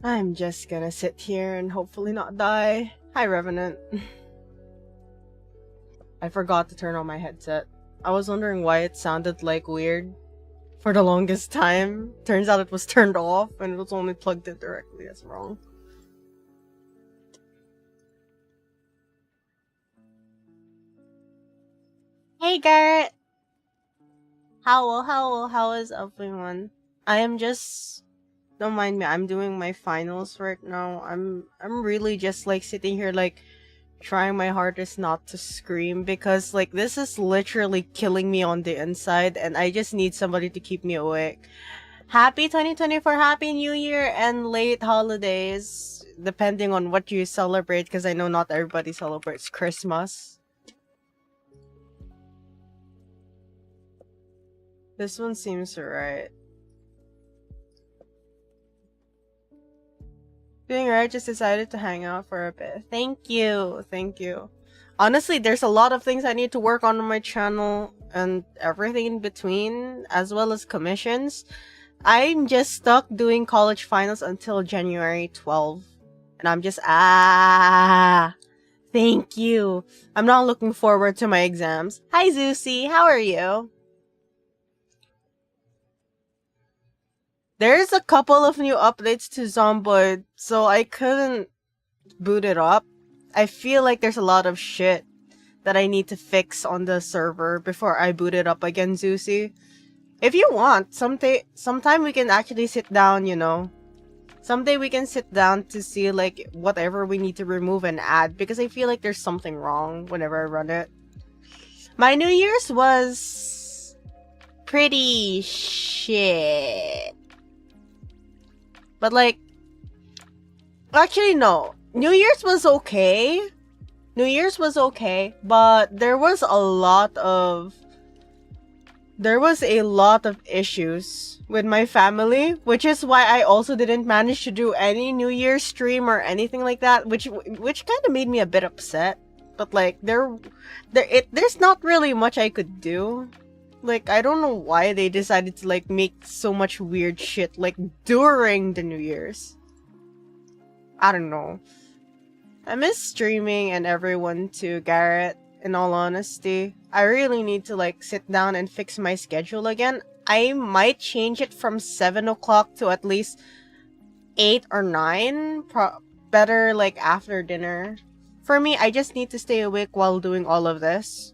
I'm just gonna sit here and hopefully not die. Hi, Revenant. I forgot to turn on my headset. I was wondering why it sounded like weird for the longest time. Turns out it was turned off and it was only plugged in directly. That's wrong. Hey, Garrett! How is everyone? I am just... Don't mind me, I'm doing my finals right now. I'm really just like sitting here like trying my hardest not to scream because like this is literally killing me on the inside and I just need somebody to keep me awake. Happy 2024, Happy New Year and late holidays, depending on what you celebrate because I know not everybody celebrates Christmas. This one seems right. Doing right, just decided to hang out for a bit. Thank you. Honestly, there's a lot of things I need to work on my channel and everything in between, as well as commissions. I'm just stuck doing college finals until January 12. And I'm just, thank you. I'm not looking forward to my exams. Hi, Zeusy. How are you? There's a couple of new updates to Zomboid, so I couldn't boot it up. I feel like there's a lot of shit that I need to fix on the server before I boot it up again, Zeusy. If you want, sometime we can actually sit down, you know. Someday we can sit down to see like whatever we need to remove and add because I feel like there's something wrong whenever I run it. My New Year's was pretty shit. But like, actually no, New Year's was okay, but there was a lot of issues with my family, which is why I also didn't manage to do any New Year's stream or anything like that, which kind of made me a bit upset. But like, there's not really much I could do. Like, I don't know why they decided to, like, make so much weird shit, like, during the New Year's. I don't know. I miss streaming and everyone too, Garrett, in all honesty. I really need to, like, sit down and fix my schedule again. I might change it from 7 o'clock to at least 8 or 9. Better, like, after dinner. For me, I just need to stay awake while doing all of this.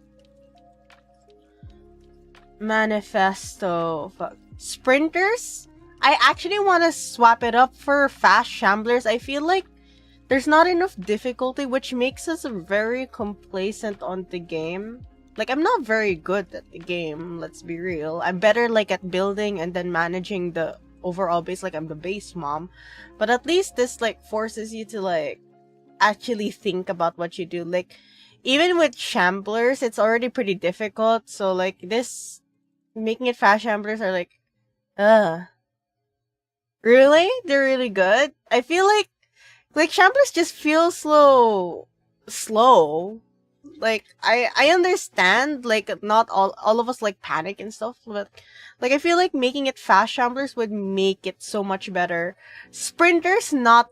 Manifesto. Fuck. Sprinters? I actually want to swap it up for fast shamblers. I feel like there's not enough difficulty, which makes us very complacent on the game. Like, I'm not very good at the game, let's be real. I'm better, like, at building and then managing the overall base, like I'm the base mom. But at least this, like, forces you to, like, actually think about what you do. Like, even with shamblers, it's already pretty difficult. So, like, this... making it fast shamblers are like, really? They're really good? I feel like shamblers just feel slow. Like, I understand, like, not all of us, like, panic and stuff, but, like, I feel like making it fast shamblers would make it so much better. Sprinters, not...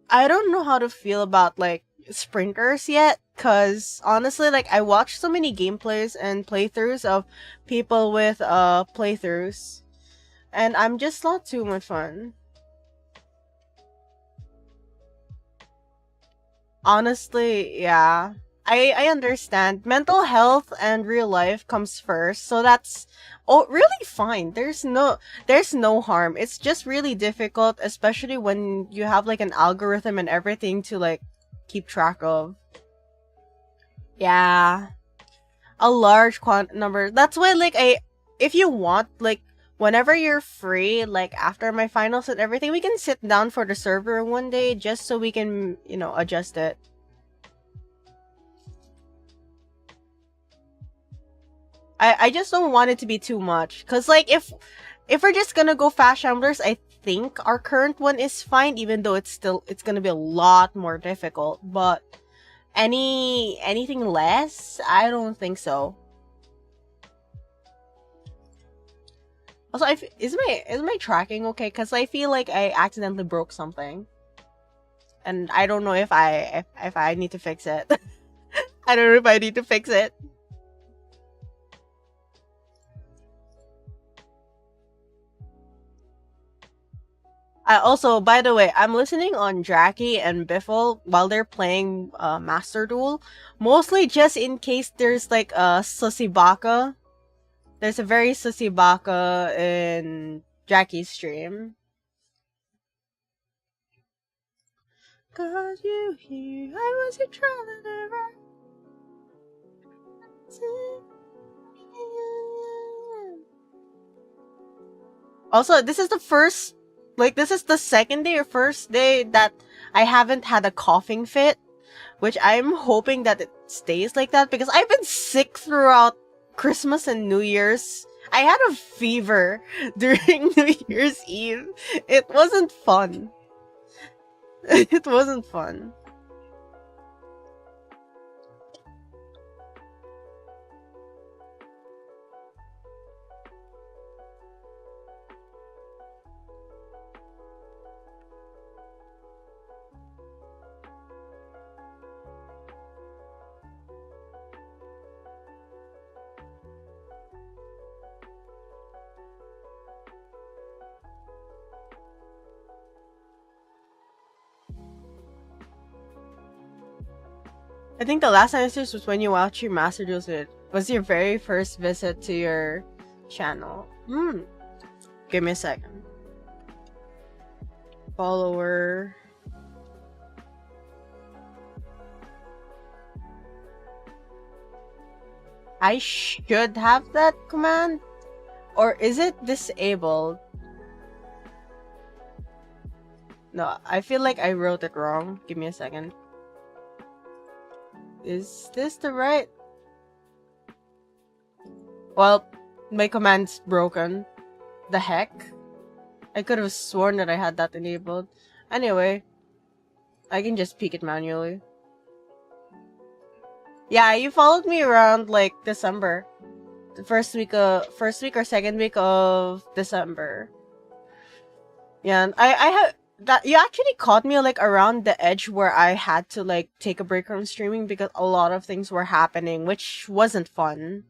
I don't know how to feel about, like, sprinters yet, because honestly, like, I watched so many gameplays and playthroughs of people with playthroughs, and I'm just not too much fun. Honestly, yeah, I understand mental health and real life comes first, so that's really fine. There's no harm. It's just really difficult, especially when you have like an algorithm and everything to like keep track of. Yeah, a large number. That's why, like, if you want, like, whenever you're free, like, after my finals and everything, we can sit down for the server one day just so we can, you know, adjust it. I just don't want it to be too much. Because, like, if we're just gonna go fast shamblers, I think our current one is fine, even though it's gonna be a lot more difficult. But anything less, I don't think so. Also, is my tracking okay? Because I feel like I accidentally broke something, and I don't know if I need to fix it. I don't know if I need to fix it. Also, by the way, I'm listening on Jackie and Biffle while they're playing Master Duel, mostly just in case there's like a Sussy Baka. There's a very Sussy Baka in Jackie's stream. Got you here, I was your traveler. Also, this is the first, like, this is the second day or first day that I haven't had a coughing fit, which I'm hoping that it stays like that because I've been sick throughout Christmas and New Year's. I had a fever during New Year's Eve. It wasn't fun. It wasn't fun. I think the last time this was when you watched your Master Duels. It was your very first visit to your channel. Give me a second. Follower. I should have that command? Or is it disabled? No, I feel like I wrote it wrong. Give me a second. Is this the right? Well, my command's broken. The heck? I could have sworn that I had that enabled. Anyway, I can just peek it manually. Yeah, you followed me around like December. The first week or second week of December. Yeah, and I had that you actually caught me like around the edge where I had to like take a break from streaming because a lot of things were happening, which wasn't fun.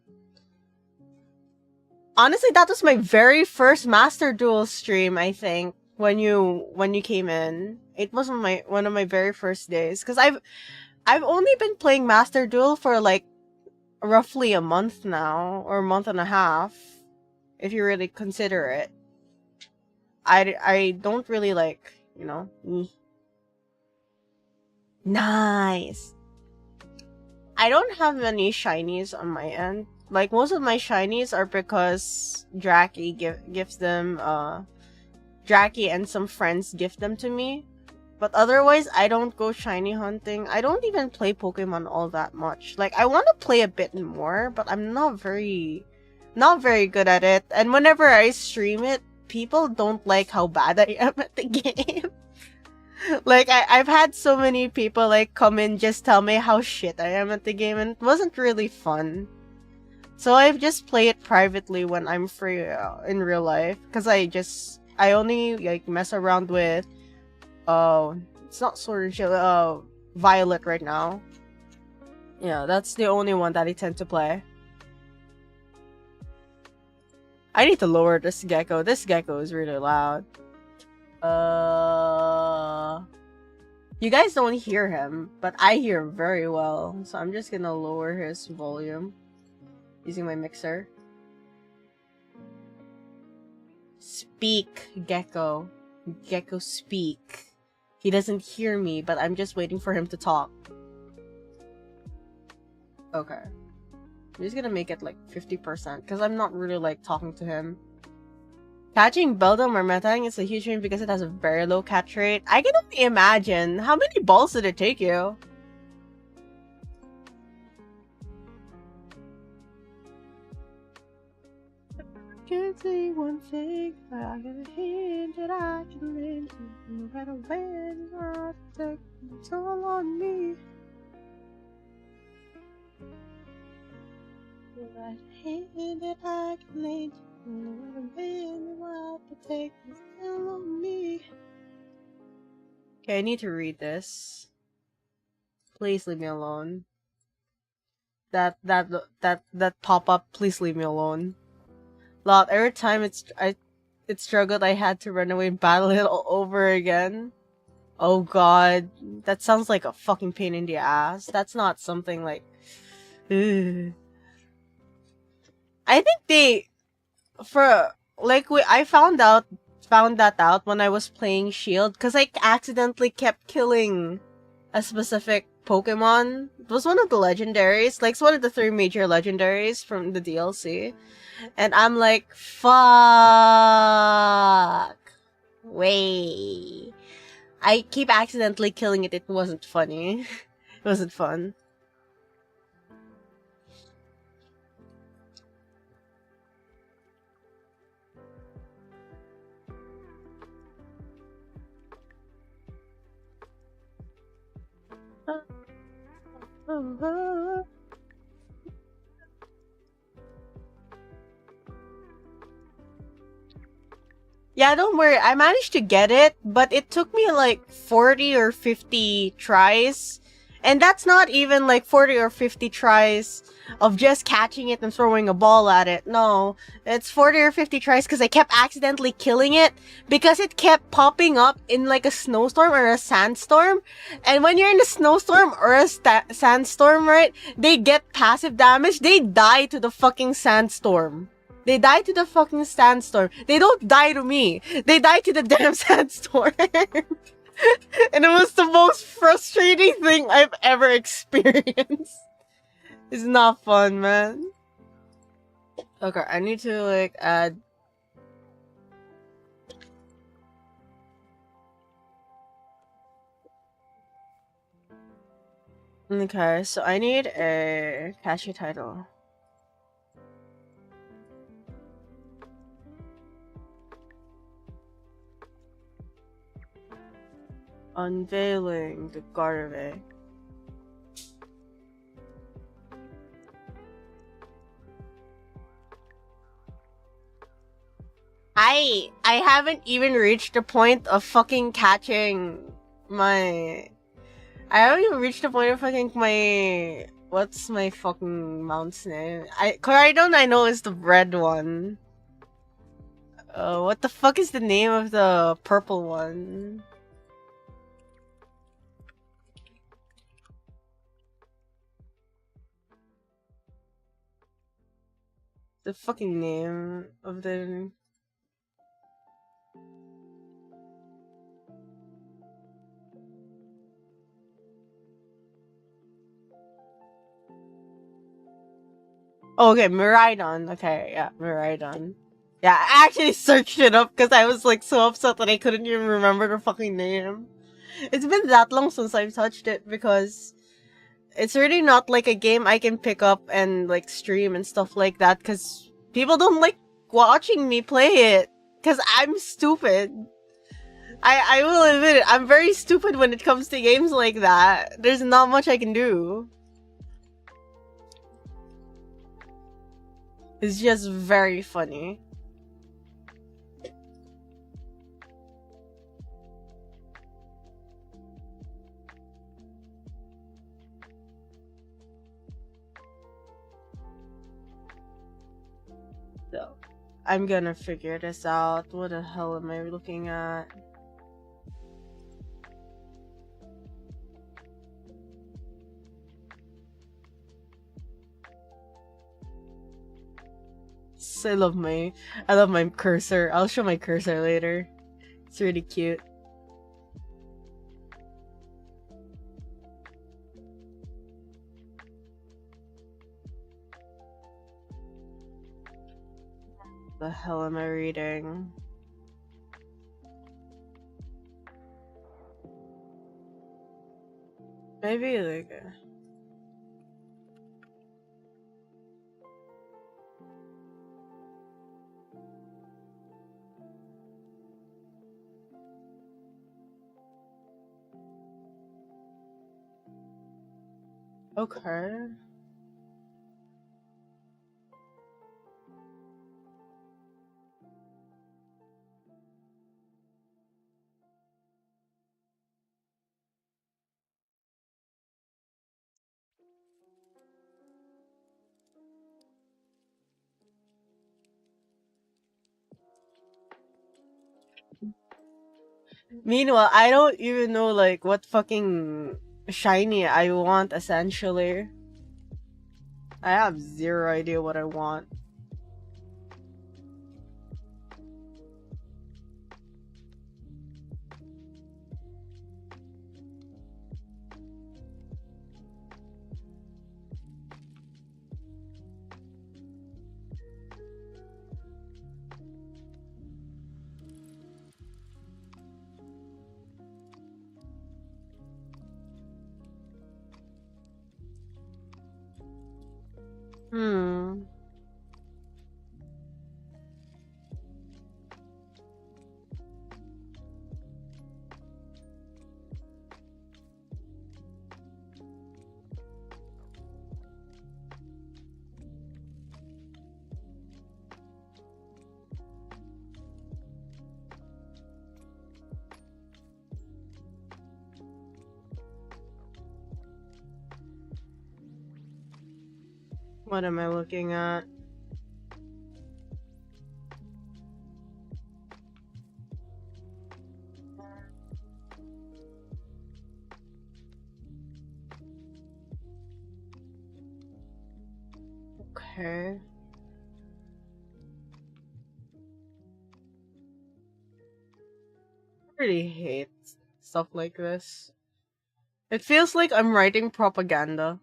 Honestly, that was my very first Master Duel stream, I think, when you came in. It was one of my very first days because I've only been playing Master Duel for like roughly a month now, or a month and a half, if you really consider it. I don't really like, you know. Nice. I don't have many shinies on my end. Like, most of my shinies are because Jackie gives them, Jackie and some friends gift them to me. But otherwise, I don't go shiny hunting. I don't even play Pokemon all that much. Like, I want to play a bit more, but I'm not very good at it. And whenever I stream it, people don't like how bad I am at the game. Like, I've had so many people, like, come in just tell me how shit I am at the game, and it wasn't really fun. So I've just play it privately when I'm free in real life. Because I only, like, mess around with, it's not Sword and Shield, Violet right now. Yeah, that's the only one that I tend to play. I need to lower this gecko. This gecko is really loud. You guys don't hear him, but I hear him very well. So I'm just gonna lower his volume using my mixer. Speak, gecko. Gecko, speak. He doesn't hear me, but I'm just waiting for him to talk. Okay. I'm just gonna make it like 50% because I'm not really like talking to him. Catching Beldum or Metang is a huge win because it has a very low catch rate. I can only imagine. How many balls did it take you? I can say one thing, but I got a hint that I can lend you. No matter when I take it's all on me. I hint that I can lend you. Okay, I need to read this. Please leave me alone. That pop up. Please leave me alone. Lot every time it struggled, I had to run away and battle it all over again. Oh god, that sounds like a fucking pain in the ass. That's not something like. Ugh. I think they I found that out when I was playing Shield because I accidentally kept killing a specific Pokemon. It was one of the legendaries, like it's one of the 3 major legendaries from the DLC. And I'm like, fuck. Wait. I keep accidentally killing it. It wasn't funny. It wasn't fun. Yeah, don't worry. I managed to get it, but it took me like 40 or 50 tries. And that's not even like 40 or 50 tries of just catching it and throwing a ball at it. No, it's 40 or 50 tries because I kept accidentally killing it because it kept popping up in like a snowstorm or a sandstorm. And when you're in a snowstorm or a sandstorm, right, they get passive damage. They die to the fucking sandstorm. They die to the fucking sandstorm. They don't die to me. They die to the damn sandstorm. And it was the most frustrating thing I've ever experienced. It's not fun, man. Okay, I need to like add. Okay, so I need a catchy title. Unveiling the Garve. I haven't even reached the point of fucking catching my. I haven't even reached the point of fucking my. What's my fucking mount's name? Coridon I know is the red one. What the fuck is the name of the purple one? The fucking name of the... Oh, okay, Miraidon. Okay, yeah, Miraidon. Yeah, I actually searched it up because I was like so upset that I couldn't even remember the fucking name. It's been that long since I've touched it because it's really not like a game I can pick up and like stream and stuff like that because people don't like watching me play it because I'm stupid. I will admit it, I'm very stupid when it comes to games like that. There's not much I can do. It's just very funny. So, I'm gonna figure this out. What the hell am I looking at? I love my cursor. I'll show my cursor later. It's really cute. The hell am I reading? Maybe like okay. Meanwhile, I don't even know like what fucking shiny I want essentially. I have zero idea what I want. Hmm. What am I looking at? Okay. I really hate stuff like this. It feels like I'm writing propaganda.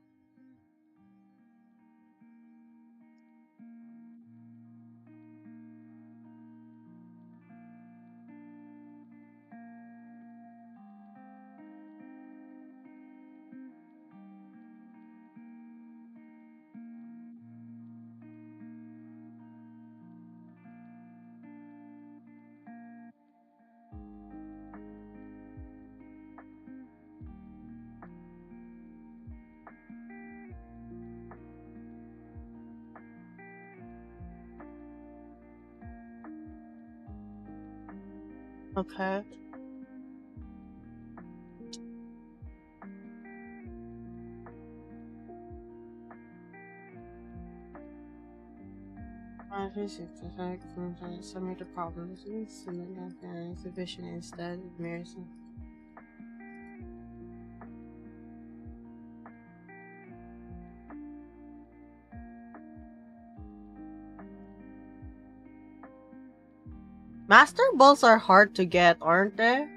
Okay. Physics effect some of the problems and exhibition instead it mirrors. Master balls are hard to get, aren't they?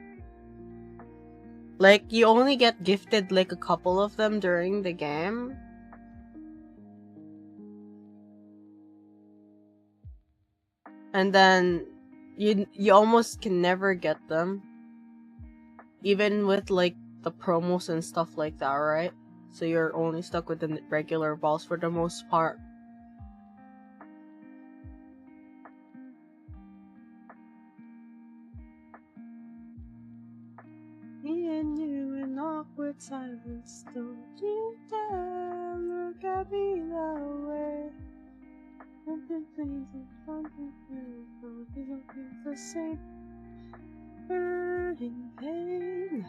Like, you only get gifted like a couple of them during the game. And then you almost can never get them. Even with like the promos and stuff like that, right? So you're only stuck with the regular balls for the most part. Me and you in awkward silence. Don't you dare look at me that way. Something things and something things the same. Burning pain.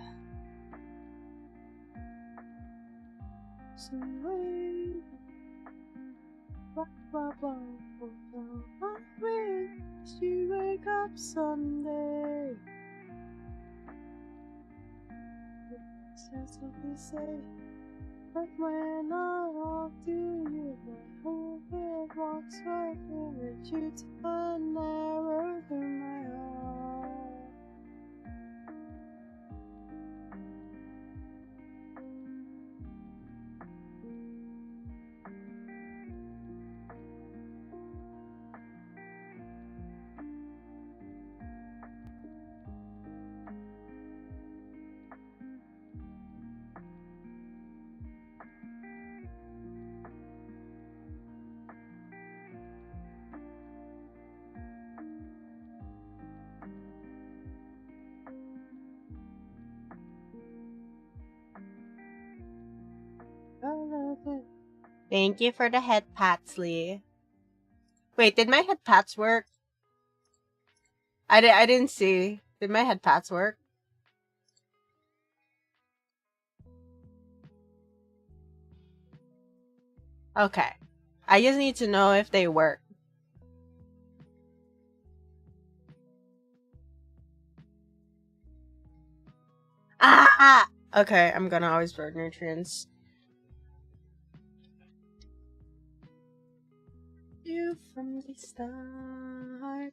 Some way. I wish you wake up someday. That's what we say. But when I walk to you, my whole head walks right in with you to an arrow through my heart. Thank you for the head pats, Lee. Wait, did my head pats work? I didn't see. Did my head pats work? Okay. I just need to know if they work. . . . . . . . . . . . . . . . . . . . . . . . . . . . . . . . . . . . . . . . . . . . . . . . . . . . . . . . . . . . . Okay, I'm gonna always burn nutrients. You from the start.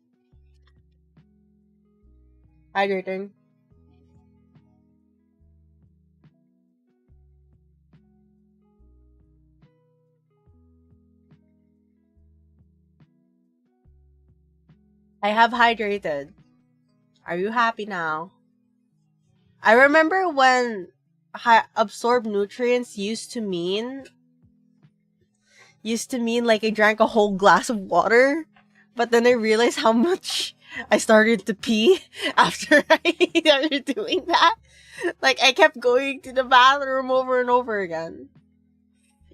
Hydrating. I have hydrated. Are you happy now? I remember when absorb nutrients used to mean like I drank a whole glass of water, but then I realized how much I started to pee after I started doing that. Like I kept going to the bathroom over and over again.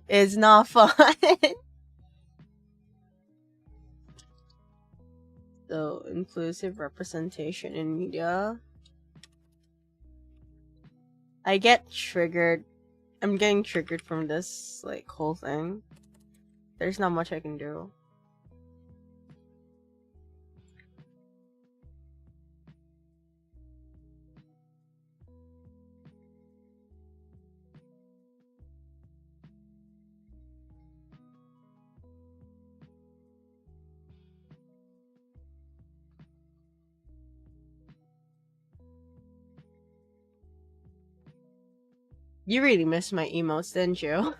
It's not fun. So inclusive representation in media. I get triggered. I'm getting triggered from this like whole thing. There's not much I can do. You really missed my emotes, didn't you?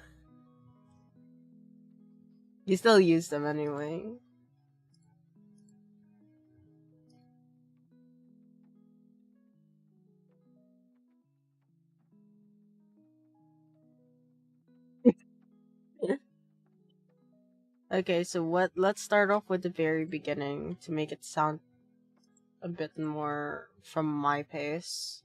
You still use them anyway. Okay, so let's start off with the very beginning to make it sound a bit more from my pace.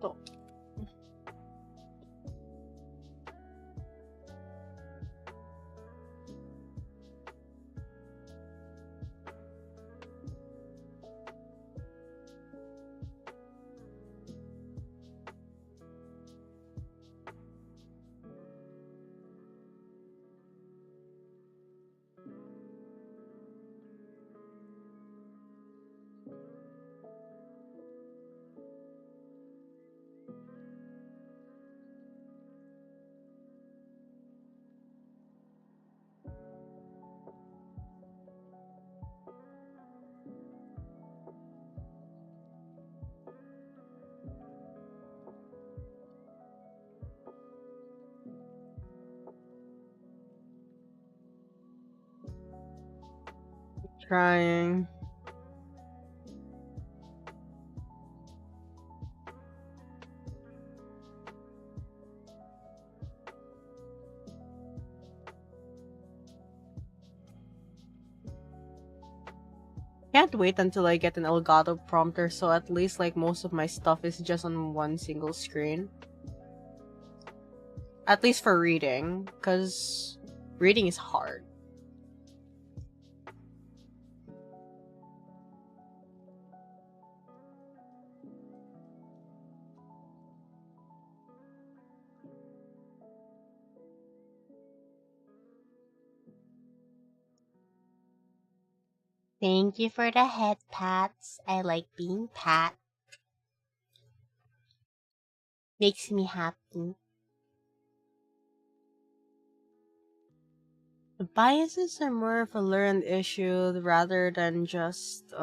So, trying. Can't wait until I get an Elgato prompter, so at least like most of my stuff is just on one single screen. At least for reading, because reading is hard. Thank you for the head pats. I like being pat. Makes me happy. The biases are more of a learned issue rather than just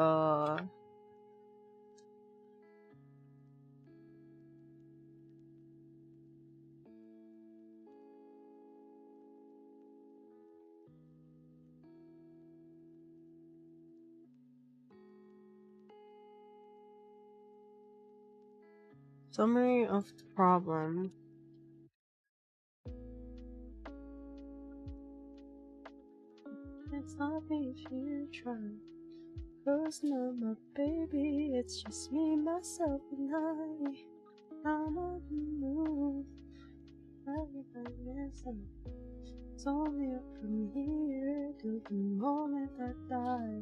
Summary of the problem. It's not me if you try. Cause no, my baby, it's just me, myself, and I. I'm on the move. Everybody is up. It's only up from here to the moment I die.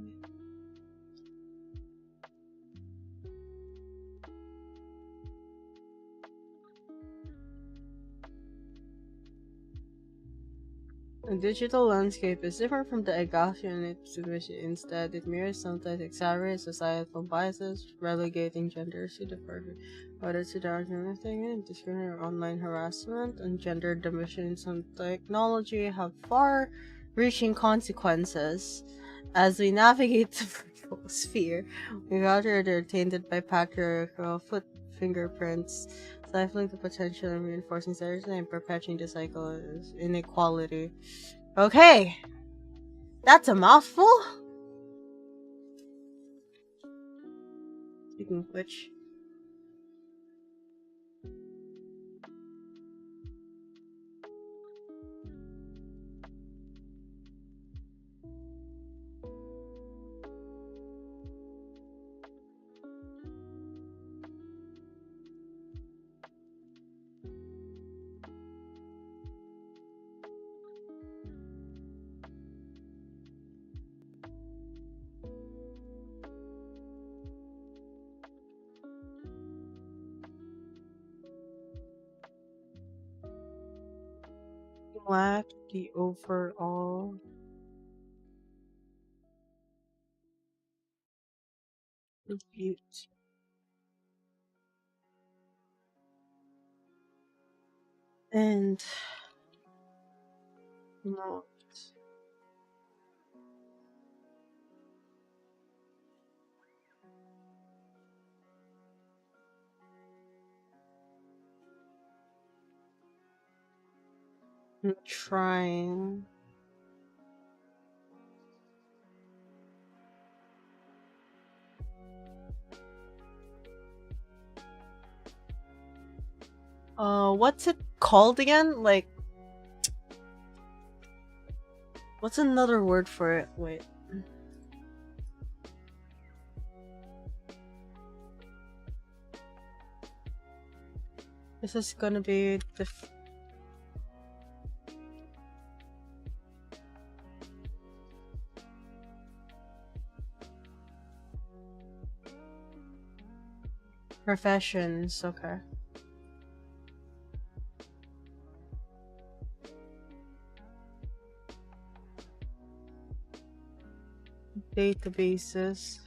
A digital landscape is different from the Agasian exhibition. Instead, it mirrors sometimes exaggerated societal biases, relegating genders to the further, whether to the argument thing, discriminatory online harassment, and gender divisions in technology have far-reaching consequences. As we navigate the virtual sphere, we are tainted by patriarchal fingerprints, stifling the potential and reinforcing stereotypes and perpetuating the cycle of inequality. Okay, that's a mouthful. Speaking of which, lack the overall compute and not trying. What's it called again? Like, what's another word for it? Wait. This is gonna be the professions, okay. Databases.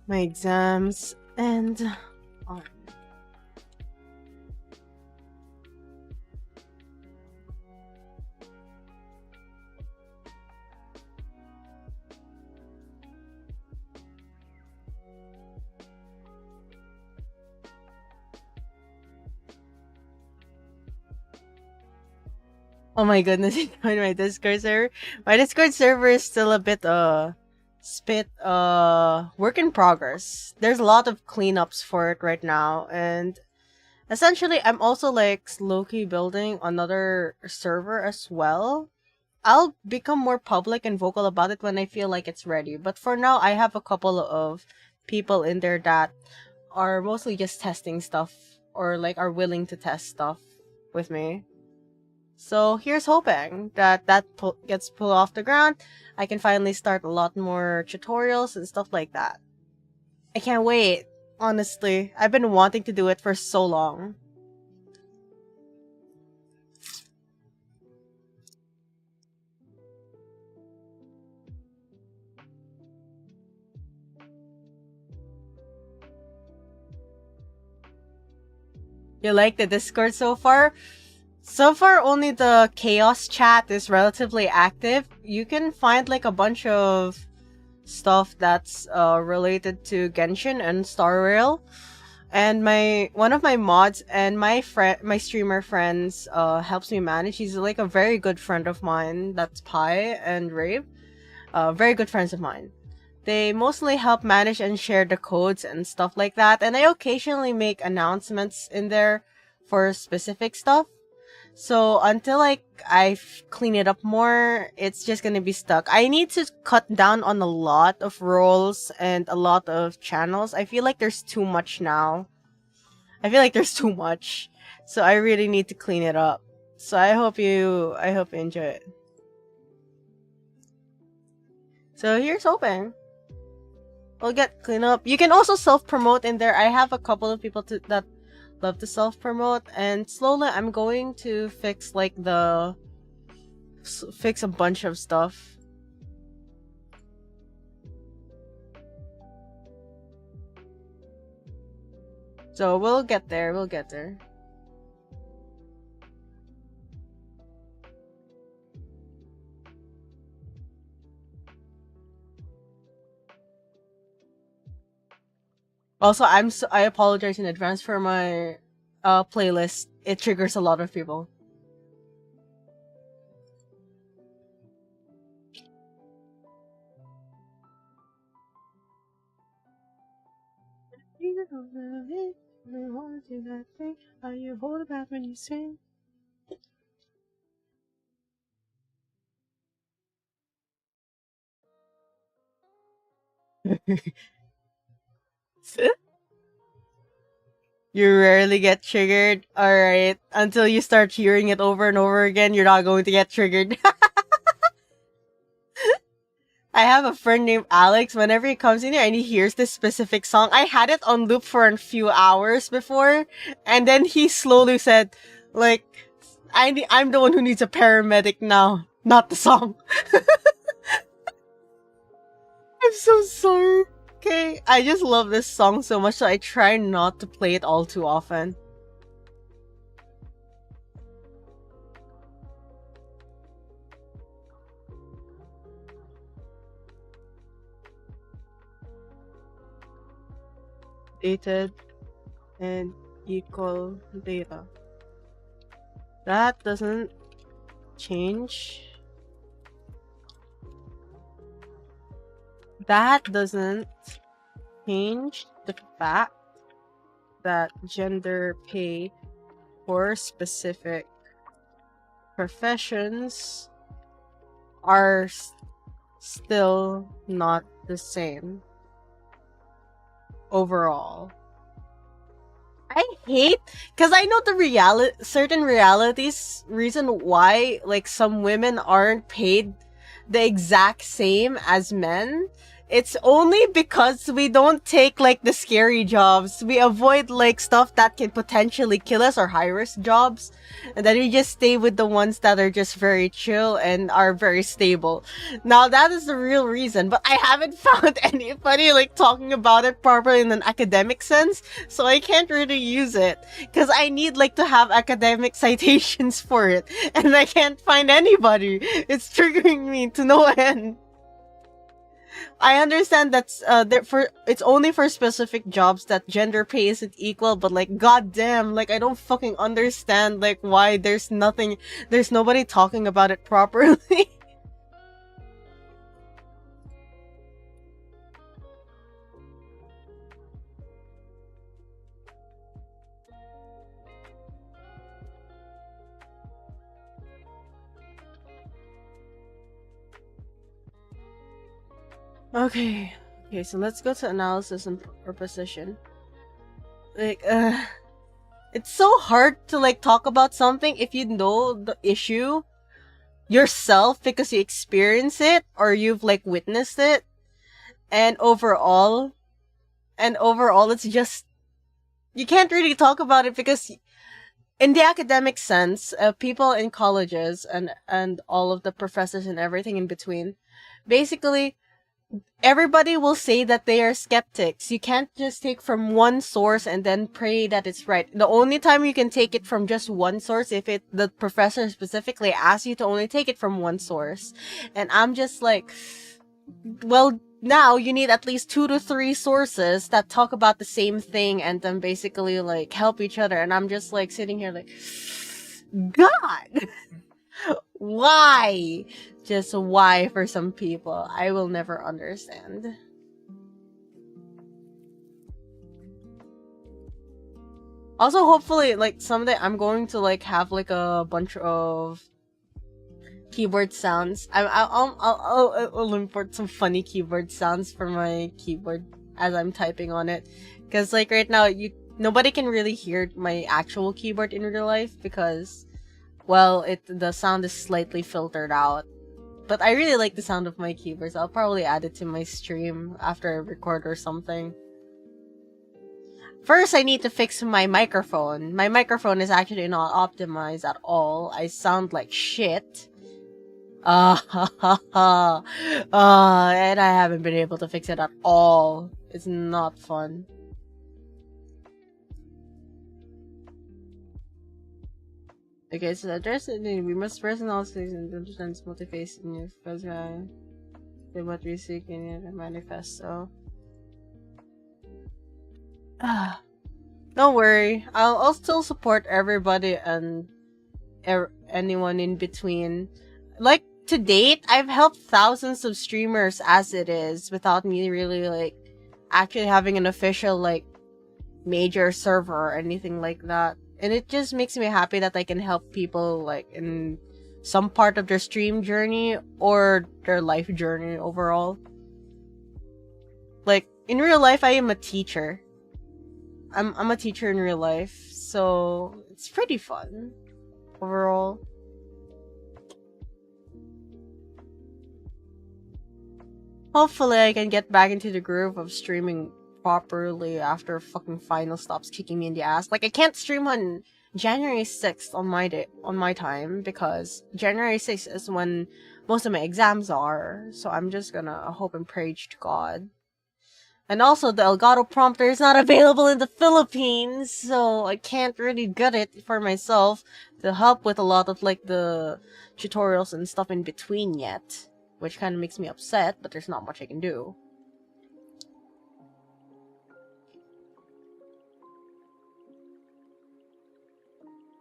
My exams and on. Oh my goodness, join my Discord server. My Discord server is still a bit work in progress. There's a lot of cleanups for it right now, and essentially I'm also like low-key building another server as well. I'll become more public and vocal about it when I feel like it's ready. But for now, I have a couple of people in there that are mostly just testing stuff or like are willing to test stuff with me. So here's hoping that gets pulled off the ground. I can finally start a lot more tutorials and stuff like that. I can't wait. Honestly, I've been wanting to do it for so long. You like the Discord so far? So far, only the Chaos chat is relatively active. You can find like a bunch of stuff that's related to Genshin and Star Rail. And my one of my mods and my streamer friends helps me manage. He's like a very good friend of mine. That's Pi and Rave. Very good friends of mine. They mostly help manage and share the codes and stuff like that. And I occasionally make announcements in there for specific stuff. So until like I clean it up more, it's just gonna be stuck. I need to cut down on a lot of roles and a lot of channels. I feel like there's too much now. I feel like there's too much. So I really need to clean it up. So I hope you enjoy it. So here's hoping. We'll get clean up. You can also self-promote in there. I have a couple of people that love to self-promote, and slowly I'm going to fix like fix a bunch of stuff. So we'll get there, we'll get there. Also, I apologize in advance for my playlist. It triggers a lot of people. Are you hold back when you sing? You rarely get triggered. Alright. Until you start hearing it over and over again, you're not going to get triggered. I have a friend named Alex. Whenever he comes in here and he hears this specific song, I had it on loop for a few hours before, and then he slowly said, like, I'm the one who needs a paramedic now, not the song. I'm so sorry. Okay, I just love this song so much, so I try not to play it all too often. Dated and equal data. That doesn't change. That doesn't change the fact that gender pay for specific professions are still not the same overall. I hate, because I know the certain realities reason why like some women aren't paid the exact same as men. It's only because we don't take like the scary jobs. We avoid like stuff that can potentially kill us or high risk jobs. And then we just stay with the ones that are just very chill and are very stable. Now that is the real reason, but I haven't found anybody like talking about it properly in an academic sense. So I can't really use it because I need like to have academic citations for it. And I can't find anybody. It's triggering me to no end. I understand that's it's only for specific jobs that gender pay isn't equal, but like goddamn, like I don't fucking understand like why there's nobody talking about it properly. Okay, so let's go to analysis and proposition. Like, it's so hard to like talk about something if you know the issue yourself because you experience it or you've like witnessed it, and overall it's just you can't really talk about it because in the academic sense, people in colleges and all of the professors and everything in between, basically everybody will say that they are skeptics. You can't just take from one source and then pray that it's right. The only time you can take it from just one source if the professor specifically asks you to only take it from one source. And I'm just like, well, now you need at least 2 to 3 sources that talk about the same thing and then basically like help each other. And I'm just like sitting here like, God, why? Just why for some people? I will never understand. Also, hopefully, like, someday I'm going to, like, have, like, a bunch of keyboard sounds. I'll import some funny keyboard sounds for my keyboard as I'm typing on it. Because, like, right now, nobody can really hear my actual keyboard in real life because, well, the sound is slightly filtered out. But I really like the sound of my keyboards. I'll probably add it to my stream after I record or something. First, I need to fix my microphone. My microphone is actually not optimized at all. I sound like shit. And I haven't been able to fix it at all. It's not fun. Okay, so address it. We must personalize and understand this multi-face in your first guy. What we seek in your manifesto. Don't worry, I'll still support everybody and anyone in between. Like, to date, I've helped thousands of streamers as it is without me really, like, actually having an official, like, major server or anything like that. And it just makes me happy that I can help people, like, in some part of their stream journey or their life journey overall. Like, in real life, I am a teacher. I'm a teacher in real life, so it's pretty fun overall. Hopefully I can get back into the groove of streaming properly after fucking final stops kicking me in the ass. Like, I can't stream on January 6th on my time because January 6th is when most of my exams are, so I'm just gonna hope and pray to God. And also, the Elgato prompter is not available in the Philippines, so I can't really get it for myself to help with a lot of, like, the tutorials and stuff in between yet. Which kind of makes me upset, but there's not much I can do.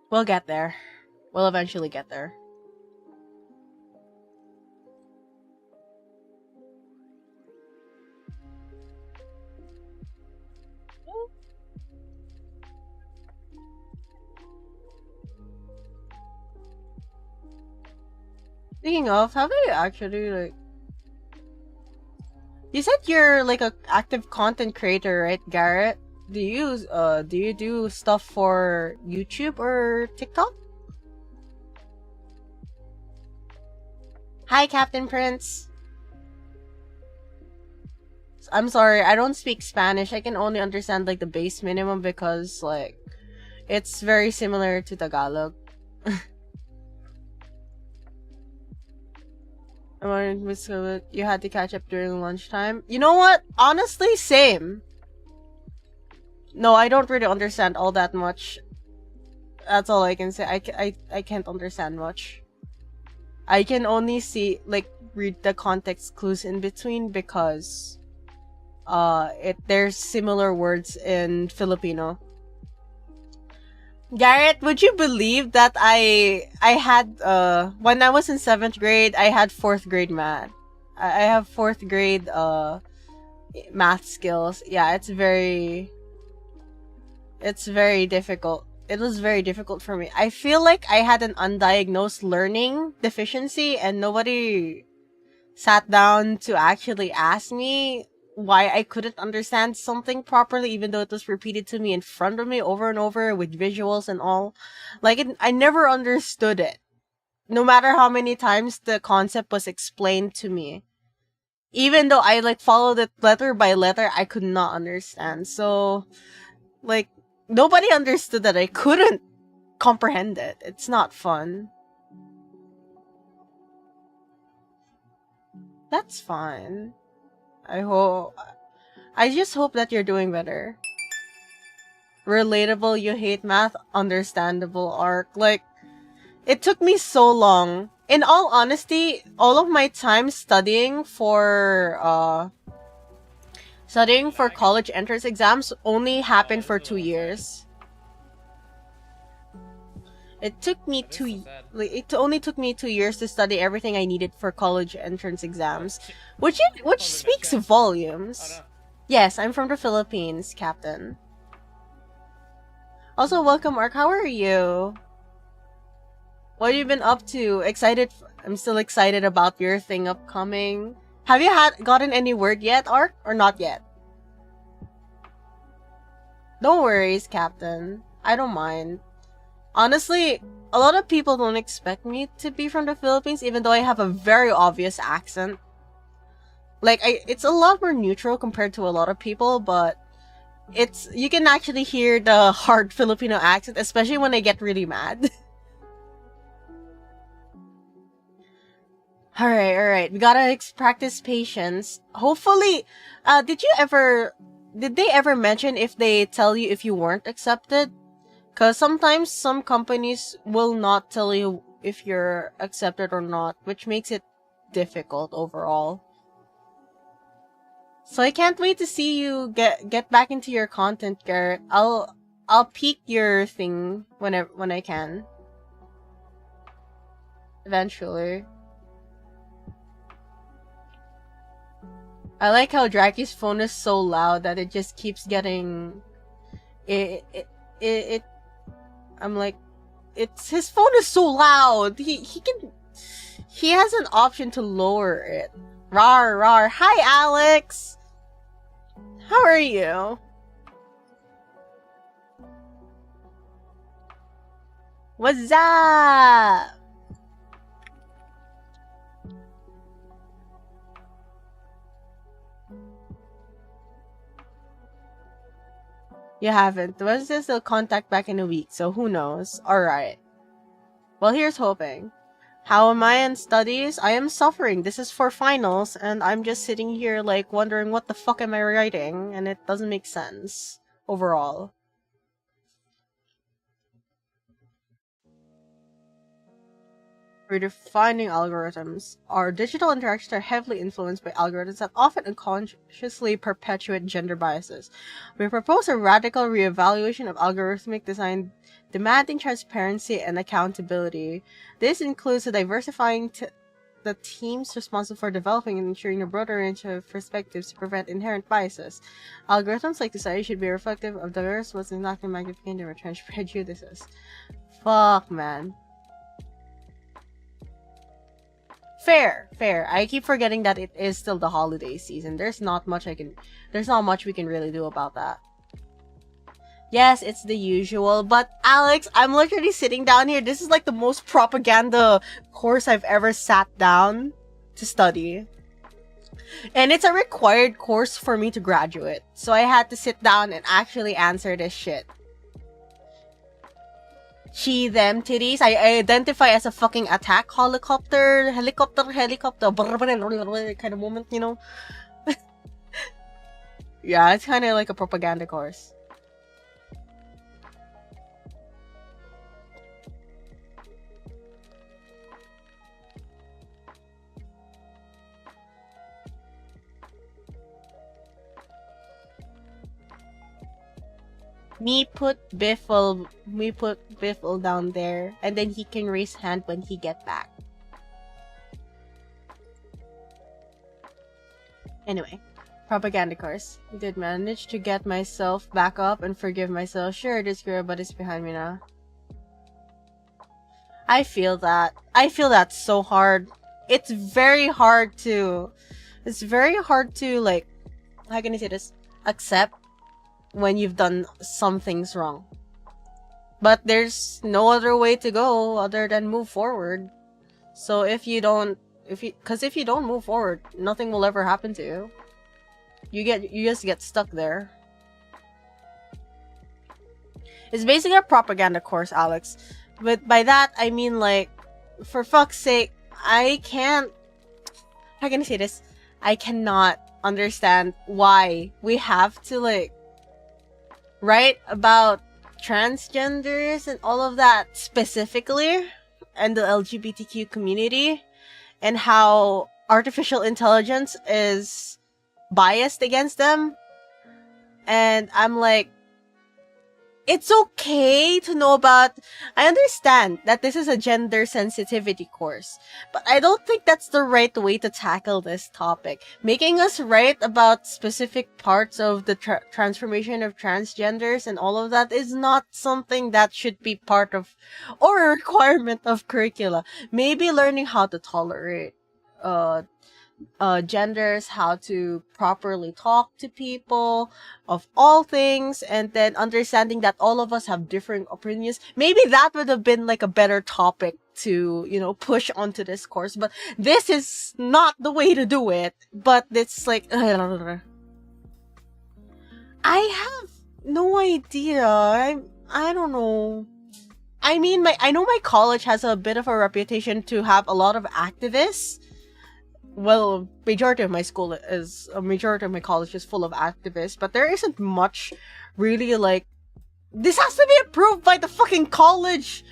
We'll get there. We'll eventually get there. Speaking of, have I actually, like... You said you're, like, a active content creator, right, Garrett? Do you do stuff for YouTube or TikTok? Hi, Captain Prince! I'm sorry, I don't speak Spanish. I can only understand, like, the base minimum because, like, it's very similar to Tagalog. You had to catch up during lunchtime. You know what? Honestly, same. No, I don't really understand all that much. That's all I can say. I can't understand much. I can only see, like, read the context clues in between because there's similar words in Filipino. Garrett, would you believe that I had when I was in 7th grade, I had 4th grade math. I have 4th grade math skills. Yeah, it's very difficult. It was very difficult for me. I feel like I had an undiagnosed learning deficiency and nobody sat down to actually ask me why I couldn't understand something properly, even though it was repeated to me in front of me over and over with visuals and all. Like, I never understood it. No matter how many times the concept was explained to me. Even though I, like, followed it letter by letter, I could not understand. So, like, nobody understood that I couldn't comprehend it. It's not fun. That's fine. I just hope that you're doing better. Relatable, you hate math, understandable arc. Like, it took me so long. In all honesty, all of my time studying for Studying for college entrance exams only happened for 2 years. It took me it only took me 2 years to study everything I needed for college entrance exams, which speaks volumes. Yes, I'm from the Philippines, Captain. Also, welcome, Ark. How are you? What have you been up to? Excited? I'm still excited about your thing upcoming. Have you gotten any word yet, Ark, or not yet? No worries, Captain. I don't mind. Honestly, a lot of people don't expect me to be from the Philippines, even though I have a very obvious accent. Like, it's a lot more neutral compared to a lot of people, but you can actually hear the hard Filipino accent, especially when I get really mad. Alright, we gotta practice patience. Hopefully, did they ever mention if they tell you if you weren't accepted? Because sometimes some companies will not tell you if you're accepted or not, which makes it difficult overall. So I can't wait to see you get back into your content, Garrett. I'll peek your thing when I can. Eventually. I like how Draki's phone is so loud that it just keeps getting I'm like, his phone is so loud. He has an option to lower it. Rar. Hi, Alex. How are you? What's up? You haven't. Was this a contact back in a week, so who knows? Alright. Well, here's hoping. How am I in studies? I am suffering. This is for finals, and I'm just sitting here, like, wondering what the fuck am I writing, and it doesn't make sense. Overall. Redefining algorithms. Our digital interactions are heavily influenced by algorithms that often unconsciously perpetuate gender biases. We propose a radical reevaluation of algorithmic design, demanding transparency and accountability. This includes diversifying the teams responsible for developing and ensuring a broader range of perspectives to prevent inherent biases. Algorithms like design should be reflective of diverse what's not magnificent and retrench prejudices. Fuck, man. Fair. I keep forgetting that it is still the holiday season. There's not much we can really do about that. Yes, it's the usual, but Alex, I'm literally sitting down here. This is like the most propaganda course I've ever sat down to study. And it's a required course for me to graduate. So I had to sit down and actually answer this shit. She, them, titties. I identify as a fucking attack helicopter kind of moment, you know? Yeah, it's kind of like a propaganda course. Me put Biffle down there, and then he can raise hand when he get back. Anyway, propaganda course. I did manage to get myself back up and forgive myself. Sure, this girl, but it's behind me now. I feel that. I feel that so hard. It's very hard to, like, how can I say this? Accept when you've done some things wrong. But there's no other way to go other than move forward. So if you don't move forward, nothing will ever happen to you. You just get stuck there. It's basically a propaganda course, Alex. But by that, I mean, like, for fuck's sake, I can't... How can I say this? I cannot understand why we have to, like, write about transgenders and all of that specifically, and the LGBTQ community, and how artificial intelligence is biased against them. And I'm like, it's okay to know about... I understand that this is a gender sensitivity course, but I don't think that's the right way to tackle this topic. Making us write about specific parts of the transformation of transgenders and all of that is not something that should be part of or a requirement of curricula. Maybe learning how to tolerate genders, how to properly talk to people of all things, and then understanding that all of us have different opinions. Maybe that would have been like a better topic to, you know, push onto this course, but this is not the way to do it. But it's like, I have no idea. I don't know. I mean, I know my college has a bit of a reputation to have a lot of activists. Well, majority of my college is full of activists, but there isn't much really like, this has to be approved by the fucking college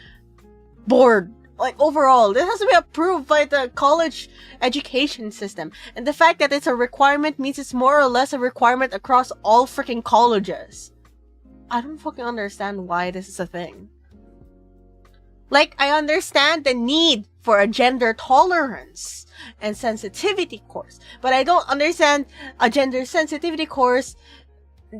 board. Like, overall, this has to be approved by the college education system. And the fact that it's a requirement means it's more or less a requirement across all freaking colleges. I don't fucking understand why this is a thing. Like, I understand the need for a gender tolerance and sensitivity course, but I don't understand a gender sensitivity course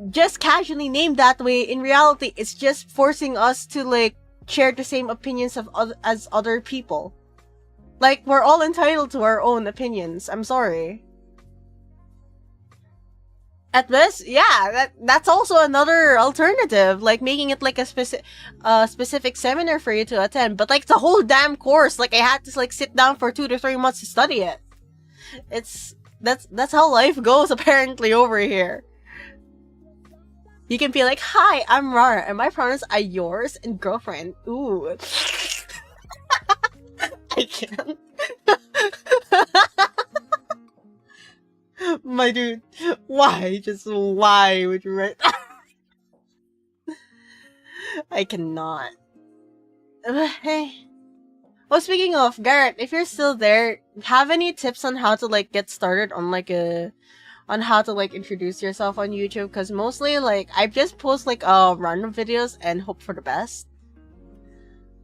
just casually named that way. In reality, it's just forcing us to, like, share the same opinions as other people. Like, we're all entitled to our own opinions. I'm sorry. At best, yeah, that's also another alternative, like making it like a specific seminar for you to attend, but like the whole damn course, like I had to like sit down for 2 to 3 months to study it. That's how life goes apparently over here. You can be like, hi, I'm Rara, and my pronouns are yours and girlfriend. Ooh. I can't. My dude, why? Just why would you write? I cannot. Hey. Well, speaking of, Garrett, if you're still there, have any tips on how to like get started on like on how to like introduce yourself on YouTube? Because mostly like I just post like random videos and hope for the best,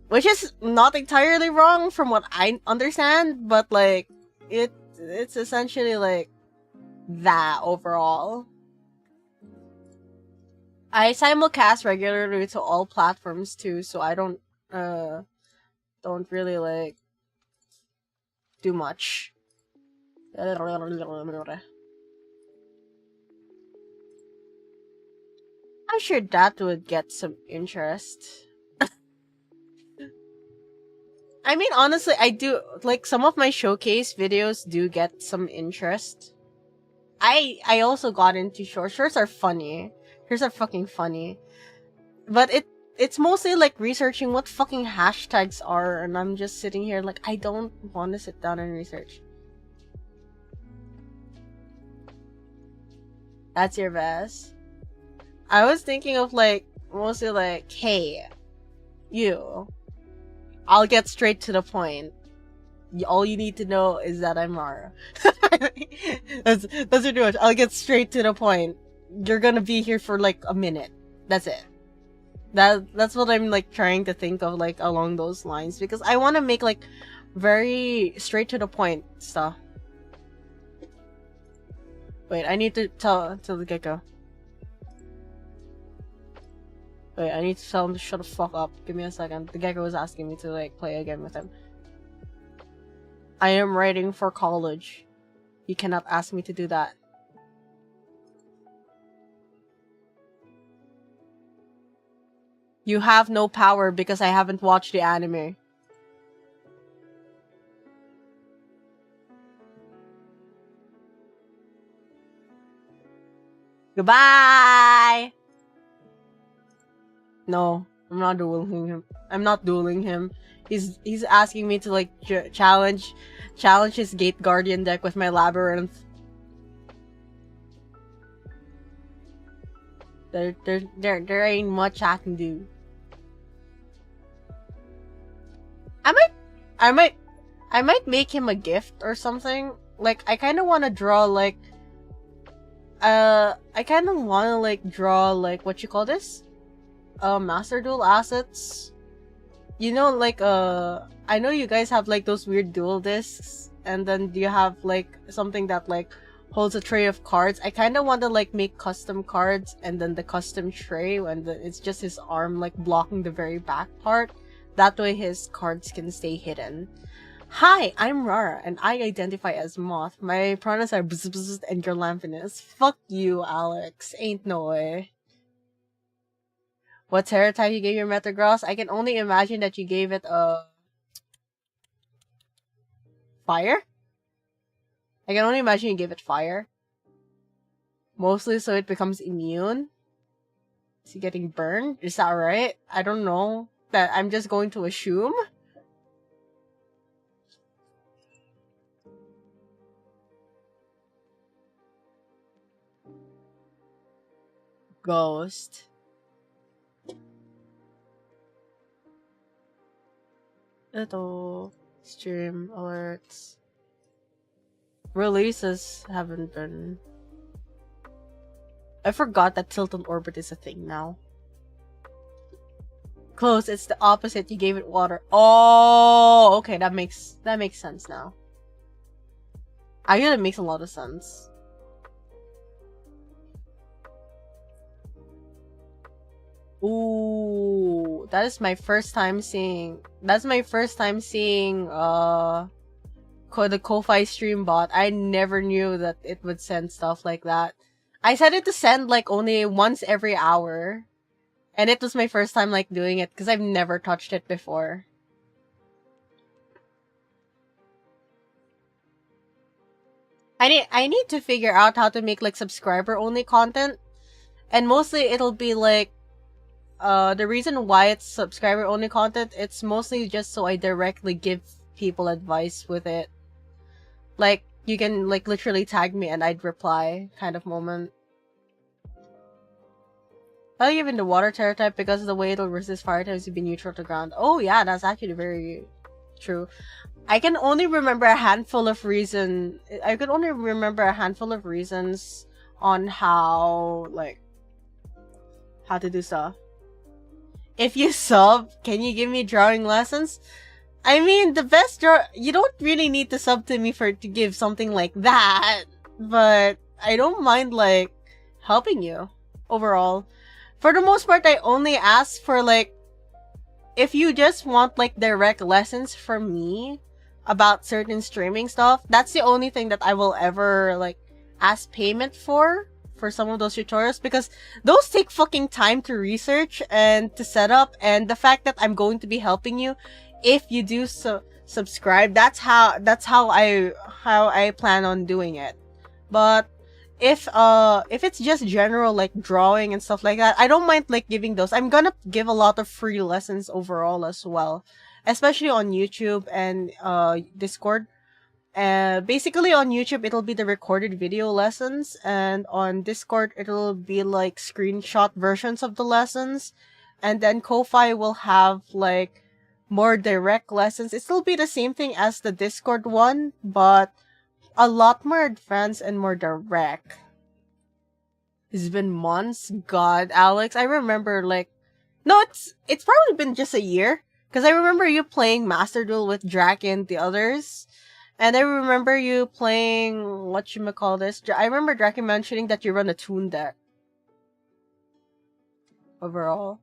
which is not entirely wrong from what I understand, but like it's essentially like that overall. I simulcast regularly to all platforms too, so I don't really like do much. I'm sure that would get some interest. I mean, honestly, I do like some of my showcase videos do get some interest. I also got into shorts. Shorts are funny. Shorts are fucking funny. But it's mostly like researching what fucking hashtags are, and I'm just sitting here like, I don't want to sit down and research. That's your best. I was thinking of like, mostly like, hey, you. I'll get straight to the point. All you need to know is that I'm Mara. that's pretty much. I'll get straight to the point. You're gonna be here for like a minute. That's it. That's what I'm like trying to think of, like along those lines, because I want to make like very straight to the point stuff. Wait, I need to tell the gecko. Wait, I need to tell him to shut the fuck up. Give me a second. The gecko was asking me to like play again with him. I am writing for college. You cannot ask me to do that. You have no power because I haven't watched the anime. Goodbye! No, I'm not dueling him. I'm not dueling him. He's asking me to like challenge his Gate Guardian deck with my Labyrinth. There ain't much I can do. I might make him a gift or something. Like I kind of want to draw like I kind of want to like draw like what you call this? Master duel assets. You know, like I know you guys have like those weird duel discs, and then you have like something that like holds a tray of cards. I kind of want to like make custom cards, and then the custom tray when it's just his arm like blocking the very back part. That way his cards can stay hidden. Hi, I'm Rara, and I identify as Moth. My pronouns are bzz bzz and your lampiness. Fuck you, Alex. Ain't no way. What terror type you gave your Metagross? I can only imagine that you gave it a... fire? I can only imagine you gave it fire. Mostly so it becomes immune. Is he getting burned? Is that right? I don't know. That I'm just going to assume. Ghost. Ito. Stream alerts. Releases haven't been... I forgot that Tilt on Orbit is a thing now. Close, it's the opposite. You gave it water. Oh, okay, that makes sense now. Actually, it makes a lot of sense. Ooh, that is my first time seeing. That's my first time seeing the Ko-Fi stream bot. I never knew that it would send stuff like that. I set it to send like only once every hour. And it was my first time like doing it because I've never touched it before. I need to figure out how to make like subscriber only content. And mostly it'll be like the reason why it's subscriber only content, it's mostly just so I directly give people advice with it. Like you can like literally tag me and I'd reply kind of moment. I'll give it the water terror type because of the way it'll resist fire types to be neutral to ground. Oh yeah, that's actually very true. I can only remember a handful of reasons. I could only remember a handful of reasons on how, like, how to do stuff. If you sub, can you give me drawing lessons? I mean, the best draw... You don't really need to sub to me to give something like that. But I don't mind, like, helping you overall. For the most part, I only ask for, like, if you just want, like, direct lessons from me about certain streaming stuff, that's the only thing that I will ever, like, ask payment for some of those tutorials, because those take fucking time to research and to set up, and the fact that I'm going to be helping you if you do subscribe, that's how I plan on doing it. But if it's just general like drawing and stuff like that, I don't mind like giving those. I'm gonna give a lot of free lessons overall as well, especially on YouTube and Discord. Basically on YouTube it'll be the recorded video lessons, and on Discord it'll be like screenshot versions of the lessons, and then Ko-Fi will have like more direct lessons. It'll still be the same thing as the Discord one, but a lot more advanced and more direct. It's been months. God, Alex, I remember like... No, it's probably been just a year. Because I remember you playing Master Duel with Drac and the others. And I remember you playing... whatchamacallit? I remember Drac mentioning that you run a Toon deck. Overall.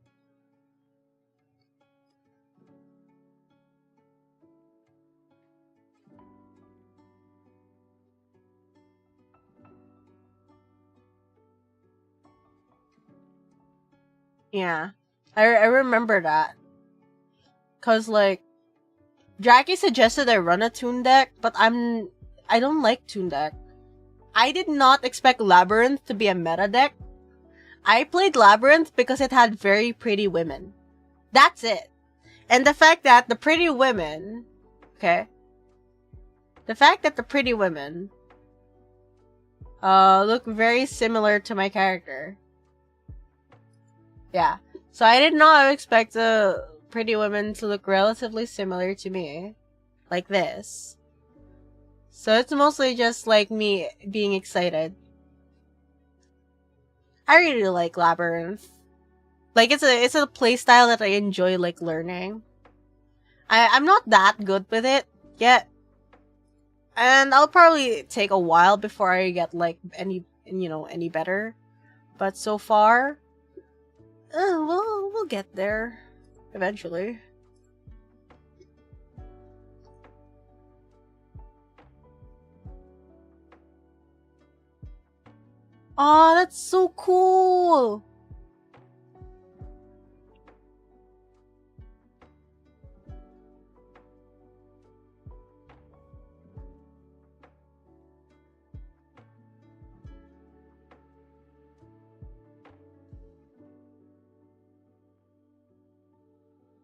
Yeah, I remember that. Cause like, Jackie suggested I run a Toon deck, but I don't like Toon deck. I did not expect Labyrinth to be a meta deck. I played Labyrinth because it had very pretty women. That's it. And the fact that the pretty women, okay? The fact that the pretty women look very similar to my character. Yeah, so I did not expect the pretty women to look relatively similar to me. Like this. So it's mostly just like me being excited. I really like Labyrinth. Like it's a play style that I enjoy like learning. I'm not that good with it yet, and I'll probably take a while before I get like any better. But so far, we'll get there eventually. Oh, that's so cool!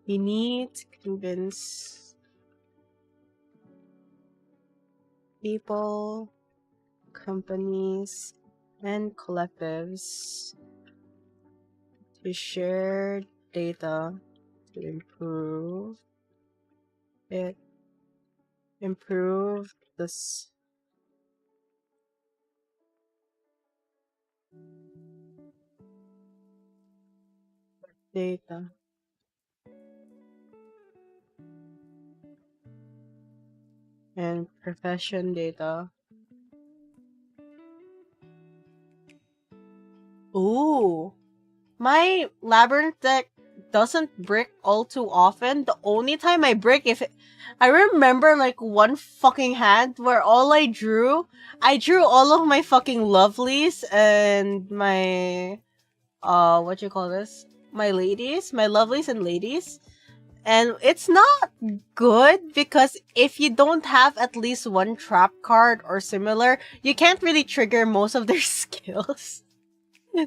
We need to convince people, companies, and collectives to share data to it, improve this data and profession data. Ooh, my labyrinth deck doesn't brick all too often. The only time I brick I remember like one fucking hand where I drew all of my fucking lovelies and my what you call this? My ladies, my lovelies and ladies. And it's not good because if you don't have at least one trap card or similar, you can't really trigger most of their skills.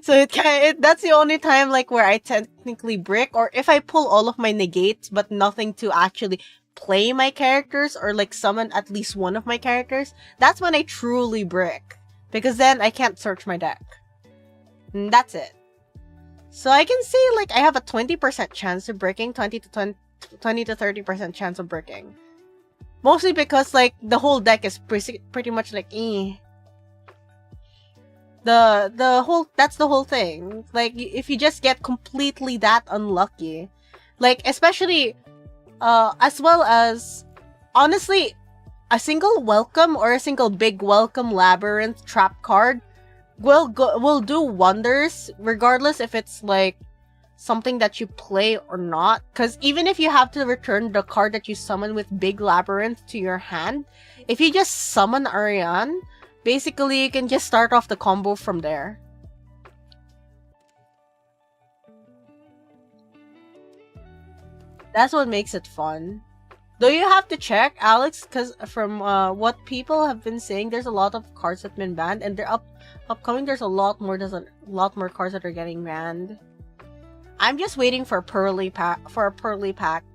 So that's the only time like where I technically brick, or if I pull all of my negates but nothing to actually play my characters or like summon at least one of my characters, that's when I truly brick. Because then I can't search my deck. And that's it. So I can say like I have a 20% chance of bricking, 20 to 30% chance of bricking. Mostly because like the whole deck is pretty much like that's the whole thing. Like if you just get completely that unlucky, like especially as well as honestly a single welcome or a single big welcome labyrinth trap card will do wonders regardless if it's like something that you play or not, because even if you have to return the card that you summon with big labyrinth to your hand, if you just summon Ariane, basically you can just start off the combo from there. That's what makes it fun. Though you have to check, Alex, because from what people have been saying, there's a lot of cards that have been banned, and they're upcoming. There's a lot more cards that are getting banned. I'm just waiting for a pearly pack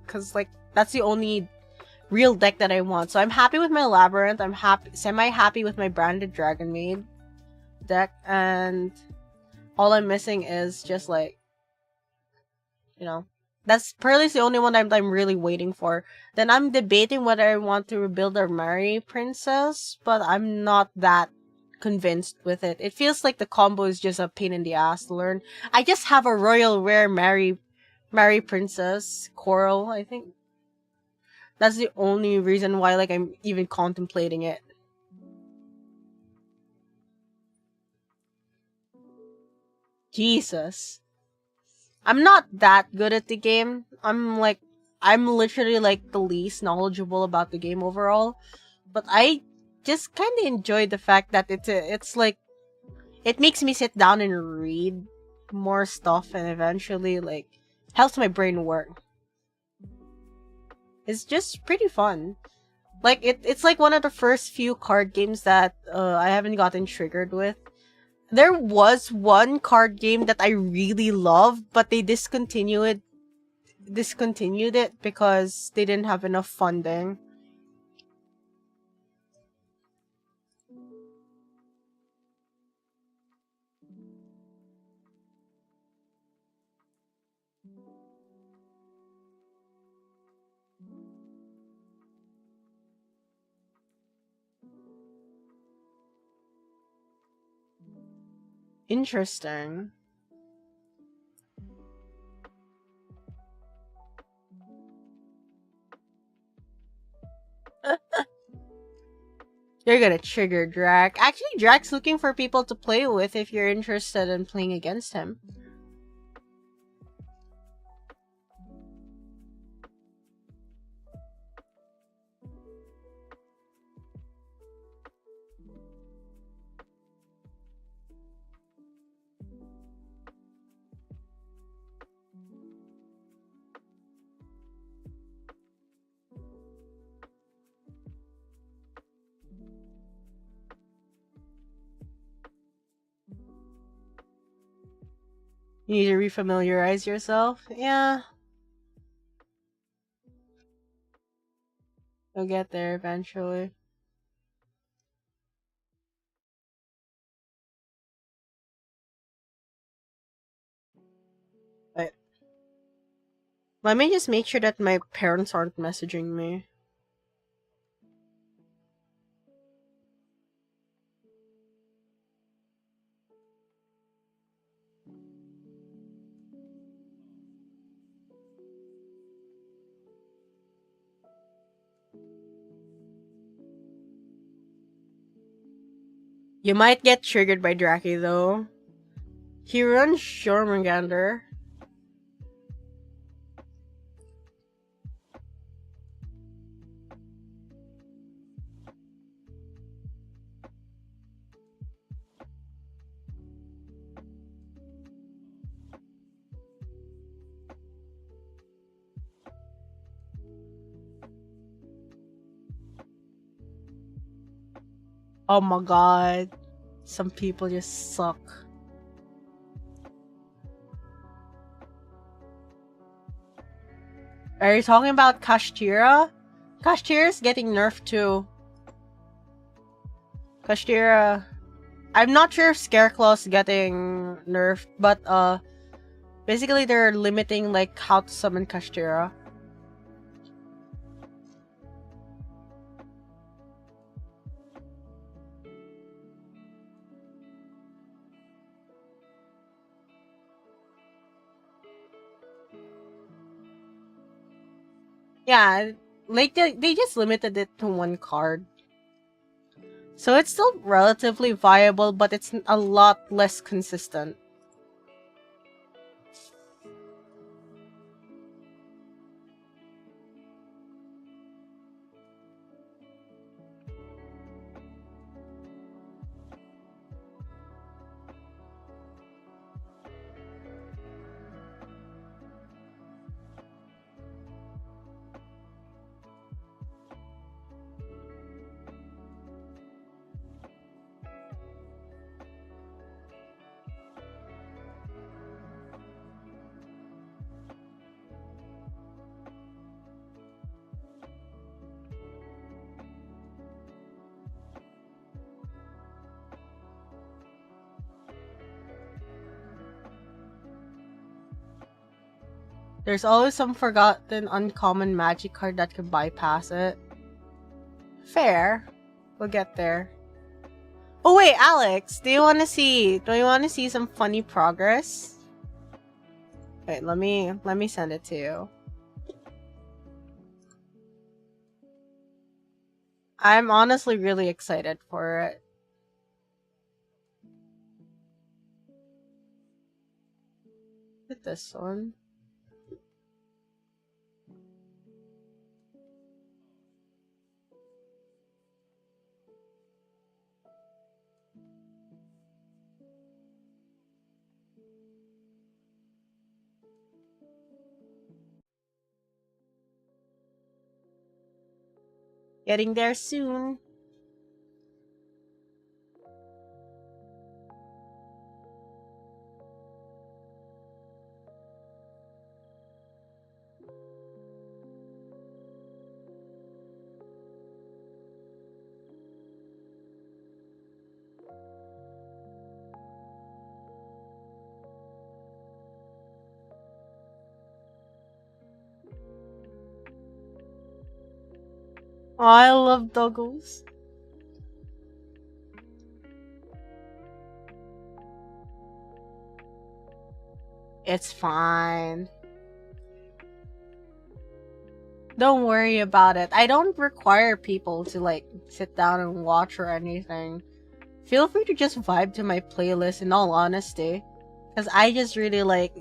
because like that's the only real deck that I want. So I'm happy with my labyrinth. I'm semi-happy with my branded Dragon Maid deck, and all I'm missing is just like, you know, that's Pearly's the only one I'm really waiting for. Then I'm debating whether I want to rebuild a Mary Princess, but I'm not that convinced with it. It feels like the combo is just a pain in the ass to learn. I just have a royal rare Mary Princess Coral, I think. That's the only reason why like I'm even contemplating it. Jesus. I'm not that good at the game. I'm literally like the least knowledgeable about the game overall. But I just kind of enjoy the fact that it's like it makes me sit down and read more stuff, and eventually like helps my brain work. It's just pretty fun. Like it's like one of the first few card games that I haven't gotten triggered with. There was one card game that I really loved, but they discontinued it because they didn't have enough funding. Interesting. You're gonna trigger Drac. Actually, Drac's looking for people to play with if you're interested in playing against him. You need to refamiliarize yourself. Yeah. You'll get there eventually. But let me just make sure that my parents aren't messaging me. You might get triggered by Draki though. He runs Jormungandr. Oh my god. Some people just suck. Are you talking about Kashtira? Kashtira's getting nerfed too. Kashtira... I'm not sure if Scareclaw's getting nerfed, but basically they're limiting like how to summon Kashtira. Yeah, like they just limited it to one card. So it's still relatively viable, but it's a lot less consistent. There's always some forgotten uncommon magic card that can bypass it. Fair. We'll get there. Oh wait, Alex, do you want to see some funny progress? Wait, let me send it to you. I'm honestly really excited for it. Look at this one. Getting there soon. Oh, I love doggos. 。It's fine. Don't worry about it. I don't require people to like sit down and watch or anything. Feel free to just vibe to my playlist in all honesty. Because I just really like,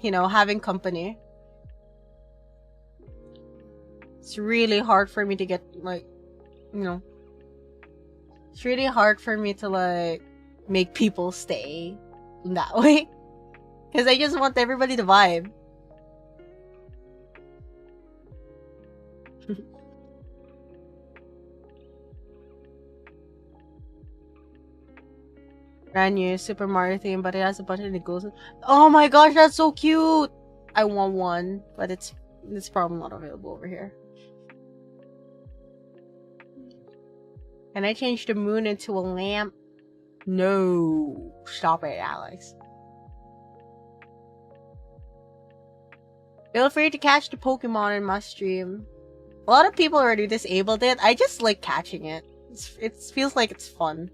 you know, having company. It's really hard for me to get like, you know, it's really hard for me to like make people stay in that way. Because I just want everybody to vibe. Brand new Super Mario theme, but it has a button that goes. Oh my gosh, that's so cute! I want one, but it's probably not available over here. Can I change the moon into a lamp? No. Stop it, Alex. Feel free to catch the Pokemon in my stream. A lot of people already disabled it. I just like catching it. It feels like it's fun.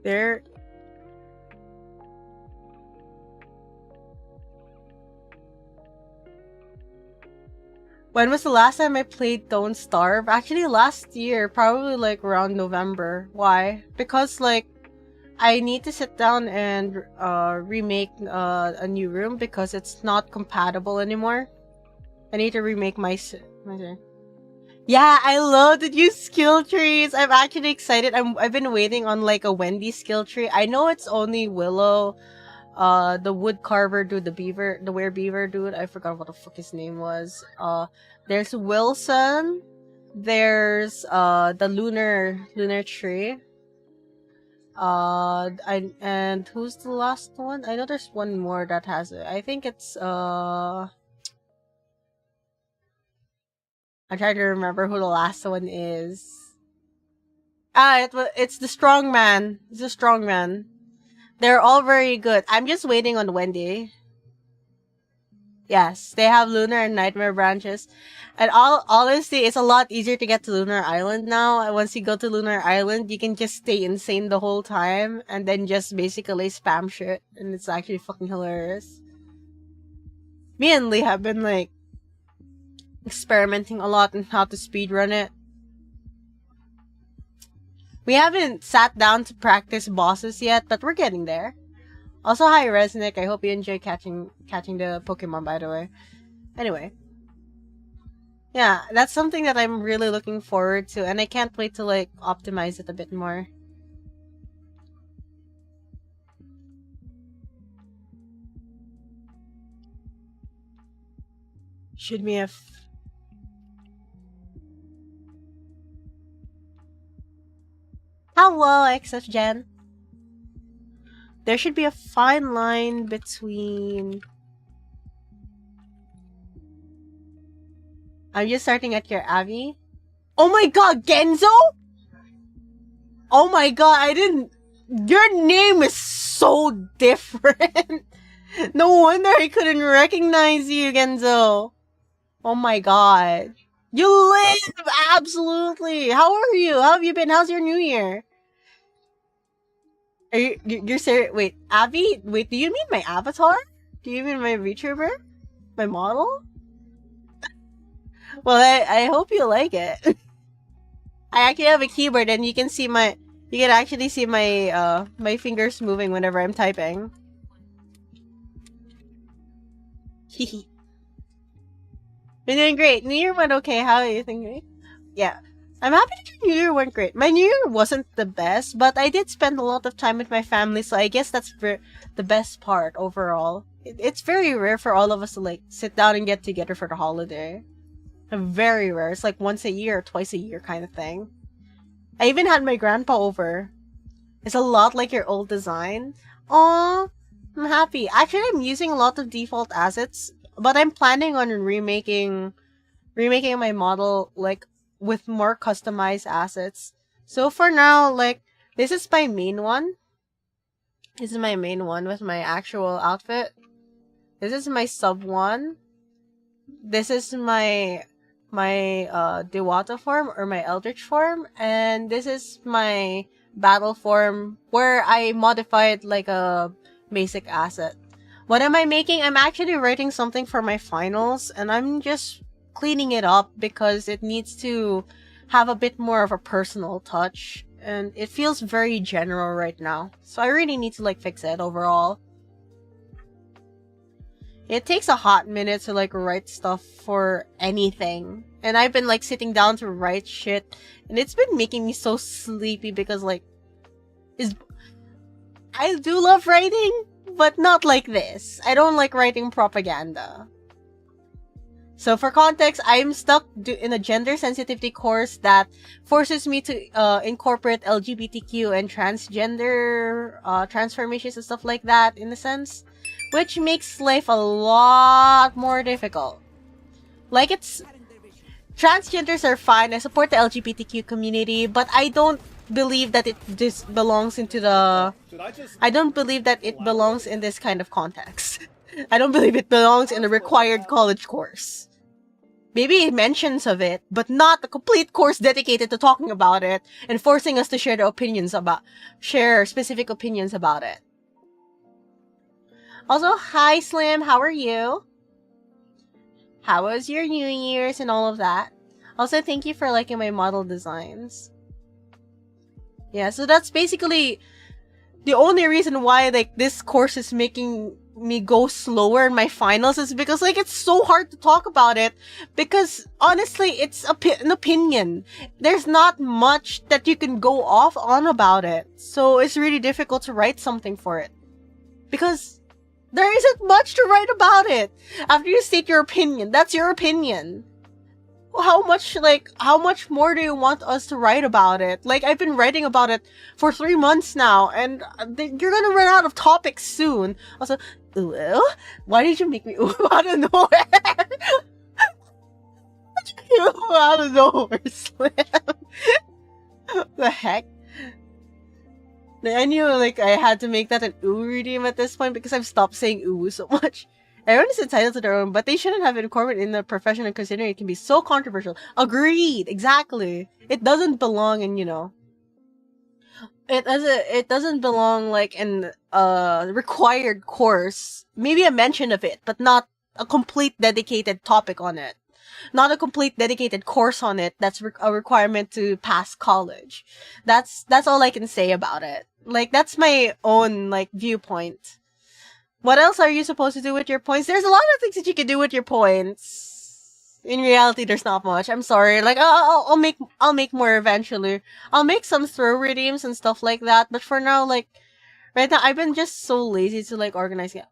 There. When was the last time I played Don't Starve? Actually, last year, probably like around November. Why? Because like I need to sit down and remake a new room because it's not compatible anymore. I need to remake my yeah, I love the new skill trees. I'm actually excited. I've been waiting on like a Wendy skill tree. I know it's only Willow, the wood carver dude, the werebeaver dude. I forgot what the fuck his name was. There's Wilson. There's the lunar tree. And who's the last one? I know there's one more that has it. I think it's I'm trying to remember who the last one is. It's the strong man. It's the strong man. They're all very good. I'm just waiting on Wendy. Yes, they have Lunar and Nightmare branches. And honestly, it's a lot easier to get to Lunar Island now. Once you go to Lunar Island, you can just stay insane the whole time and then just basically spam shit. And it's actually fucking hilarious. Me and Lee have been like experimenting a lot on how to speedrun it. We haven't sat down to practice bosses yet, but we're getting there. Also, hi Resnick. I hope you enjoy catching the Pokemon, by the way. Anyway. Yeah, that's something that I'm really looking forward to, and I can't wait to like optimize it a bit more. Should we have... Hello, XF Jen. There should be a fine line between... I'm just starting at your Abby. Oh my god, Genzo? Oh my god, I didn't... Your name is so different. No wonder I couldn't recognize you, Genzo. Oh my god. You live! Absolutely! How are you? How have you been? How's your new year? You're serious? Wait, Abby? Wait, do you mean my avatar? Do you mean my VTuber? My model? Well, I hope you like it. I actually have a keyboard and you can see my... You can actually see my, my fingers moving whenever I'm typing. Hehe. Been doing great. New Year went okay. How are you thinking? Yeah. I'm happy that your New Year went great. My New Year wasn't the best, but I did spend a lot of time with my family, so I guess that's the best part overall. It's very rare for all of us to like sit down and get together for the holiday. Very rare. It's like once a year or twice a year kind of thing. I even had my grandpa over. It's a lot like your old design. Aww, I'm happy. Actually, I'm using a lot of default assets, but I'm planning on remaking my model like with more customized assets. So for now, like this is my main one. This is my main one with my actual outfit. This is my sub one. This is my Dewata form or my Eldritch form, and this is my battle form where I modified like a basic asset. What am I making? I'm actually writing something for my finals, and I'm just cleaning it up because it needs to have a bit more of a personal touch, and it feels very general right now. So I really need to like fix it overall. It takes a hot minute to like write stuff for anything. And I've been like sitting down to write shit, and it's been making me so sleepy because like I do love writing, but not like this. I don't like writing propaganda. So for context, I'm stuck in a gender sensitivity course that forces me to incorporate LGBTQ and transgender transformations and stuff like that in a sense, which makes life a lot more difficult. Like transgenders are fine. I support the LGBTQ community, but I don't believe that it just belongs into the... I don't believe that it belongs in this kind of context. I don't believe it belongs in a required college course. Maybe it mentions of it, but not a complete course dedicated to talking about it and forcing us to share specific opinions about it. Also, hi Slim, how are you? How was your New Year's and all of that? Also, thank you for liking my model designs. Yeah, so that's basically the only reason why like this course is making me go slower in my finals is because like it's so hard to talk about it because honestly it's an opinion. There's not much that you can go off on about it, so it's really difficult to write something for it because there isn't much to write about it. After you state your opinion, that's your opinion. How much more do you want us to write about it? Like, I've been writing about it for 3 months now, and you're gonna run out of topics soon. Also, ooh, why did you make me ooh out of nowhere? Ooh out of nowhere, Slam. The heck? I knew, like, I had to make that an ooh redeem at this point because I've stopped saying ooh so much. Everyone is entitled to their own, but they shouldn't have it incorporated in the profession considering it can be so controversial. Agreed! Exactly! It doesn't belong in, you know... It doesn't belong, like, in a required course. Maybe a mention of it, but not a complete dedicated topic on it. Not a complete dedicated course on it that's a requirement to pass college. That's all I can say about it. Like, that's my own, like, viewpoint. What else are you supposed to do with your points? There's a lot of things that you can do with your points. In reality, there's not much. I'm sorry. Like, I'll make more eventually. I'll make some throw redeems and stuff like that. But for now, like, right now, I've been just so lazy to, like, organize it.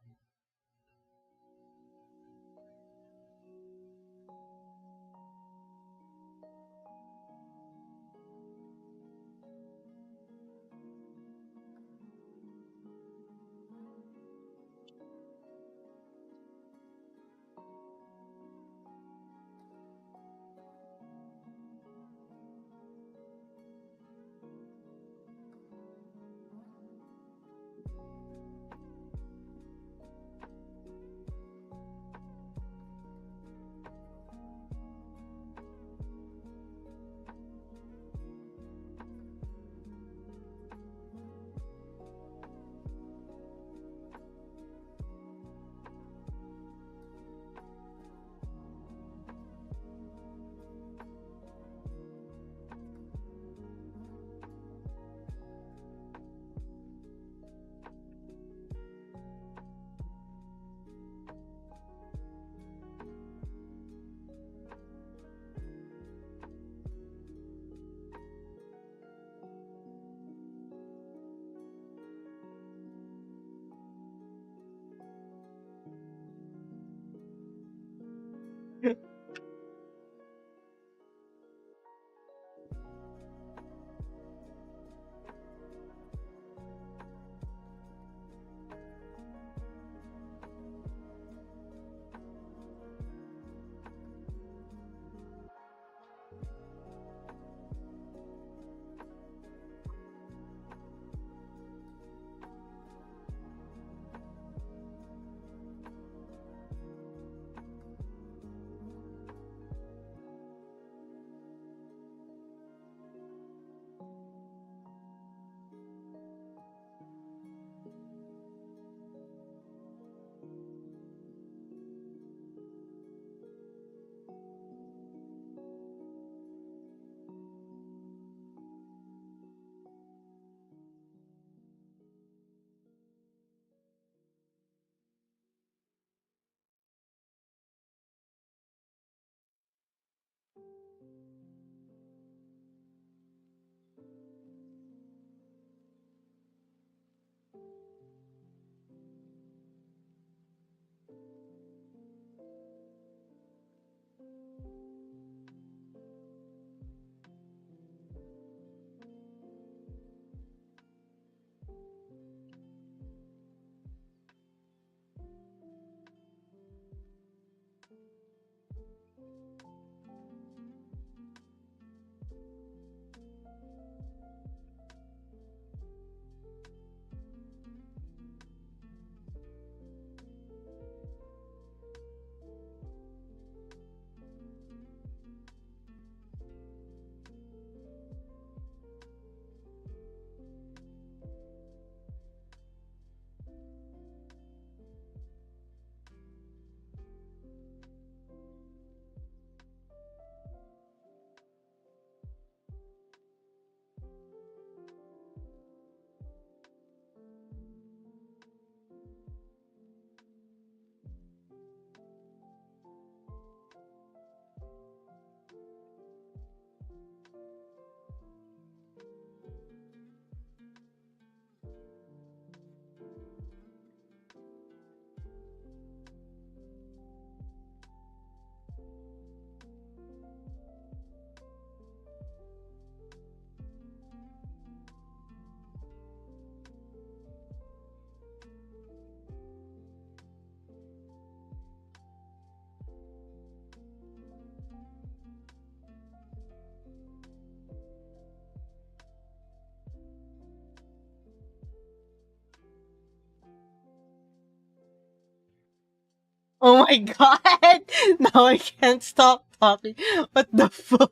Oh my god! Now I can't stop talking. What the fuck?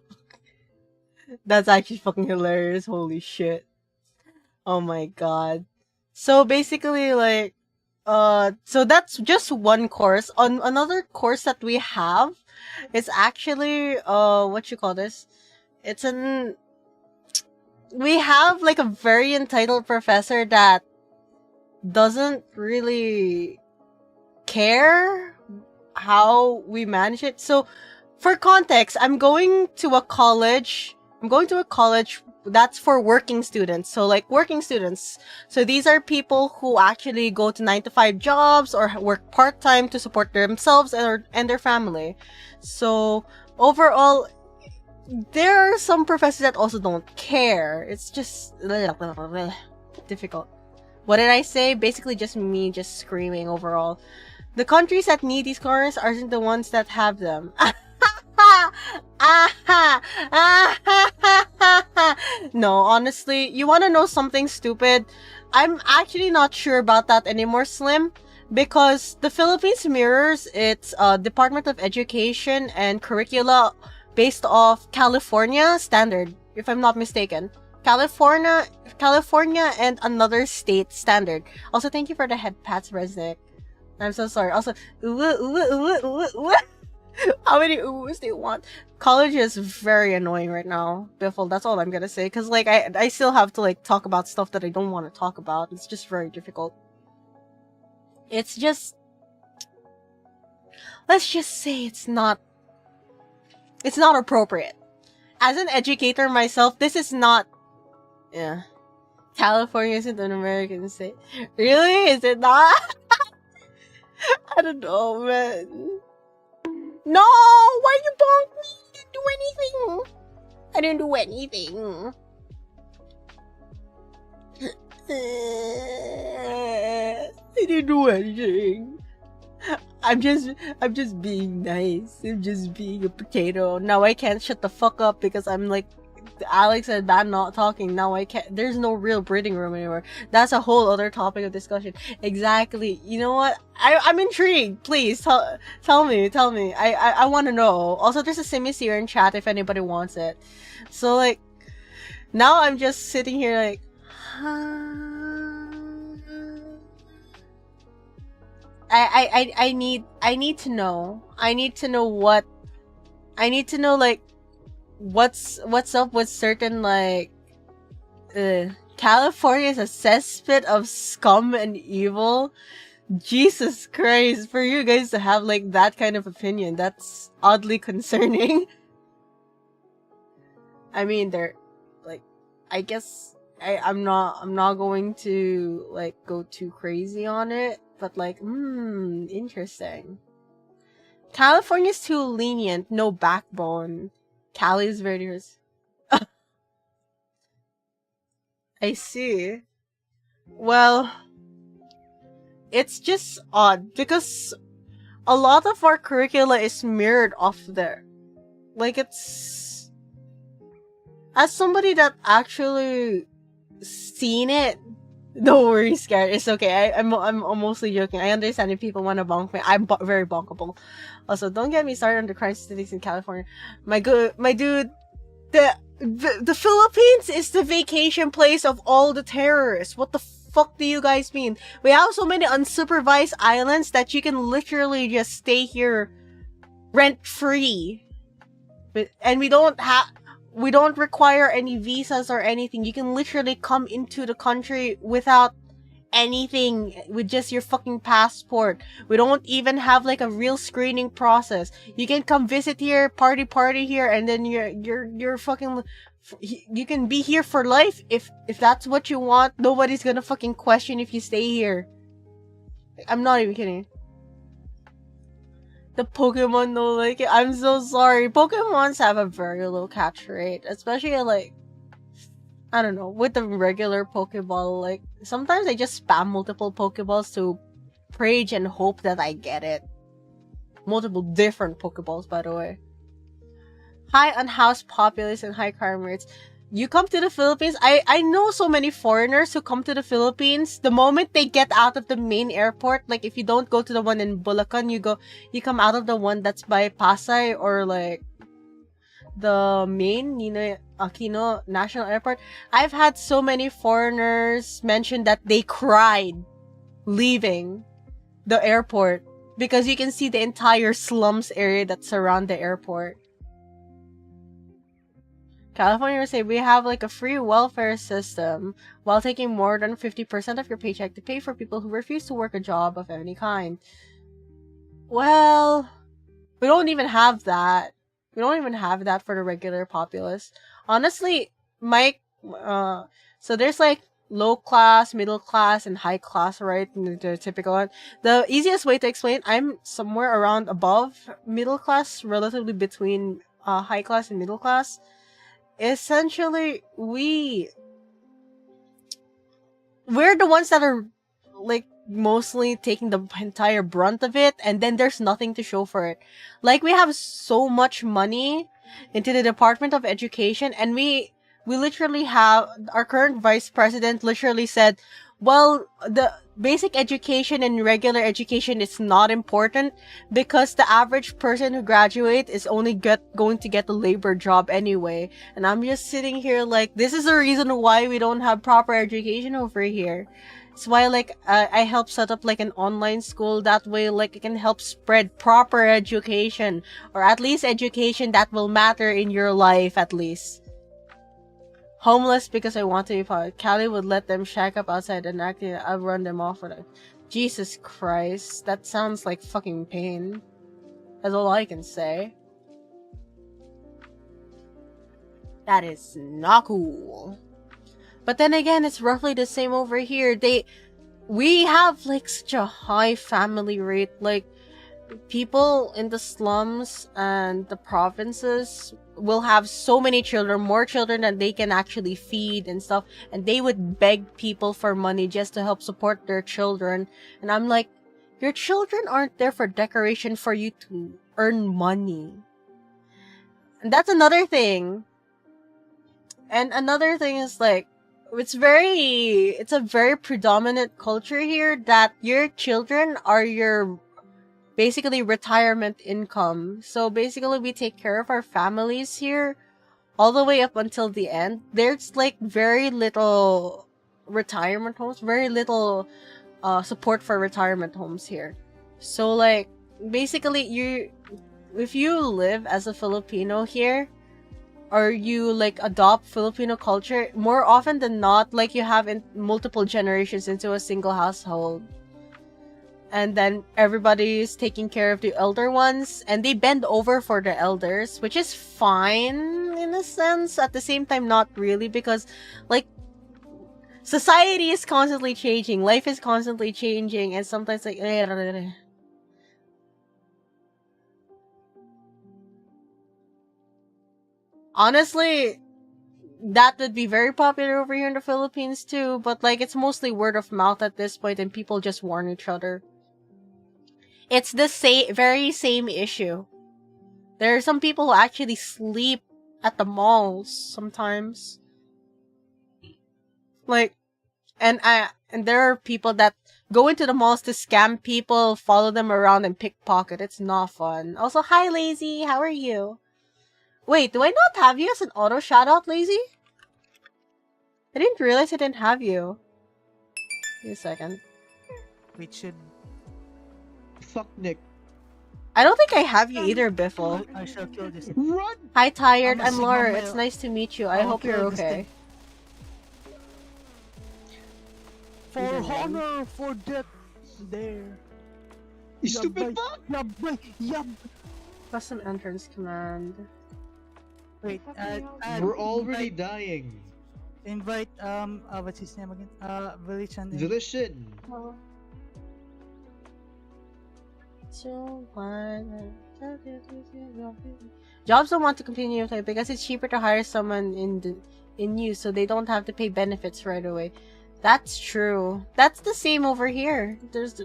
That's actually fucking hilarious. Holy shit. Oh my god. So basically, like, so that's just one course. On another course that we have, it's actually, what you call this? It's an, we have like a very entitled professor that doesn't really care how we manage it. So, for context, I'm going to a college that's for working students. So, like, working students. So, these are people who actually go to 9 to 5 jobs or work part-time to support themselves and their family. So, overall, there are some professors that also don't care. It's just difficult. What did I say? Basically just me just screaming overall. The countries that need these cars aren't the ones that have them. No, honestly, you want to know something stupid? I'm actually not sure about that anymore, Slim, because the Philippines mirrors its Department of Education and curricula based off California standard, if I'm not mistaken. California and another state standard. Also, thank you for the head pats, Resnick. I'm so sorry. Also, how many oohs do you want? College is very annoying right now, Biffle. That's all I'm gonna say. Cause like I still have to like talk about stuff that I don't want to talk about. It's just very difficult. It's just, let's just say it's not appropriate. As an educator myself, this is not. Yeah. California isn't an American state. Really? Is it not? I don't know, man. No! Why you bonk me? I didn't do anything. I didn't do anything. I'm just being nice. I'm just being a potato. Now I can't shut the fuck up because I'm like, Alex and Dan not talking. Now I can't. There's no real breathing room anymore. That's a whole other topic of discussion. Exactly. You know what? I'm intrigued. Please tell me. I want to know. Also, there's a Simis here in chat if anybody wants it. So like, now I'm just sitting here like, I need to know. I need to know like what's up with certain like California's a cesspit of scum and evil. Jesus Christ, for you guys to have like that kind of opinion, that's oddly concerning. I mean, they're like, I guess I'm not going to like go too crazy on it, but like, interesting. California's too lenient, no backbone. Cali's very. I see. Well, it's just odd because a lot of our curricula is mirrored off there. Like, it's, as somebody that actually seen it, don't worry, scared. It's okay. I'm mostly joking. I understand if people want to bonk me. I'm very bonkable. Also, don't get me started on the crime statistics in California. My dude, the Philippines is the vacation place of all the terrorists. What the fuck do you guys mean? We have so many unsupervised islands that you can literally just stay here rent free. And we don't require any visas or anything. You can literally come into the country without anything, with just your fucking passport. We don't even have like a real screening process. You can come visit here, party here, and then you're fucking, you can be here for life if that's what you want. Nobody's gonna fucking question if you stay here. I'm not even kidding. The Pokemon don't like it. I'm so sorry. Pokemons have a very low catch rate, especially like, I don't know, with the regular Pokeball. Like, sometimes I just spam multiple Pokeballs to rage and hope that I get it. Multiple different Pokeballs, by the way. High unhoused populace and high crime rates. you come to the Philippines. I know so many foreigners who come to the Philippines. The moment they get out of the main airport, like if you don't go to the one in Bulacan, you come out of the one that's by Pasay or like the main Ninoy Aquino National Airport. I've had so many foreigners mention that they cried leaving the airport because you can see the entire slums area that surround the airport. California will say we have like a free welfare system while taking more than 50% of your paycheck to pay for people who refuse to work a job of any kind. Well, we don't even have that. We don't even have that for the regular populace. Honestly, so there's like low class, middle class, and high class, right? The typical one. The easiest way to explain, I'm somewhere around above middle class, relatively between high class and middle class. Essentially, we're the ones that are like mostly taking the entire brunt of it, and then there's nothing to show for it. Like, we have so much money into the Department of Education, and we literally have our current vice president literally said, well, the basic education and regular education is not important because the average person who graduate is only going to get a labor job anyway. And I'm just sitting here like, this is the reason why we don't have proper education over here. It's why, like, I help set up like an online school. That way, like, it can help spread proper education, or at least education that will matter in your life, at least. Homeless because I want to be part. Callie would let them shack up outside and acting. I'll run them off with it. Jesus Christ, that sounds like fucking pain. That's all I can say. That is not cool. But then again, it's roughly the same over here. We have like such a high family rate. Like, people in the slums and the provinces will have so many children, more children than they can actually feed and stuff, and they would beg people for money just to help support their children. And I'm like, your children aren't there for decoration, for you to earn money. And that's another thing. And another thing is like, it's a very predominant culture here that your children are your basically retirement income. So basically, we take care of our families here all the way up until the end. There's like very little retirement homes, very little support for retirement homes here. So like, basically, if you live as a Filipino here, or you like adopt Filipino culture, more often than not, like, you have multiple generations into a single household. And then everybody's taking care of the elder ones, and they bend over for the elders, which is fine in a sense. At the same time, not really, because like, society is constantly changing, life is constantly changing, and sometimes like, honestly, that would be very popular over here in the Philippines too, but like, it's mostly word of mouth at this point, and people just warn each other. It's the very same issue. There are some people who actually sleep at the malls sometimes. Like, and there are people that go into the malls to scam people, follow them around, and pickpocket. It's not fun. Also, hi, Lazy. How are you? Wait, do I not have you as an auto shoutout, Lazy? I didn't realize I didn't have you. Give me a second. Wait, should... Fuck Nick. I don't think I have you either, Biffle. I shall kill this. Run! Hi, Tired. I'm a I'm Laura. Sigma It's male. nice to meet you. I hope you're kill this okay. thing. For honor, for death, there. You stupid fuck! Yab. Custom entrance command. Wait, We're already dying. invite, what's his name again? Volition. Volition. Jobs don't want to continue because it's cheaper to hire someone in use, so they don't have to pay benefits right away. That's true. That's the same over here. There's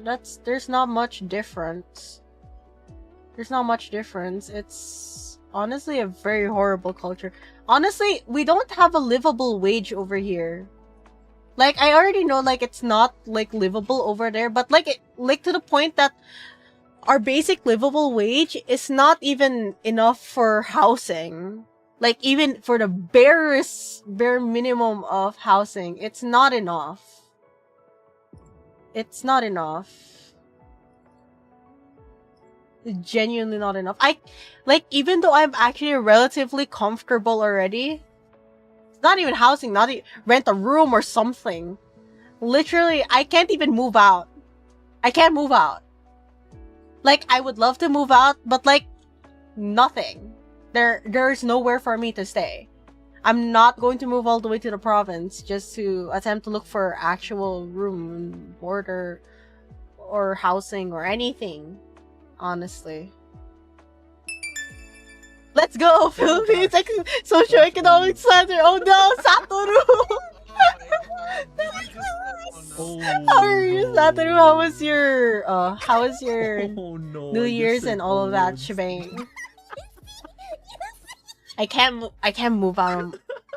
not much difference. There's not much difference. It's honestly a very horrible culture. Honestly, we don't have a livable wage over here. Like, I already know, like, it's not, like, livable over there, but, like, to the point that our basic livable wage is not even enough for housing. Like, even for the bare minimum of housing, it's not enough. It's not enough. It's genuinely not enough. Even though I'm actually relatively comfortable already, it's not even housing, not rent a room or something. Literally, I can't even move out. I can't move out. Like, I would love to move out, but, like, nothing. There's nowhere for me to stay. I'm not going to move all the way to the province just to attempt to look for actual room, board, or housing or anything. Honestly. Let's go, Philippines! Socioeconomic center! Oh no, Satoru! How are you, Satoru? How was your Oh no, New I just Year's said and all of that words. shebang? I can't move out of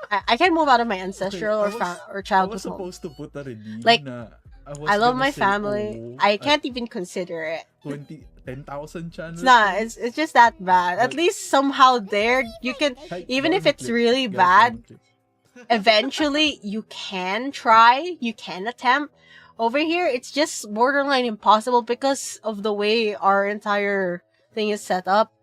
I can't move out of my ancestral Okay, or I childhood was home. supposed to put a redeem Like, na I love gonna my say, family. oh, I can't even consider it. 10,000 channels. It's not. It's just that bad. At But- least somehow there you can, even if it's really bad, eventually you can try. You can attempt. Over here, it's just borderline impossible because of the way our entire thing is set up.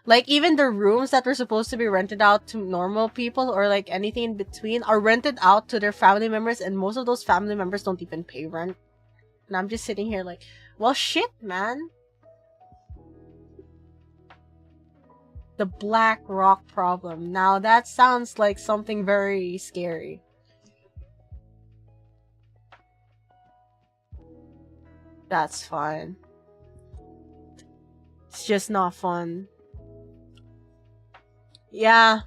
Like, even the rooms that were supposed to be rented out to normal people or like anything in between are rented out to their family members, and most of those family members don't even pay rent. And I'm just sitting here like, well, shit, man. The Black Rock problem. Now that sounds like something very scary. That's fine. It's just not fun. Yeah.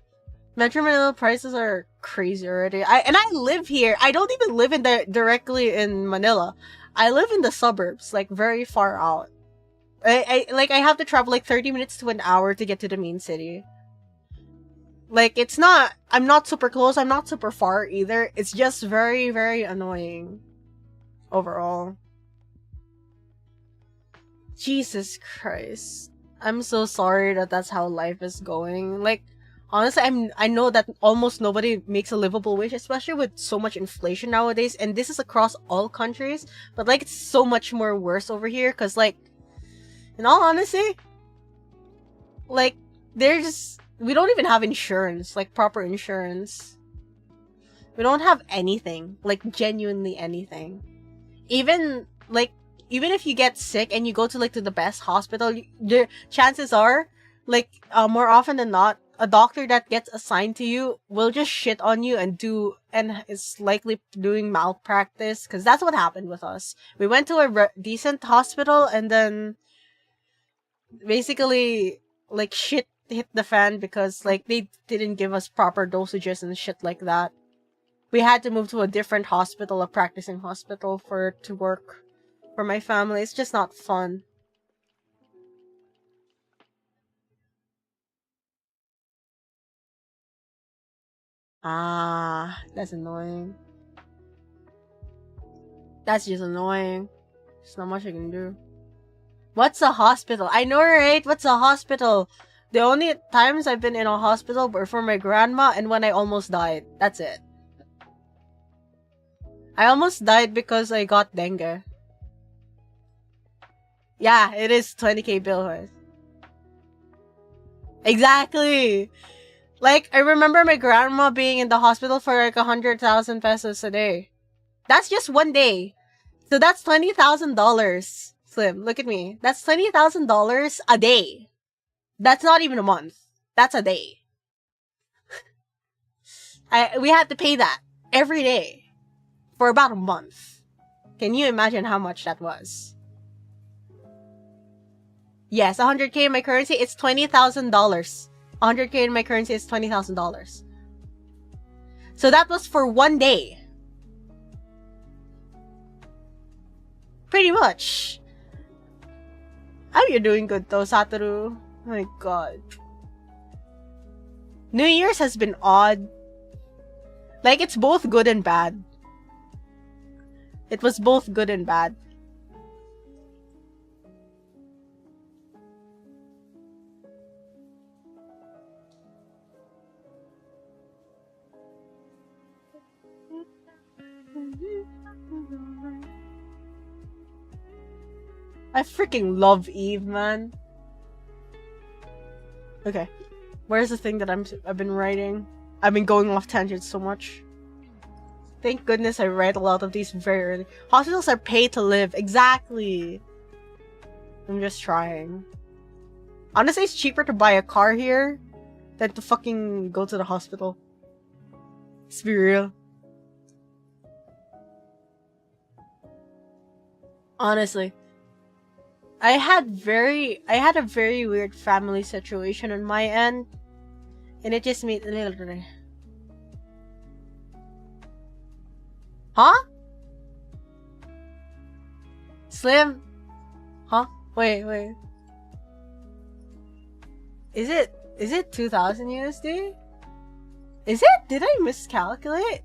Metro Manila prices are crazy already. I live here. I don't even live directly in Manila. I live in the suburbs, like very far out. I have to travel like 30 minutes to an hour to get to the main city. Like, I'm not super close, I'm not super far either. It's just very, very annoying. Overall. Jesus Christ. I'm so sorry that that's how life is going. Like, honestly, I know that almost nobody makes a livable wage, especially with so much inflation nowadays, and this is across all countries, but like, it's so much more worse over here, because like, in all honesty, like, we don't even have insurance, like proper insurance. We don't have anything, like genuinely anything. Even if you get sick and you go to the best hospital, the chances are, like, more often than not, a doctor that gets assigned to you will just shit on you and is likely doing malpractice, because that's what happened with us. We went to a decent hospital and then basically, like, shit hit the fan because, like, they didn't give us proper dosages and shit like that. We had to move to a different hospital, a practicing hospital, to work for my family. It's just not fun. Ah, that's annoying. That's just annoying. There's not much I can do. What's a hospital? I know, right? What's a hospital? The only times I've been in a hospital were for my grandma and when I almost died. That's it. I almost died because I got dengue. Yeah, it is 20k bill worth. Exactly! Like, I remember my grandma being in the hospital for like 100,000 pesos a day. That's just one day. So that's $20,000. Slim, look at me. That's $20,000 a day. That's not even a month. That's a day. We had to pay that every day for about a month. Can you imagine how much that was? Yes, 100k in my currency, it's $20,000. 100k in my currency is $20,000. So that was for one day. Pretty much. How you doing good though, Satoru? Oh my god. New Year's has been odd. Like, it's both good and bad. It was both good and bad. I freaking love Eve, man. Okay. Where's the thing that I've been writing? I've been going off tangents so much. Thank goodness I write a lot of these very early. Hospitals are paid to live. Exactly. I'm just trying. Honestly, it's cheaper to buy a car here than to fucking go to the hospital. Let's be real. Honestly. I had a very weird family situation on my end. And it just made a little... Huh? Slim? Huh? Wait. Is it 2000 USD? Is it? Did I miscalculate?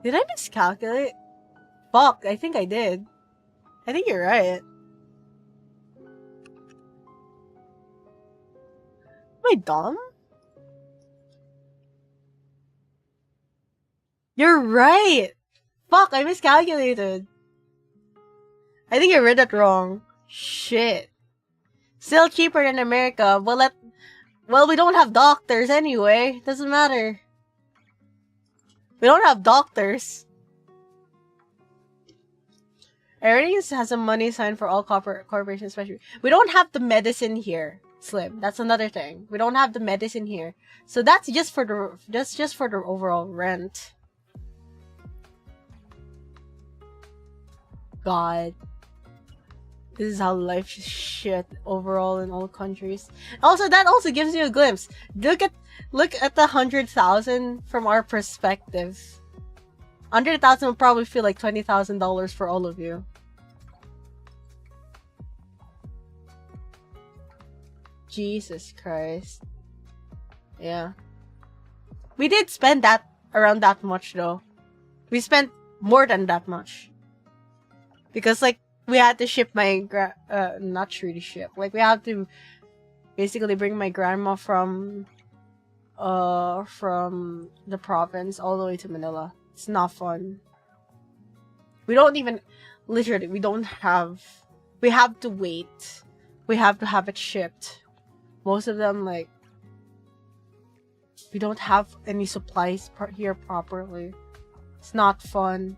Did I miscalculate? Fuck, I think I did. I think you're right. Am I dumb? You're right! Fuck, I miscalculated. I think I read that wrong. Shit. Still cheaper than America. Well, we don't have doctors anyway. Doesn't matter. We don't have doctors. Everything has a money sign for all corporations, especially. We don't have the medicine here, Slim. That's another thing. We don't have the medicine here, so that's just for the overall rent. God, this is how life is shit overall in all countries. Also, that also gives you a glimpse. Look at the 100,000 from our perspective. 100,000 will probably feel like $20,000 for all of you. Jesus Christ. Yeah. We did spend around that much though. We spent more than that much. Because like, we had to ship my not really ship. Like, we had to basically bring my grandma from the province all the way to Manila. It's not fun. We don't even, literally, we have to wait. We have to have it shipped. Most of them, like, we don't have any supplies here properly. It's not fun.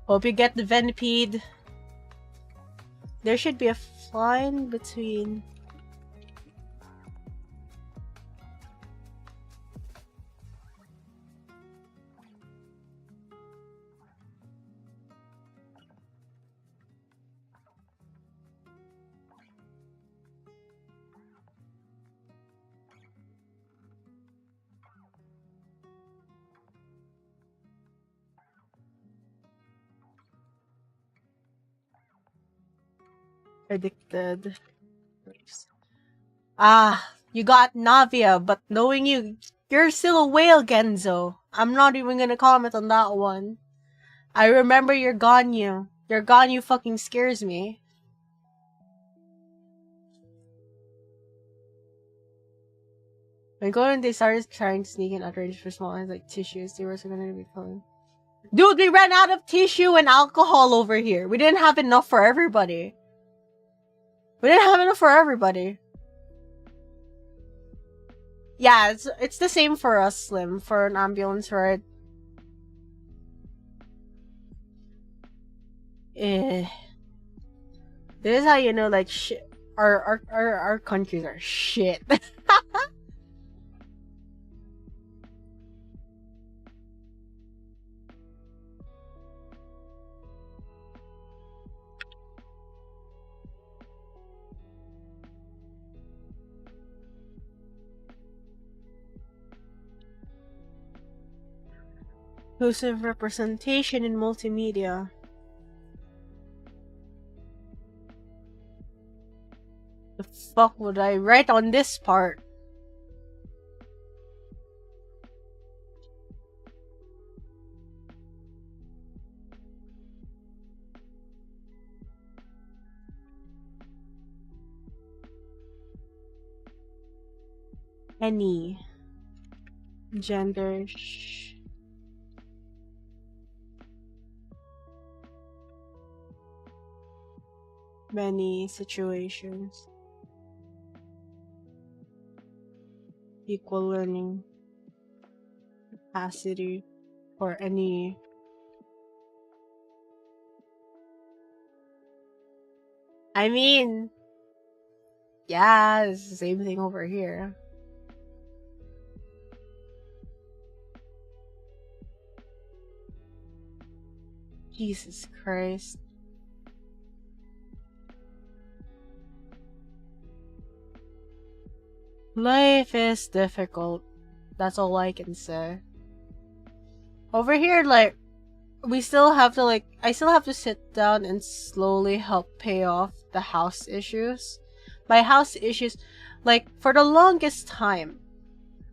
Hope you get the Venipede. There should be a line between... Addicted. Ah, you got Navia, but knowing you're still a whale, Genzo. I'm not even gonna comment on that one. I remember your Ganyu. Your Ganyu fucking scares me. When going, they started trying to sneak in outrage for small items like tissues. They were also gonna be calling. Dude, we ran out of tissue and alcohol over here. We didn't have enough for everybody. We didn't have enough for everybody. Yeah, it's the same for us, Slim, for an ambulance ride. This is how you know, like, shit. Our countries are shit. Inclusive representation in multimedia. The fuck would I write on this part? Any gender many situations, equal learning capacity for any I mean, yeah, it's the same thing over here. Jesus Christ. Life is difficult. That's all I can say. Over here, like, we still have to, like, I still have to sit down and slowly help pay off the house issues. By house issues, like, for the longest time,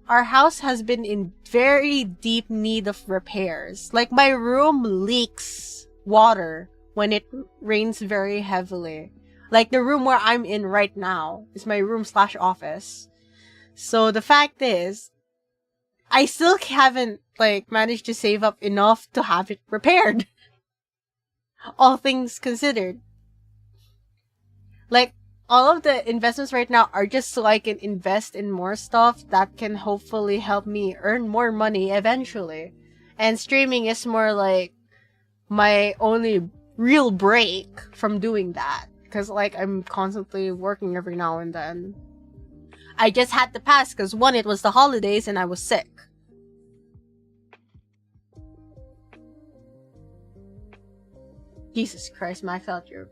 our house has been in very deep need of repairs. Like, my room leaks water when it rains very heavily. Like, the room where I'm in right now is my room/office. So the fact is, I still haven't, like, managed to save up enough to have it repaired. All things considered. Like, all of the investments right now are just so I can invest in more stuff that can hopefully help me earn more money eventually. And streaming is more like my only real break from doing that. Because, like, I'm constantly working every now and then. I just had to pass because, one, it was the holidays and I was sick. Jesus Christ, man, I felt your...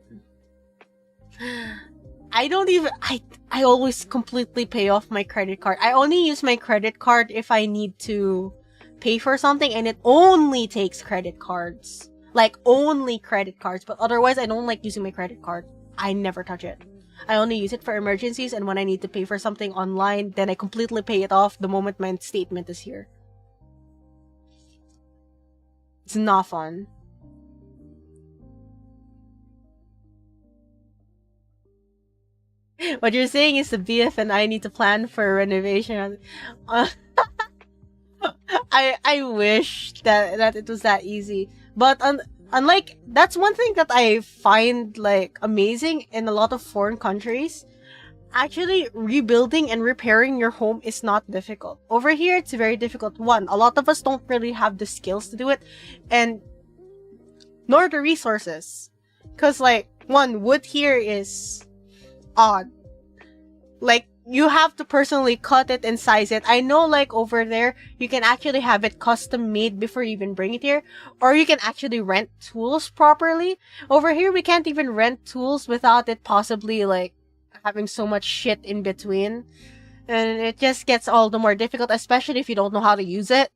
I always completely pay off my credit card. I only use my credit card if I need to pay for something, and it only takes credit cards. Like, only credit cards. But otherwise, I don't like using my credit card. I never touch it. I only use it for emergencies, and when I need to pay for something online, then I completely pay it off the moment my statement is here. It's not fun. What you're saying is the BF and I need to plan for renovation. I wish that it was that easy. But unlike, that's one thing that I find, like, amazing in a lot of foreign countries. Actually, rebuilding and repairing your home is not difficult. Over here, it's very difficult. One, a lot of us don't really have the skills to do it, and nor the resources. Because, like, one, wood here is odd. Like, you have to personally cut it and size it. I know, like, over there, you can actually have it custom made before you even bring it here. Or you can actually rent tools properly. Over here, we can't even rent tools without it possibly, like, having so much shit in between. And it just gets all the more difficult, especially if you don't know how to use it.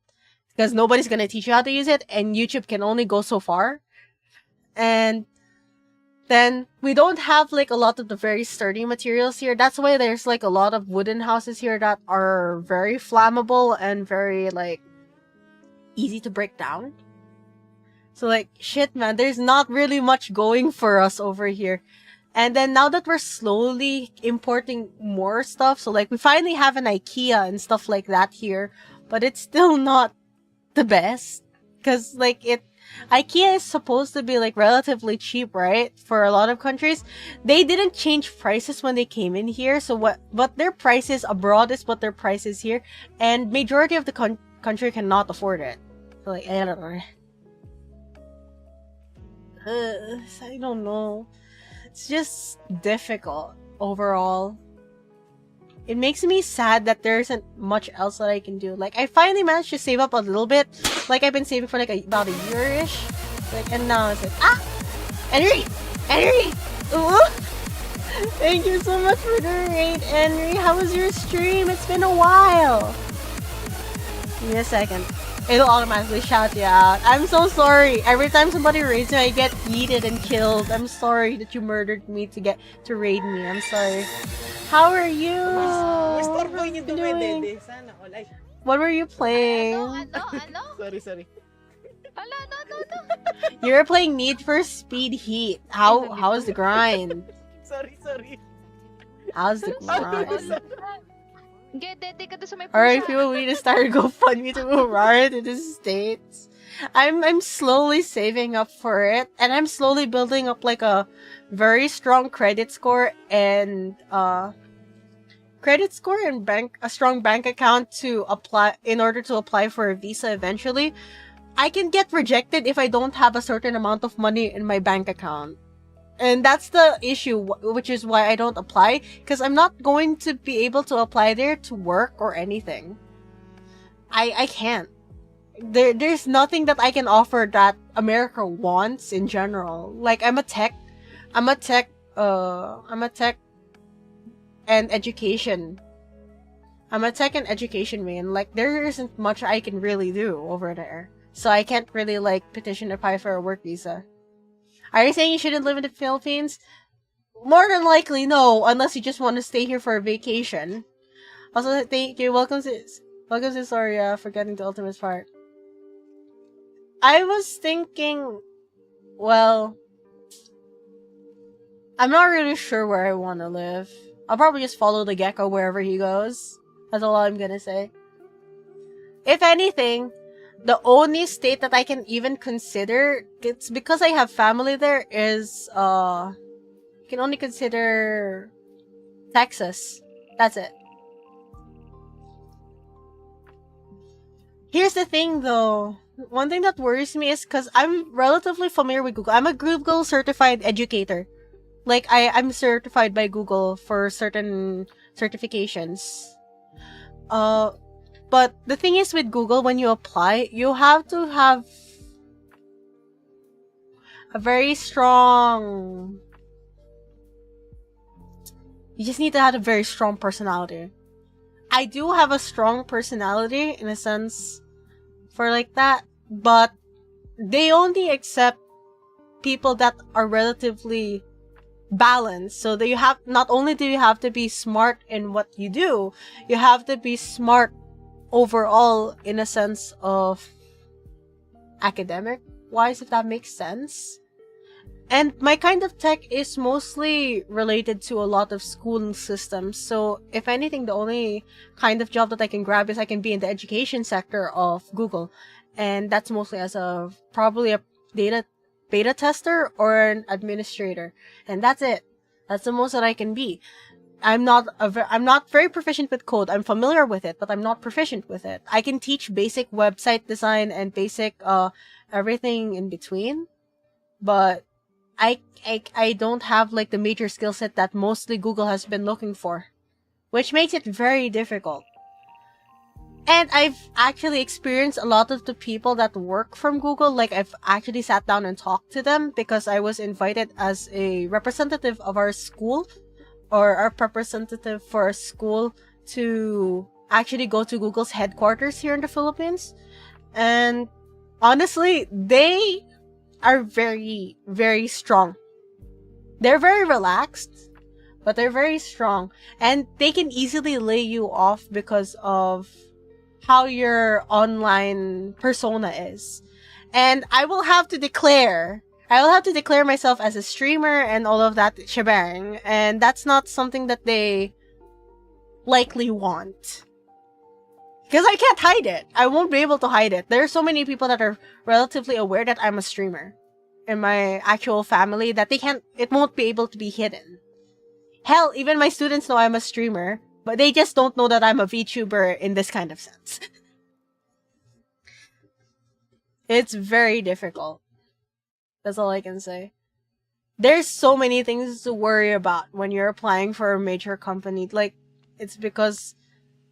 Because nobody's gonna teach you how to use it, and YouTube can only go so far. And then we don't have, like, a lot of the very sturdy materials here. That's why there's, like, a lot of wooden houses here that are very flammable and very, like, easy to break down. So, like, shit, man, there's not really much going for us over here. And then now that we're slowly importing more stuff, so, like, we finally have an IKEA and stuff like that here, but it's still not the best. Because, like, IKEA is supposed to be, like, relatively cheap, right? For a lot of countries. They didn't change prices when they came in here. So what their prices abroad is what their price is here. And majority of the country cannot afford it. So, like, I don't know. I don't know. It's just difficult overall. It makes me sad that there isn't much else that I can do. Like, I finally managed to save up a little bit. Like, I've been saving for, like, about a year-ish. Like, and now it's like, ah! Henry! Henry! Ooh! Thank you so much for the raid, Henry. How was your stream? It's been a while. Give me a second. it'll automatically shout you out. I'm so sorry. Every time somebody raids me, I get yeeted and killed. I'm sorry that you murdered me to raid me. I'm sorry. How are you? What are you doing? What were you playing? Sorry. You're playing Need for Speed Heat. How's the grind? Sorry. How's the grind? Dede ka to sa may pusa. Alright, people, we need to start a GoFundMe to move Ryan to the States. I'm slowly saving up for it, and I'm slowly building up like a very strong credit score and a strong bank account to apply in order to apply for a visa eventually. I can get rejected if I don't have a certain amount of money in my bank account. And that's the issue, which is why I don't apply, because I'm not going to be able to apply there to work or anything. I can't. There's nothing that I can offer that America wants in general. Like, I'm a tech and education. I'm a tech and education main. Like, there isn't much I can really do over there. So I can't really, like, petition to apply for a work visa. Are you saying you shouldn't live in the Philippines? More than likely, no, unless you just want to stay here for a vacation. Also, thank you. Welcome to Soria for getting the ultimate part. I was thinking, well, I'm not really sure where I want to live. I'll probably just follow the gecko wherever he goes. That's all I'm gonna say. If anything, the only state that I can even consider, it's because I have family there, is, I can only consider Texas. That's it. Here's the thing, though. One thing that worries me is because I'm relatively familiar with Google. I'm a Google certified educator. Like, I'm certified by Google for certain certifications. But the thing is with Google, when you apply, you have to have a very strong... You just need to have a very strong personality. I do have a strong personality, in a sense, for like that, but they only accept people that are relatively balanced. So that you have, not only do you have to be smart in what you do, you have to be smart overall in a sense of academic wise, if that makes sense. And my kind of tech is mostly related to a lot of school systems. So if anything, the only kind of job that I can grab is I can be in the education sector of Google. And that's mostly as a probably a beta tester or an administrator. And that's it. That's the most that I can be. I'm not very proficient with code. I'm familiar with it, but I'm not proficient with it. I can teach basic website design and basic everything in between, but I don't have like the major skill set that mostly Google has been looking for, which makes it very difficult. And I've actually experienced a lot of the people that work from Google. Like, I've actually sat down and talked to them because I was invited as a representative of our school, or our representative for a school, to actually go to Google's headquarters here in the Philippines. And honestly, they are very, very strong. They're very relaxed, but they're very strong. And they can easily lay you off because of how your online persona is. And I will have to declare myself as a streamer and all of that shebang, and that's not something that they likely want. Because I can't hide it. I won't be able to hide it. There are so many people that are relatively aware that I'm a streamer in my actual family that it won't be able to be hidden. Hell, even my students know I'm a streamer, but they just don't know that I'm a VTuber in this kind of sense. It's very difficult. That's all I can say. There's so many things to worry about when you're applying for a major company. Like, it's because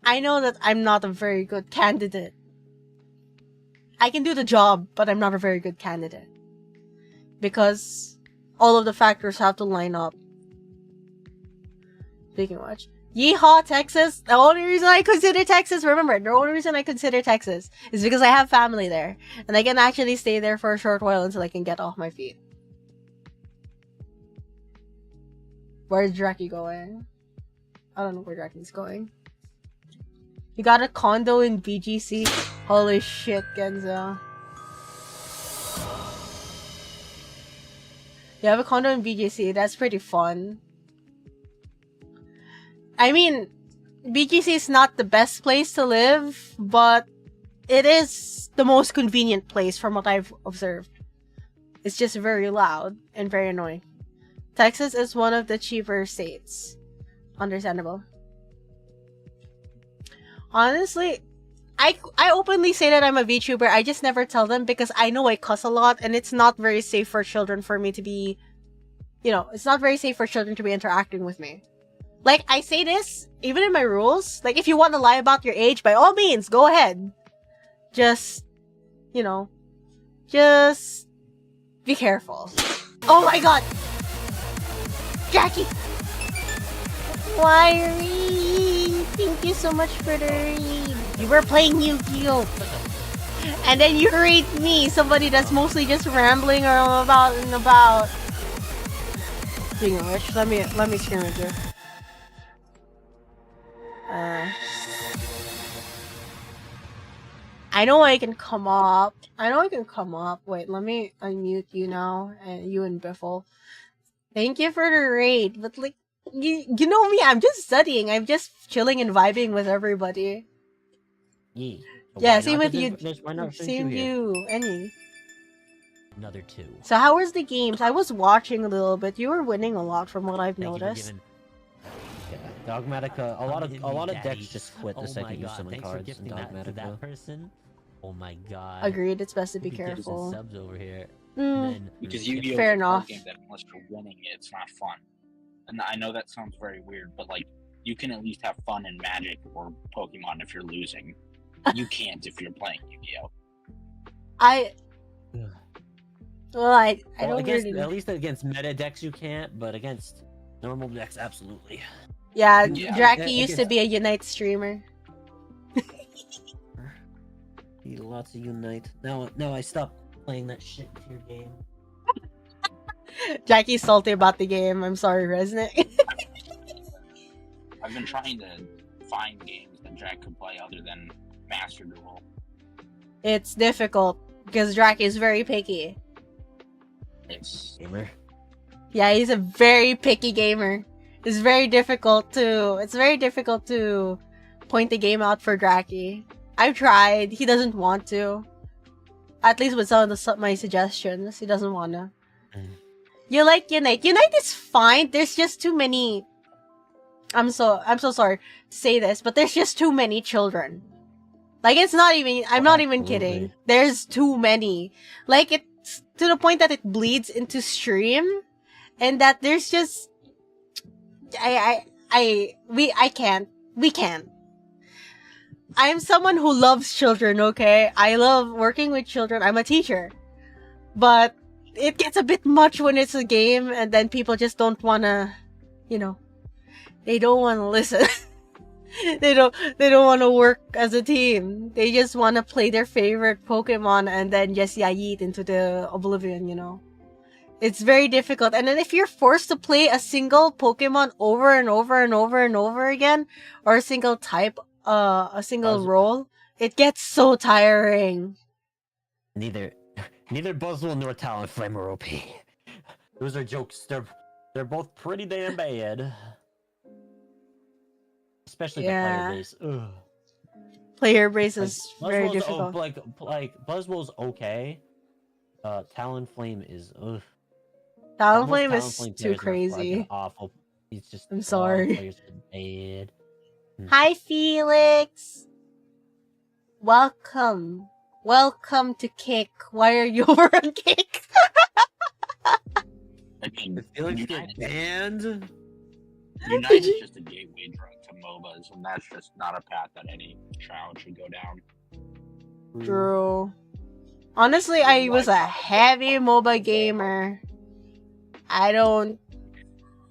I know that I'm not a very good candidate. I can do the job, but I'm not a very good candidate. Because all of the factors have to line up. Speaking of which, Yeehaw, Texas. The only reason I consider Texas, remember, the only reason I consider Texas is because I have family there. And I can actually stay there for a short while until I can get off my feet. Where's Draki going? I don't know where Draki's going. You got a condo in BGC? Holy shit, Genzo. You have a condo in BGC? That's pretty fun. I mean, BGC is not the best place to live, but it is the most convenient place from what I've observed. It's just very loud and very annoying. Texas is one of the cheaper states. Understandable. Honestly, I openly say that I'm a VTuber. I just never tell them because I know I cuss a lot and it's not very safe for children for me to be... You know, it's not very safe for children to be interacting with me. Like, I say this, even in my rules. Like, if you want to lie about your age, by all means, go ahead. Just, you know, just be careful. Oh my god! Jackie! Wiry! Thank you so much for the read. You were playing Yu-Gi-Oh! And then you read me, somebody that's mostly just rambling or about and about. Speaking of which, let me scream at you. I know I can come up. Wait, let me unmute you now, and you and Biffle. Thank you for the raid, but like, you know me, I'm just studying. I'm just chilling and vibing with everybody. Yeah, same with you. Same you, Any. Another 2. So how was the games? I was watching a little bit. You were winning a lot from what I've noticed. Dogmatica, a lot of decks just quit the second you summon cards in Dogmatica. That person. Oh my god. Agreed, it's best to be careful. Subs over here. Because Yu-Gi-Oh! Fair is a enough. card game that unless you're winning it, it's not fun. And I know that sounds very weird, but like, you can at least have fun in Magic or Pokemon if you're losing. You can't if you're playing Yu-Gi-Oh! I don't against, really... At least against meta decks you can't, but against normal decks, absolutely. Yeah, Yeah. Draki used to be a Unite streamer. Need lots of Unite. Now I stopped playing that shit with your game. Jackie's salty about the game. I'm sorry, Resnick. I've been trying to find games that Jack could play other than Master Duel. It's difficult because Draki is very picky. It's Gamer. Yeah, he's a very picky gamer. It's very difficult to point the game out for Draki. I've tried. He doesn't want to. At least with some of my suggestions, he doesn't wanna. You like Unite. Unite is fine. There's just too many. I'm so sorry to say this, but there's just too many children. Like, it's not even. I'm not even kidding. There's too many. Like, it's to the point that it bleeds into stream, and that there's just. We can't. I'm someone who loves children, okay? I love working with children. I'm a teacher. But it gets a bit much when it's a game and then people just don't wanna, you know, they don't wanna listen. they don't wanna work as a team. They just wanna play their favorite Pokemon and then just yeet into the oblivion, you know? It's very difficult. And then if you're forced to play a single Pokemon over and over and over and over again, or a single type, a single role, it gets so tiring. Neither Buzzwole nor Talonflame are OP. Those are jokes. They're both pretty damn bad. Especially the player base. Ugh. Player base is very Buzzwole's difficult. Like Buzzwole's okay. Talonflame is ugh. Talonflame Most is Talonflame too players are crazy. fucking awful. He's just. I'm sorry. Players are bad. Hi, Felix. Welcome to Kick. Why are you over on Kick? I mean, Felix get banned. Unite is just a gateway drug to MOBAs, and that's just not a path that any child should go down. True. Honestly, I was a heavy MOBA gamer. I don't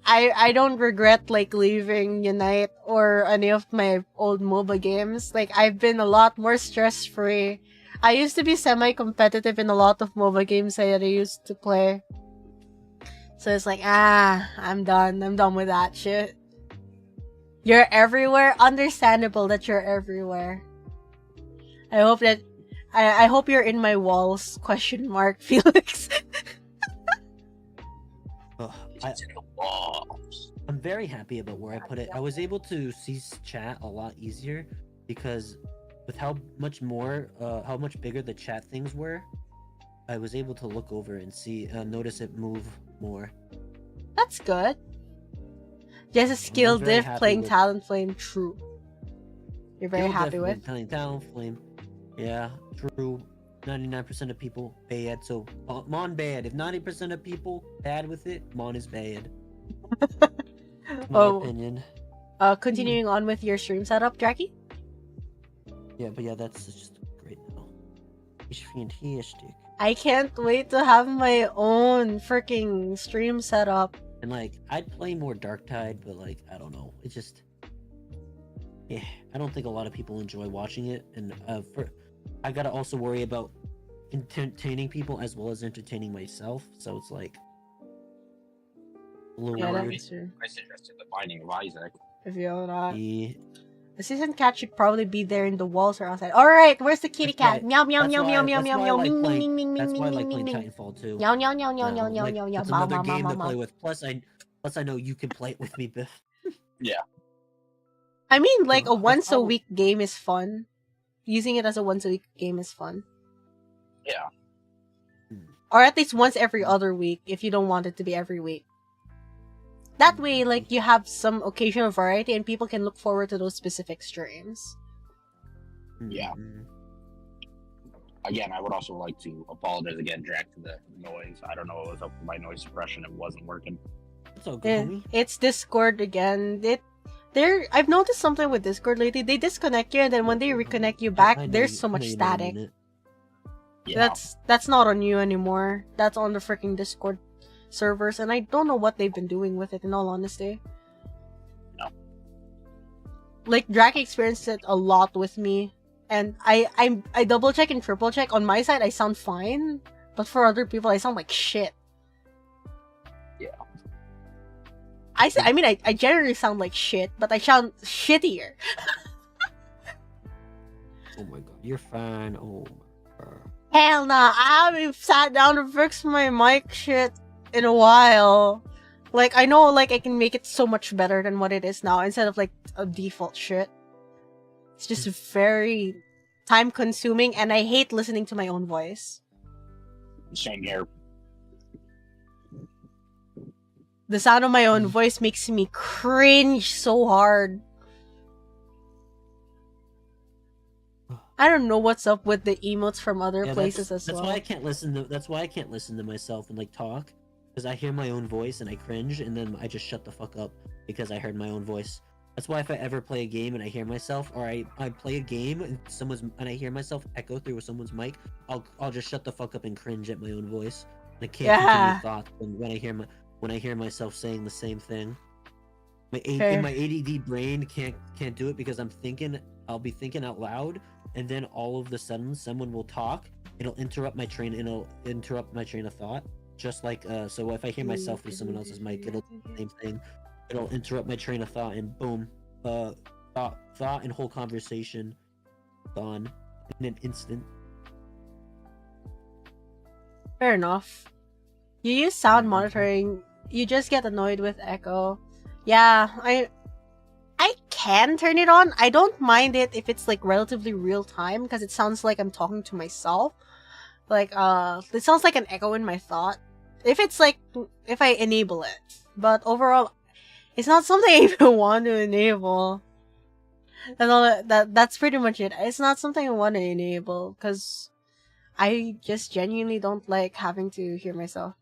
I don't regret like leaving Unite or any of my old MOBA games. Like I've been a lot more stress free. I used to be semi-competitive in a lot of MOBA games that I used to play. So it's like, I'm done. I'm done with that shit. You're everywhere. Understandable that you're everywhere. I hope that I hope you're in my walls. Question mark, Felix. Ugh, I'm very happy about where I put it. I was able to see chat a lot easier because with how much bigger the chat things were, I was able to look over and see, notice it move more. That's good. Just a skill very diff happy playing with- Talonflame, true. You're very Skill happy diff with. Playing Talonflame. Yeah, true. 99% of people bad, so Mon bad. If 90% of people bad with it, Mon is bad. My opinion. Continuing on with your stream setup, Jackie? Yeah, but yeah, that's just great now. It's fantastic. I can't wait to have my own freaking stream setup. And like, I'd play more Darktide, but like, I don't know. It just, yeah, I don't think a lot of people enjoy watching it, and I gotta also worry about entertaining people as well as entertaining myself. So it's like a little Yeah, weird. that's true. I suggested the Binding of Isaac. If you're not. Yeah. The season cat should probably be there in the walls or outside. Alright, where's the kitty That's cat? why- Meow meow that's meow why- meow meow that's meow why I meow. like Ming playing- ming ming That's ming why I ming like ming playing ming. Titanfall too. Meow meow meow meow meow meow Like, meow meow. it's Meow another meow meow game meow to play meow. with. Plus I know you can play it with me, Biff. I mean, like a Uh, once a oh. week game is fun. Using it as a once a week game is fun. Yeah. Or at least once every other week if you don't want it to be every week. That way, like, you have some occasional variety and people can look forward to those specific streams. Yeah. Mhm. Again, I would also like to apologize again, Jack, for the noise. I don't know what was up with my noise suppression. It wasn't working. It's all good, Eh, homie. it's Discord again. I've noticed something with Discord lately. They disconnect you and then when they reconnect you back, I know there's you- so I know much you know what I static. mean. Yeah. That's not on you anymore. That's on the freaking Discord servers, and I don't know what they've been doing with it. In all honesty, No. Like Drake experienced it a lot with me, and I double check and triple check. On my side, I sound fine, but for other people, I sound like shit. Yeah. I mean, I generally sound like shit, but I sound shittier. Oh my god, you're fine. Oh my god. Hell nah, I haven't sat down to fix my mic shit in a while. Like, I know, like, I can make it so much better than what it is now instead of, like, a default shit. It's just very time-consuming, and I hate listening to my own voice. Same here. The sound of my own voice makes me cringe so hard. I don't know what's up with the emotes from other Yeah, places as that's well. why I can't listen to. That's why I can't listen to myself and like talk, because I hear my own voice and I cringe, and then I just shut the fuck up because I heard my own voice. That's why if I ever play a game and I hear myself, or I play a game and I hear myself echo through someone's mic, I'll just shut the fuck up and cringe at my own voice. And I can't Yeah. continue thoughts when I hear myself saying the same thing. Fair. My ADD brain can't do it because I'll be thinking out loud, and then all of a sudden someone will talk. It'll interrupt my train of thought. Just like so if I hear myself through someone else's mic, it'll do the same thing. It'll interrupt my train of thought, and boom, thought and whole conversation gone in an instant. Fair enough. You use sound monitoring, you just get annoyed with echo. Yeah, I can turn it on. I don't mind it if it's like relatively real time because it sounds like I'm talking to myself. Like it sounds like an echo in my thought. If I enable it. But overall, it's not something I even want to enable. That's pretty much it. It's not something I want to enable because I just genuinely don't like having to hear myself.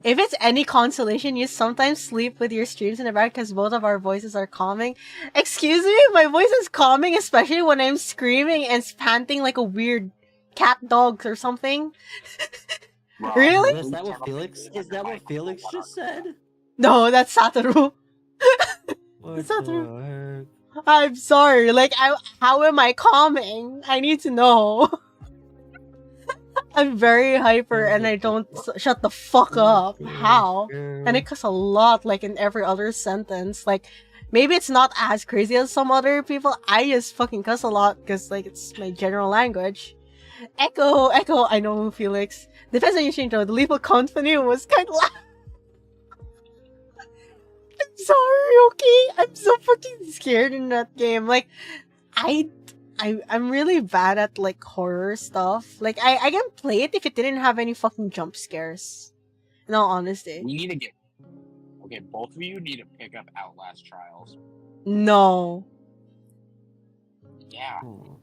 If it's any consolation, you sometimes sleep with your streams in the back because both of our voices are calming. Excuse me? My voice is calming, especially when I'm screaming and panting like a weird cat dog or something. Bro, Really? Is that what Felix? Is that what Felix just said? No, that's Satoru. What It's not the true. heck? I'm sorry. Like, how am I calming? I need to know. I'm very hyper and I don't shut the fuck up. How? And I cuss a lot, like in every other sentence. Like, maybe it's not as crazy as some other people. I just fucking cuss a lot because, like, it's my general language. Echo, Echo. I know, Felix. Depends on your change though. The Lethal Company was kind of loud. I'm sorry, okay? I'm so fucking scared in that game. Like, I'm really bad at, like, horror stuff. Like, I can play it if it didn't have any fucking jump scares. In all honesty. We need to get. Okay, both of you need to pick up Outlast Trials. No. Yeah. Oh.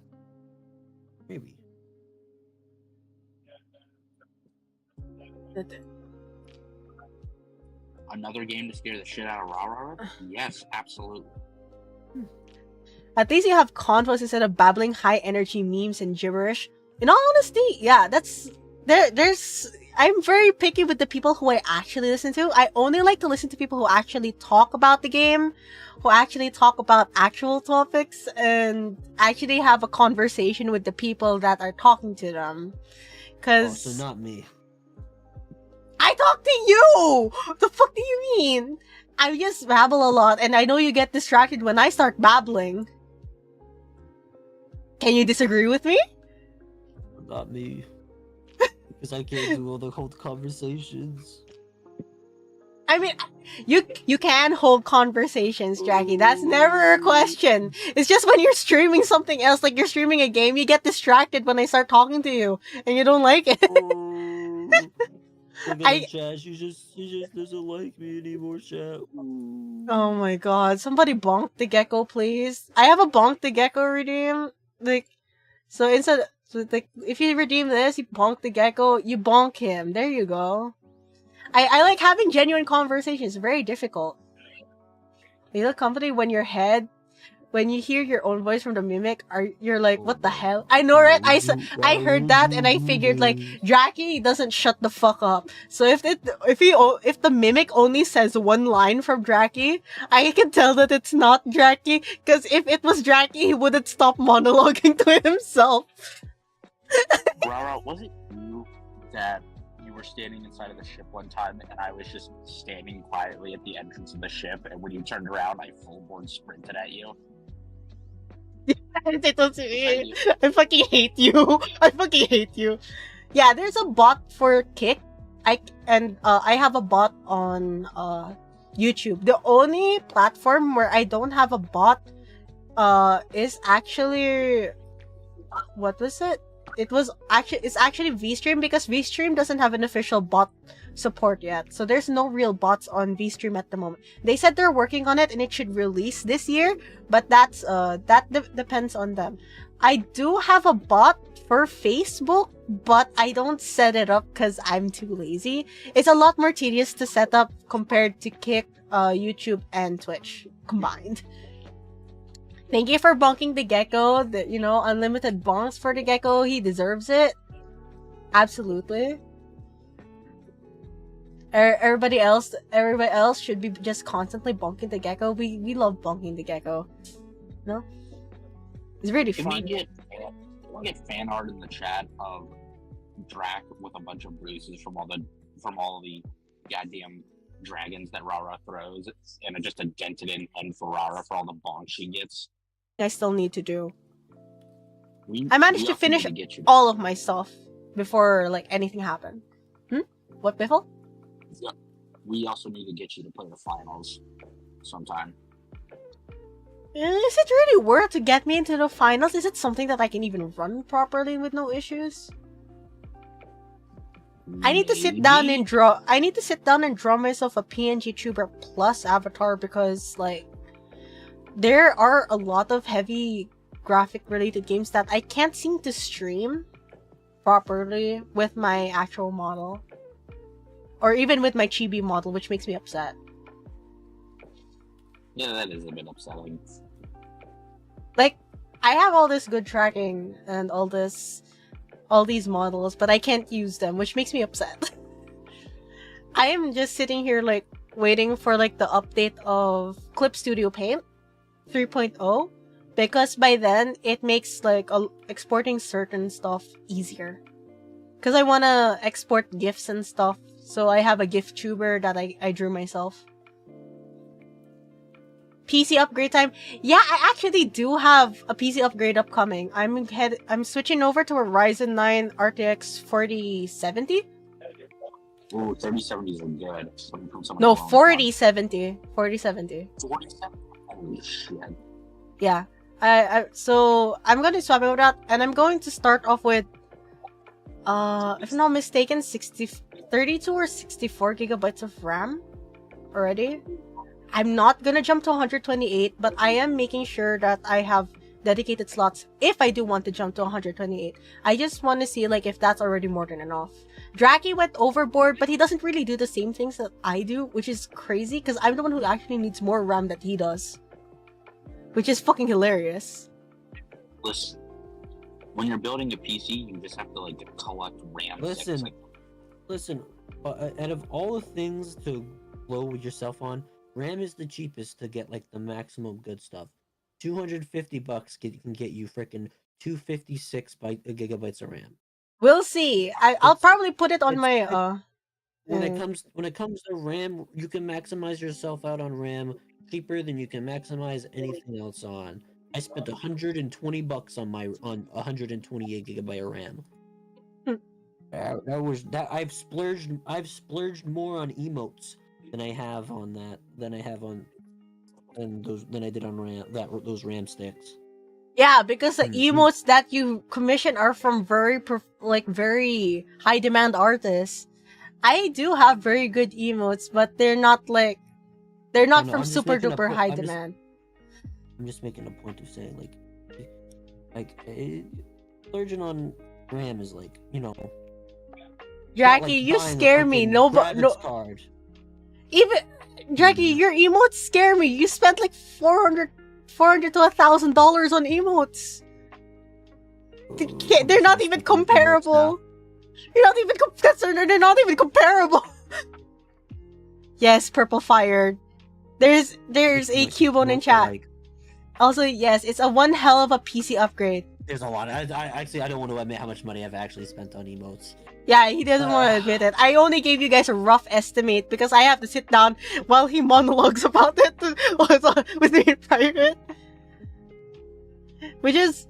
Maybe. Another game to scare the shit out of Rara? Yes, absolutely. At least you have convos instead of babbling high energy memes and gibberish. In all honesty, yeah, there's I'm very picky with the people who I actually listen to. I only like to listen to people who actually talk about the game, who actually talk about actual topics, and actually have a conversation with the people that are talking to them. Cause So not me. I talk to you! The fuck do you mean? I just babble a lot, and I know you get distracted when I start babbling. Can you disagree with me? Not me. Because I can't do all the whole conversations. I mean, you can hold conversations, Jackie. That's never a question. It's just when you're streaming something else, like you're streaming a game, you get distracted when I start talking to you, and you don't like it. Look at the chat. She just doesn't like me anymore, chat. Oh my god. Somebody bonk the gecko, please. I have a bonk the gecko redeem. Like, so instead, so like, if you redeem this, you bonk the gecko, you bonk him. There you go. I like having genuine conversations. Very difficult. You look comfy when your head, when you hear your own voice from the mimic, you're like, what the hell? I know, right? I heard that and I figured, like, Jackie doesn't shut the fuck up. So if the mimic only says one line from Jackie, I can tell that it's not Jackie. Because if it was Jackie, he wouldn't stop monologuing to himself. Rara, was it you that you were standing inside of the ship one time and I was just standing quietly at the entrance of the ship, and when you turned around, I full board sprinted at you? It was me. I fucking hate you. I fucking hate you. Yeah, there's a bot for Kick. I have a bot on YouTube. The only platform where I don't have a bot is actually, what was it? It's actually VStream, because VStream doesn't have an official bot support yet. So there's no real bots on VStream at the moment. They said they're working on it and it should release this year, but that depends on them. I do have a bot for Facebook, but I don't set it up because I'm too lazy. It's a lot more tedious to set up compared to Kick, YouTube, and Twitch combined. Thank you for bonking the gecko. Unlimited bonks for the gecko. He deserves it. Absolutely. Everybody else should be just constantly bonking the gecko. We love bonking the gecko. No? It's really Can fun. we get fan art in the chat of Drac with a bunch of bruises from all the goddamn dragons that Rara throws, and just a dented in head for Rara for all the bonks she gets? I still need to do. I I managed to finish all of my stuff before, like, anything happened. What, Biffle? Yeah. We also need to get you to play the finals sometime. Is it really worth to get me into the finals? Is it something that I can even run properly with no issues? I need to sit down and draw. I need to sit down and draw myself a PNG Tuber Plus avatar, because, like, there are a lot of heavy graphic related games that I can't seem to stream properly with my actual model. Or even with my chibi model, which makes me upset. Yeah, that is a bit upsetting. Like, I have all this good tracking and all this all these models, but I can't use them, which makes me upset. I am just sitting here like waiting for like the update of Clip Studio Paint 3.0 because by then it makes like exporting certain stuff easier. Because I want to export GIFs and stuff, so I have a GIF tuber that I drew myself. PC upgrade time. Yeah, I actually do have a PC upgrade upcoming. I'm switching over to a Ryzen 9 RTX 4070. Ooh, 3070s are good. No, 4070. 4070. 47? Holy shit. Yeah. So I'm going to swap over that, and I'm going to start off with if I'm not mistaken, 32 or 64 gigabytes of RAM already. I'm not gonna jump to 128, but I am making sure that I have dedicated slots if I do want to jump to 128. I just want to see like if that's already more than enough. Draki went overboard, but he doesn't really do the same things that I do, which is crazy because I'm the one who actually needs more RAM than he does. Which is fucking hilarious. Listen, when you're building a PC, you just have to like collect RAM. Listen, out of all the things to blow yourself on, RAM is the cheapest to get like the maximum good stuff. $250 can get you freaking 256 gigabytes of RAM. We'll see. I'll probably put it on my when it comes to RAM, you can maximize yourself out on RAM cheaper than you can maximize anything else on. I spent $120 on 128 gigabyte of RAM. I've splurged more on emotes than I have on that than I did on RAM those RAM sticks. Yeah, because the emotes that you commission are from very high demand artists. I do have very good emotes, but they're not from super duper high demand. I'm just making a point of saying splurging on RAM is like, you know. Jackie, you scare me. No. Card. Even Jackie, your emotes scare me. You spent like $400 to $1,000 on emotes. They're not even comparable. You're not even they're not even comparable. Yes, Purple Fired. There's a Cubone in chat. Also, yes, it's a one hell of a PC upgrade. There's a lot. I don't want to admit how much money I've actually spent on emotes. Yeah, he doesn't want to admit it. I only gave you guys a rough estimate because I have to sit down while he monologues about it with me in private. Which is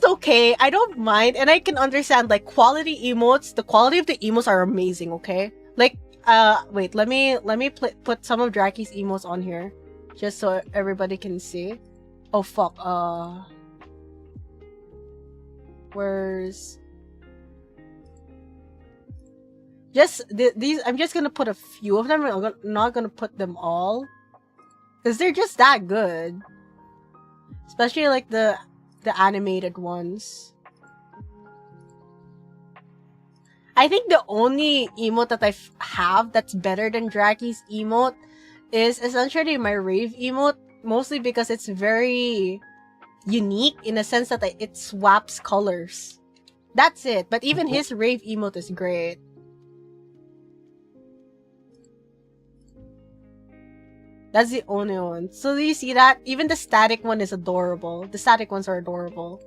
okay. I don't mind, and I can understand like quality emotes. The quality of the emotes are amazing. Okay, like wait, let me put some of Draki's emotes on here, just so everybody can see. Oh fuck. Where's just these? I'm just gonna put a few of them. I'm not gonna put them all, because they're just that good. Especially like the animated ones. I think the only emote that I have that's better than Draki's emote is essentially my Rave emote, mostly because it's very unique in the sense that it swaps colors. That's it. But even his Rave emote is great. That's the only one. So do you see that? Even the static one is adorable. The static ones are adorable.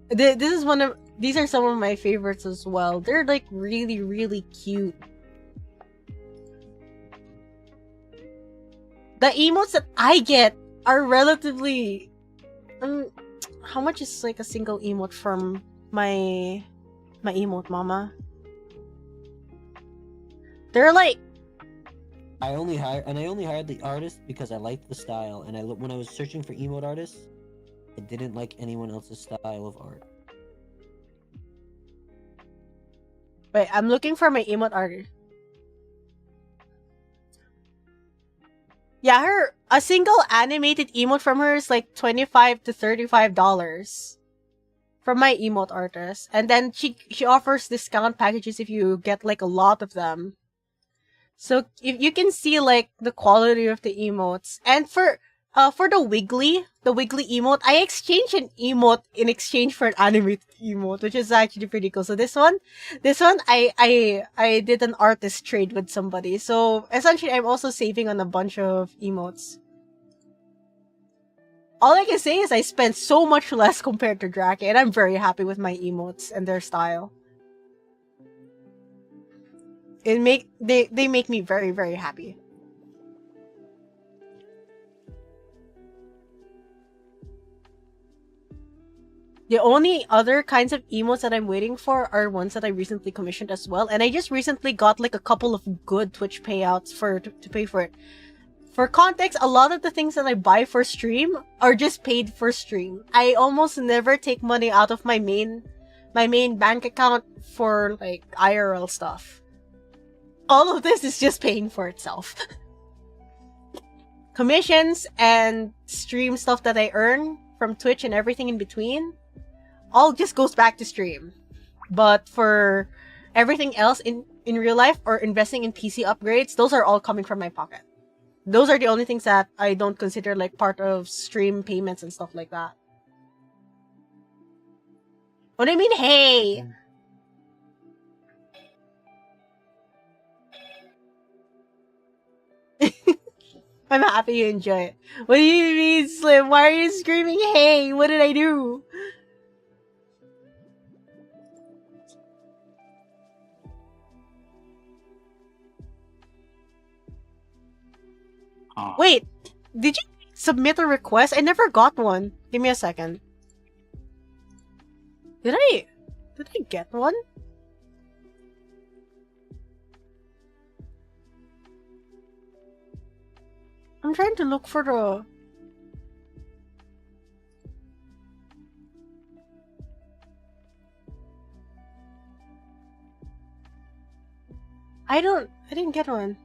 These are some of my favorites as well. They're like really, really cute. The emotes that I get are relatively... how much is like a single emote from my emote mama? They're like... I only hired the artist because I liked the style, and when I was searching for emote artists, I didn't like anyone else's style of art. Wait, I'm looking for my emote artist. Yeah, a single animated emote from her is like $25 to $35 from my emote artist, and then she offers discount packages if you get like a lot of them. So if you can see like the quality of the emotes, and for for the Wiggly emote, I exchanged an emote in exchange for an animated emote, which is actually pretty cool. So this one, I did an artist trade with somebody. So essentially, I'm also saving on a bunch of emotes. All I can say is I spent so much less compared to Drake, and I'm very happy with my emotes and their style. They make me very, very happy. The only other kinds of emotes that I'm waiting for are ones that I recently commissioned as well, and I just recently got like a couple of good Twitch payouts to pay for it. For context, a lot of the things that I buy for stream are just paid for stream. I almost never take money out of my main bank account for like IRL stuff. All of this is just paying for itself. Commissions and stream stuff that I earn from Twitch and everything in between all just goes back to stream. But for everything else in real life or investing in PC upgrades, those are all coming from my pocket. Those are the only things that I don't consider like part of stream payments and stuff like that. What do you mean, hey? I'm happy you enjoy it. What do you mean, Slim? Why are you screaming, hey? What did I do? Wait, did you submit a request? I never got one. Give me a second. Did I get one? I'm trying to look for the... I didn't get one.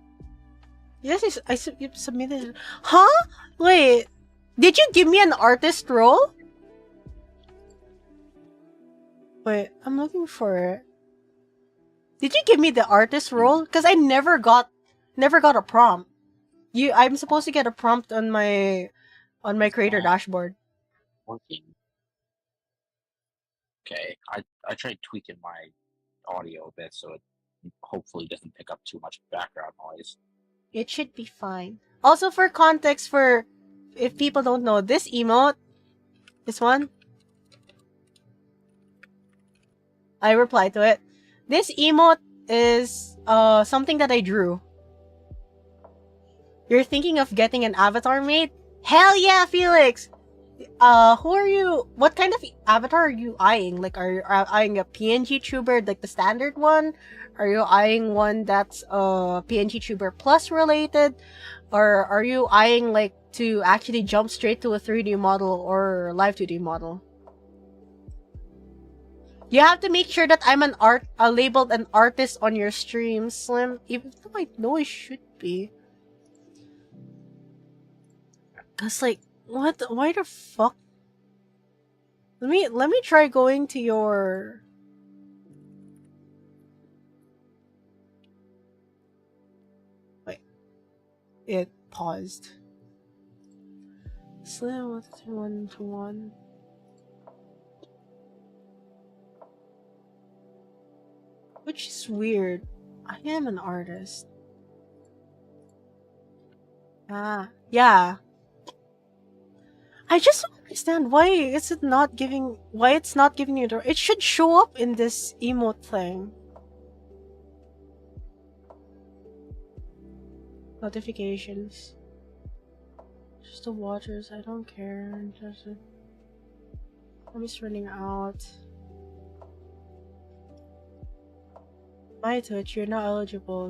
Yes, you submitted it. Huh? Wait. Did you give me an artist role? Wait, I'm looking for it. Did you give me the artist role? Because I never got a prompt. I'm supposed to get a prompt on my creator dashboard. Working. Okay, I tried tweaking my audio a bit so it hopefully doesn't pick up too much background noise. It should be fine. Also, for context, for if people don't know, this emote, this one, I replied to it. This emote is something that I drew. You're thinking of getting an avatar made? Hell yeah, Felix! Who are you? What kind of avatar are you eyeing? Like, are you eyeing a PNG tuber, like the standard one? Are you eyeing one that's PNG tuber plus related? Or are you eyeing like to actually jump straight to a 3D model or live 2D model? You have to make sure that I'm labeled an artist on your stream, Slim. Even though I know I should be. Cause like, what? Why the fuck? Let me try going to your... Wait. It paused. Slim 1 which is weird. I am an artist. Ah, yeah. I just don't understand why it's not giving you the... It should show up in this emote thing. Notifications. Just the watchers, I don't care. I'm just running out. My Twitch, you're not eligible.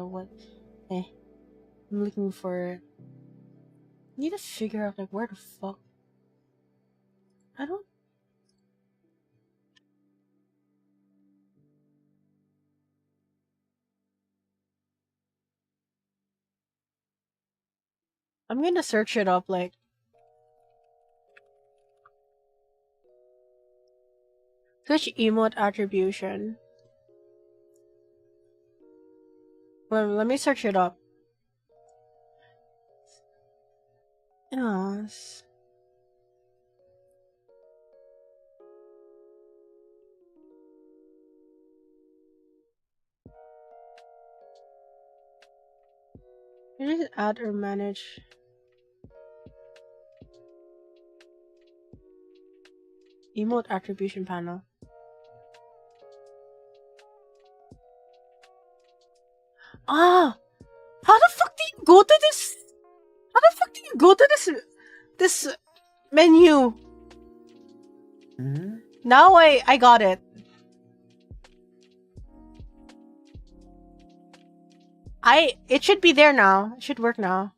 What? I'm looking for it. I need to figure out like where the fuck. I don't. I'm gonna search it up like. Switch emote attribution. Well, let me search it up. Yes. You just add or manage. Emote attribution panel. Ah! How the fuck do you go to this? How the fuck do you go to this menu? Hmm? Now I got it. It should be there now. It should work now.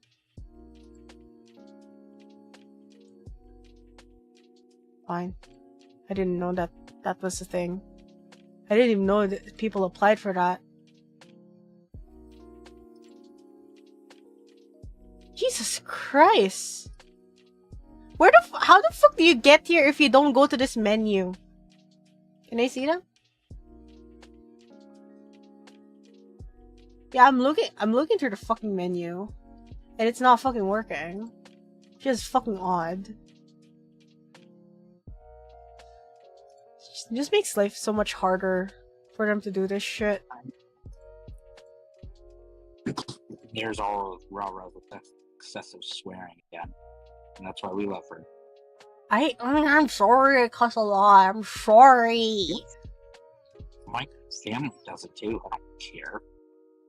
Fine. I didn't know that was a thing. I didn't even know that people applied for that. Jesus Christ. How the fuck do you get here if you don't go to this menu? Can I see them? Yeah, I'm looking through the fucking menu. And it's not fucking working. It's just fucking odd. It just makes life so much harder for them to do this shit. There's all Rara with excessive swearing again. And that's why we love her. I'm sorry I cuss a lot. I'm sorry. My family does it too. I don't care.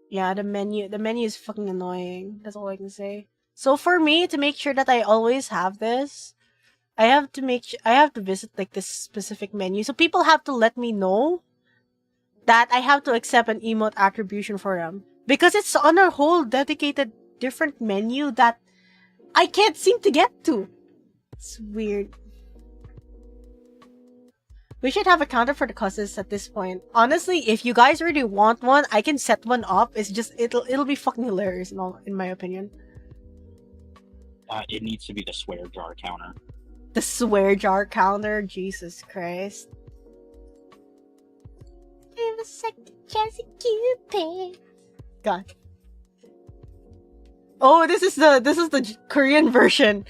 Yeah, the menu is fucking annoying. That's all I can say. So for me to make sure that I always have this, I have to visit like this specific menu. So people have to let me know that I have to accept an emote attribution for them. Because it's on a whole dedicated different menu that I can't seem to get to. It's weird. We should have a counter for the cusses at this point. Honestly, if you guys really want one, I can set one up. It's just it'll be fucking hilarious in my opinion. It needs to be the swear jar counter. The swear jar counter, Jesus Christ. Give a second chance, Cupid. God. Oh, this is the Korean version.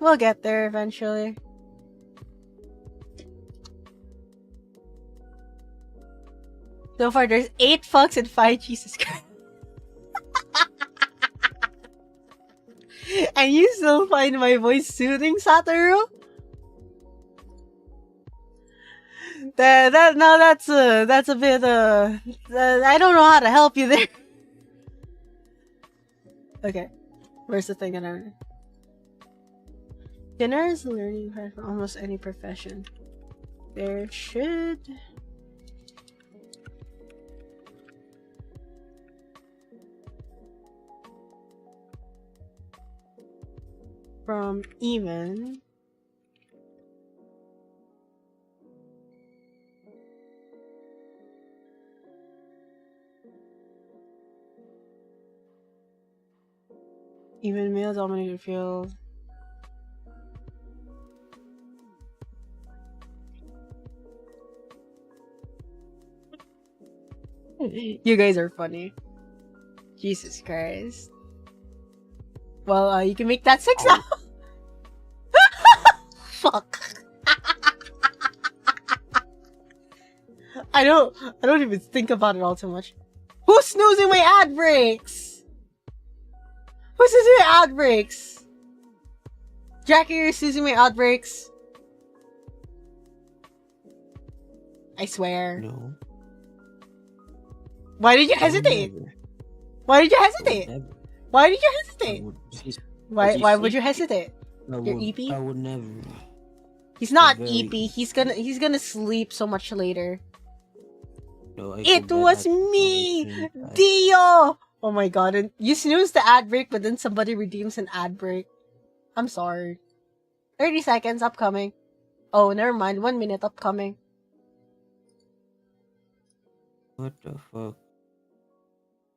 We'll get there eventually. So far, there's 8 fucks and 5 Jesus Christ. And you still find my voice soothing, Satoru? That's a bit I don't know how to help you there. Okay, where's the thing that I dinner is a learning path for almost any profession. There should from even male dominated field. You guys are funny. Jesus Christ. Well, you can make that 6 now. Fuck. I don't even think about it all too much. Who's snoozing my ad breaks? Who's snoozing my ad breaks? Jackie, you're snoozing my ad breaks. I swear. No. Why did you hesitate? Why did you hesitate? Why did you hesitate? Why would you hesitate? You're EP? I would never. He's not Very- EP. He's gonna sleep so much later. No, I It feel bad. was I me, understand. Dio. Oh my god! And you snooze the ad break, but then somebody redeems an ad break. I'm sorry. 30 seconds upcoming. Oh, never mind. 1 minute upcoming. What the fuck?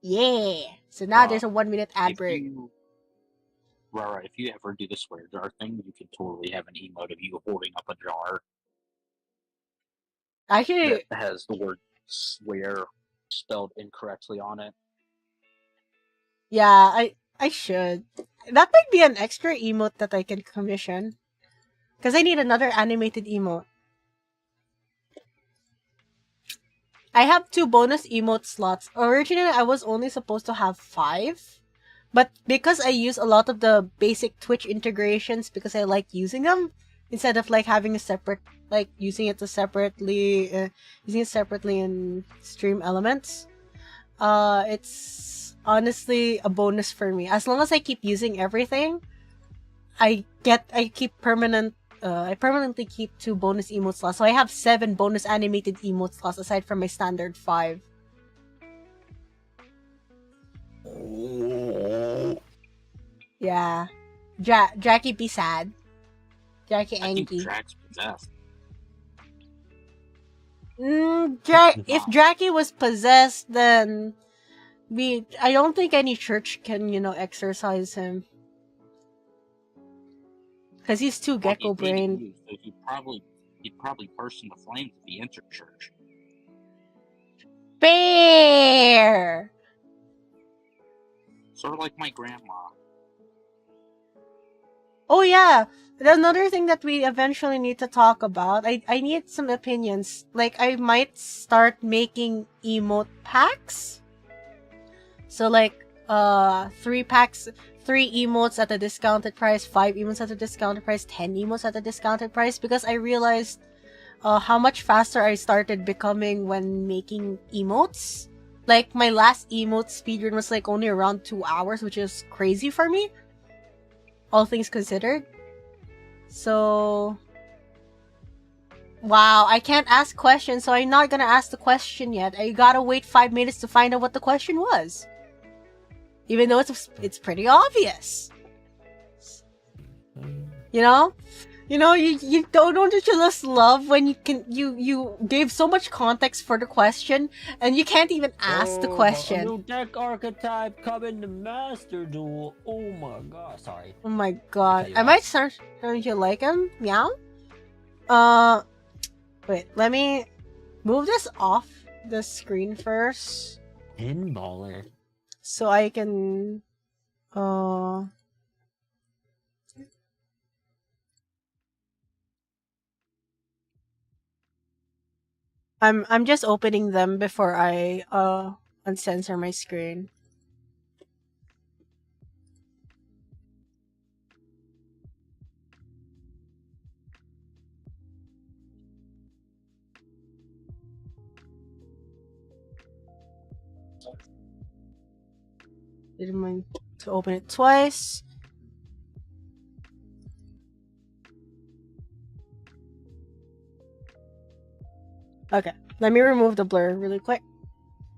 Yeah. So now Uh, there's a 1 minute ad If break. you Rara, if you ever do the swear jar thing, you could totally have an emote of you holding up a jar Actually, that has the word swear spelled incorrectly on it. yeah, I should. That might be an extra emote that I can commission. Because I need another animated emote. I have 2 bonus emote slots. Originally, I was only supposed to have 5. But because I use a lot of the basic Twitch integrations because I like using them, instead of like having a separate, like using it separately in Stream Elements, it's honestly a bonus for me. As long as I keep using everything, I permanently keep 2 bonus emote slots. So I have 7 bonus animated emote slots aside from my standard 5. Yeah. Jackie be sad. Jackie I think angry. Drax possessed. If Jackie was possessed, then I don't think any church can, exorcise him. Because he's too gecko brained. So he'd probably burst into flames if he entered church. Bear! Sort of like my grandma. Oh yeah, another thing that we eventually need to talk about. I need some opinions. Like, I might start making emote packs. So like, 3 packs, 3 emotes at a discounted price, 5 emotes at a discounted price, 10 emotes at a discounted price, because I realized how much faster I started becoming when making emotes. Like, my last emote speedrun was like only around 2 hours, which is crazy for me, all things considered. So, wow, I can't ask questions, so I'm not gonna ask the question yet. I gotta wait 5 minutes to find out what the question was. Even though it's pretty obvious. You know? You don't you just love when you gave so much context for the question and you can't even ask the question. A new deck archetype coming to Master Duel. Oh my god, sorry. Oh my god. I what. might start. Don't you like him? Meow? Wait, let me move this off the screen first. Pinballer. So I can I'm just opening them before I uncensor my screen. Didn't mind to open it twice. Okay, let me remove the blur really quick.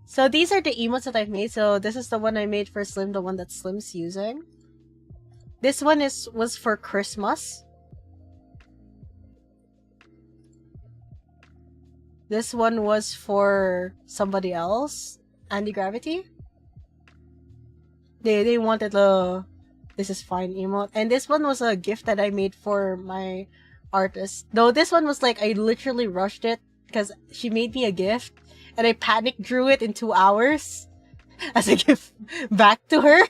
So these are the emotes that I've made. So this is the one I made for Slim, the one that Slim's using. This one was for Christmas. This one was for somebody else, Andy Gravity. They wanted the "this is fine" emote, and this one was a gift that I made for my artist. Though this one was like I literally rushed it because she made me a gift, and I panic drew it in 2 hours as a gift back to her.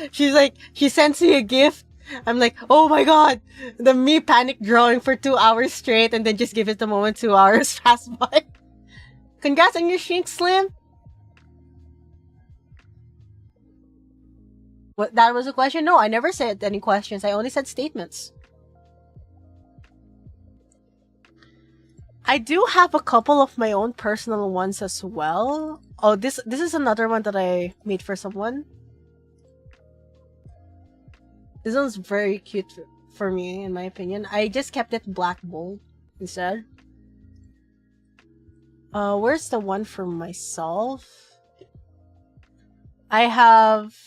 She's like, she sends me a gift. I'm like, oh my god, me panic drawing for 2 hours straight, and then just give it the moment 2 hours pass by. Congrats on your shrink, Slim. What, that was a question? No, I never said any questions. I only said statements. I do have a couple of my own personal ones as well. Oh, this is another one that I made for someone. This one's very cute for me, in my opinion. I just kept it black bold instead. Where's the one for myself? I have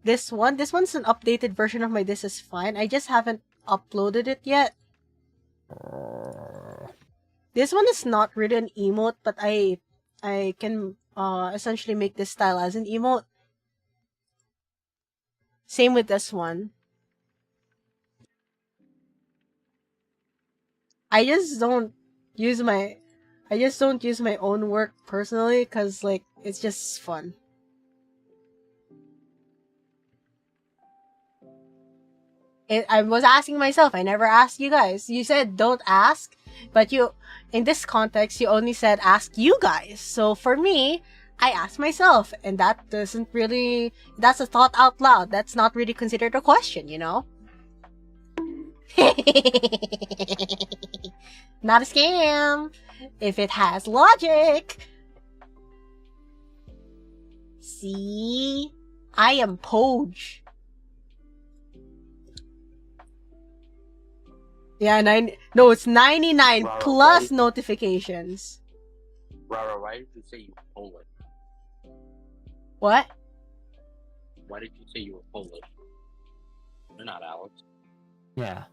this one. This one's an updated version of my This Is Fine. I just haven't uploaded it yet. This one is not really an emote, but I can essentially make this style as an emote. Same with this one. I just don't use my own work personally because like it's just fun. I was asking myself. I never asked you guys. You said don't ask, but you, in this context, you only said ask you guys. So for me, I asked myself, and that doesn't really. That's a thought out loud. That's not really considered a question, you know. Not a scam. If it has logic. See, I am Poge. Yeah, no, it's 99 Wow, plus right? notifications. Rara, why did you say you were Polish? What? Why did you say you were Polish? You're not Alex. Yeah.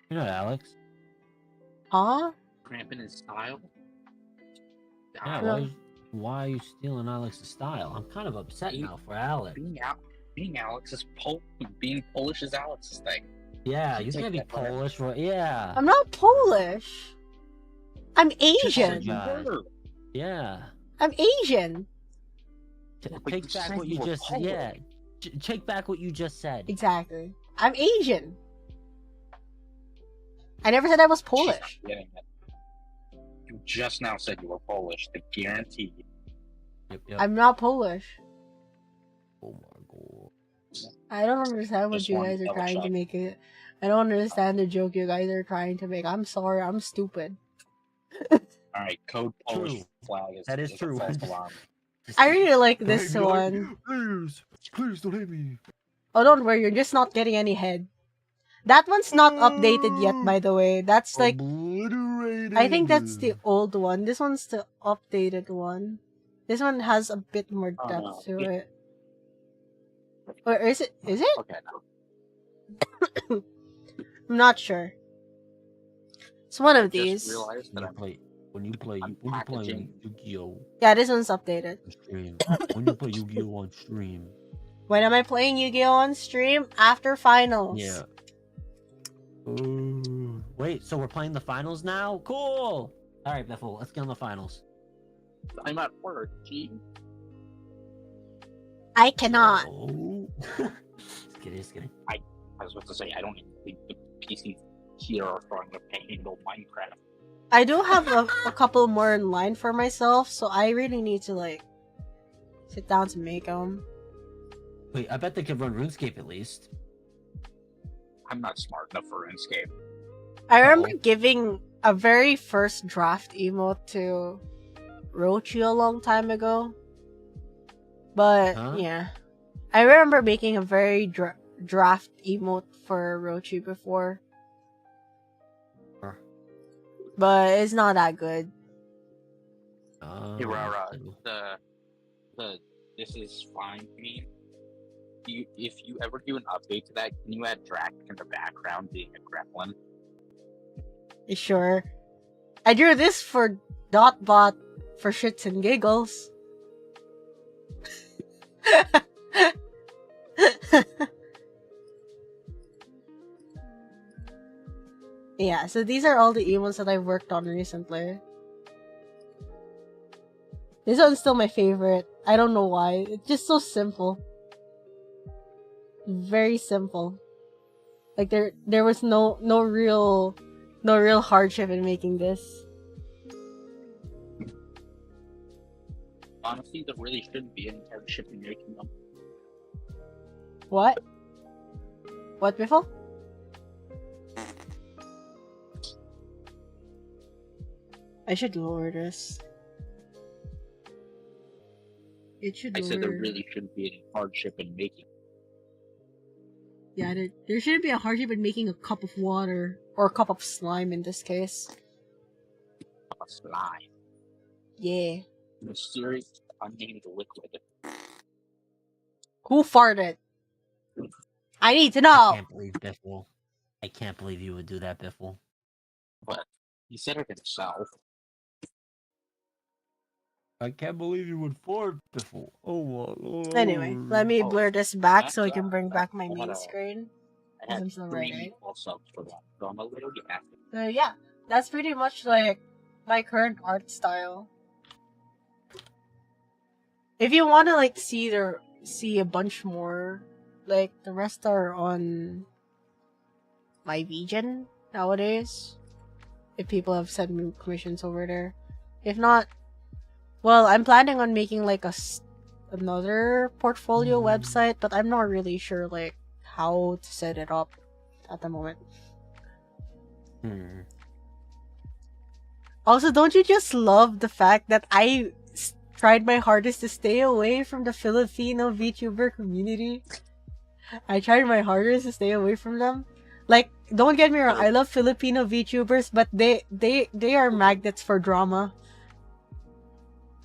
You're not Alex. Huh? Cramping his style? Yeah, No. why are you stealing Alex's style? I'm kind of upset now for Alex. Being Alex is being Polish is Alex's thing. Yeah, you Take can't be that from him. Polish, right? Yeah. I'm not Polish. I'm Asian. apologize. Yeah. I'm Asian. But Take you back said what you you were just Polish. yeah. Take back what you just said. Exactly. I'm Asian. I never said I was Polish. She's not getting it. You just now said you were Polish. I guarantee you. Yep. I'm not Polish. Oh my god. I don't understand what Just you wanted guys to are double trying to check. make it. I don't understand the joke you guys are trying to make. I'm sorry, I'm stupid. Alright, code Polish True. flag is That is a true. false alarm. I really like this one. Please don't hit me. Oh, don't worry, you're just not getting any head. That one's not updated yet, by the way. That's like, Obliterated. I think that's the old one. This one's the updated one. This one has a bit more Oh, depth no. to it. Or is it? Is it? Okay, no. I'm not sure. It's one of Just these. realized that When you play I'm Yu-Gi-Oh packaging- Yeah, this one's updated. on stream. When you play Yu-Gi-Oh on stream. When am I playing Yu-Gi-Oh on stream? After finals. Yeah. Wait, so we're playing the finals now? Cool! Alright, Biffle, let's get on the finals. I'm at work, gee. I cannot. Oh. Just kidding. I was about to say, I don't even think the PC here are trying to handle Minecraft. I do have a couple more in line for myself, so I really need to like sit down to make them. Wait, I bet they could run RuneScape at least. I'm not smart enough for RuneScape. I remember giving a very first draft emote to Rochi a long time ago. But Huh? yeah, I remember making a very draft emote for Rochi before. Sure. But it's not that good. Hey, Rara, the this is fine meme. If you ever do an update to that, can you add Drac in the background being a gremlin? Sure. I drew this for Dotbot for shits and giggles. Yeah, so these are all the emotes that I've worked on recently. This one's still my favorite. I don't know why. It's just so simple. Very simple. Like there was no real hardship in making this. Honestly, there really shouldn't be any hardship in making them. What? What, Biffle? I should lower this. It should I lower. said there really shouldn't be any hardship in making. Yeah, there shouldn't be a hardship in making a cup of water. Or a cup of slime in this case. A slime. Yeah. Mysterious, unnamed liquid. Who farted? I need to I know! can't believe Biffle. I can't believe you would do that, Biffle. But he said it himself. I can't believe you would fart before. Oh my lord. Anyway, let me Oh, blur this back so I that's, can bring back I my had main a- screen. I Because had I'm still 3 writing. meatball subs for that, so I'm a little gassed. So yeah, that's pretty much like my current art style. If you want to like see a bunch more, like the rest are on my Vigen nowadays. If people have sent me commissions over there, if not, well, I'm planning on making like another portfolio website, but I'm not really sure like how to set it up at the moment. Also, don't you just love the fact that I tried my hardest to stay away from the Filipino VTuber community? I tried my hardest to stay away from them. Like, don't get me wrong, I love Filipino VTubers, but they are magnets for drama.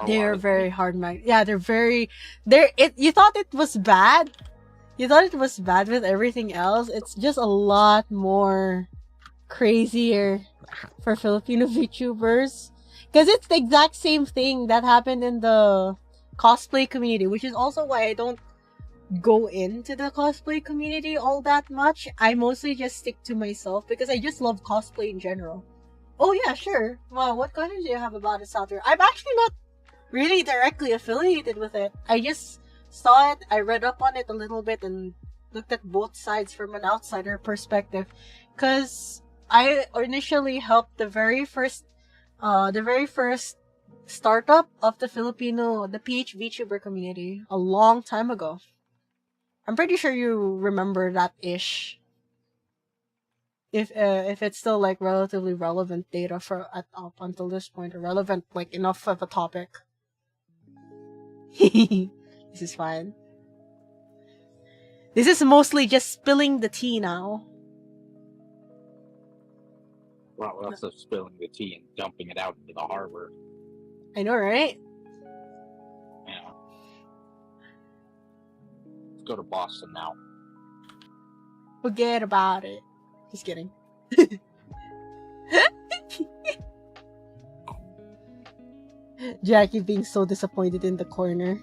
They are very hard Yeah, they're very you thought it was bad? You thought it was bad with everything else? It's just a lot more crazier for Filipino VTubers. Because it's the exact same thing that happened in the cosplay community, which is also why I don't go into the cosplay community all that much. I mostly just stick to myself because I just love cosplay in general. Oh yeah, sure. Well, what questions do you have about it, Satur? I'm actually not really directly affiliated with it. I just saw it, I read up on it a little bit and looked at both sides from an outsider perspective. Because I initially helped the very first startup of the PH VTuber community a long time ago. I'm pretty sure you remember that ish. If it's still like relatively relevant data for up until this point, or relevant like enough of a topic. This is fine. This is mostly just spilling the tea now. Well, that's just spilling the tea and dumping it out into the harbor. I know, right? Yeah. Let's go to Boston now. Forget about it. Just kidding. Jackie being so disappointed in the corner.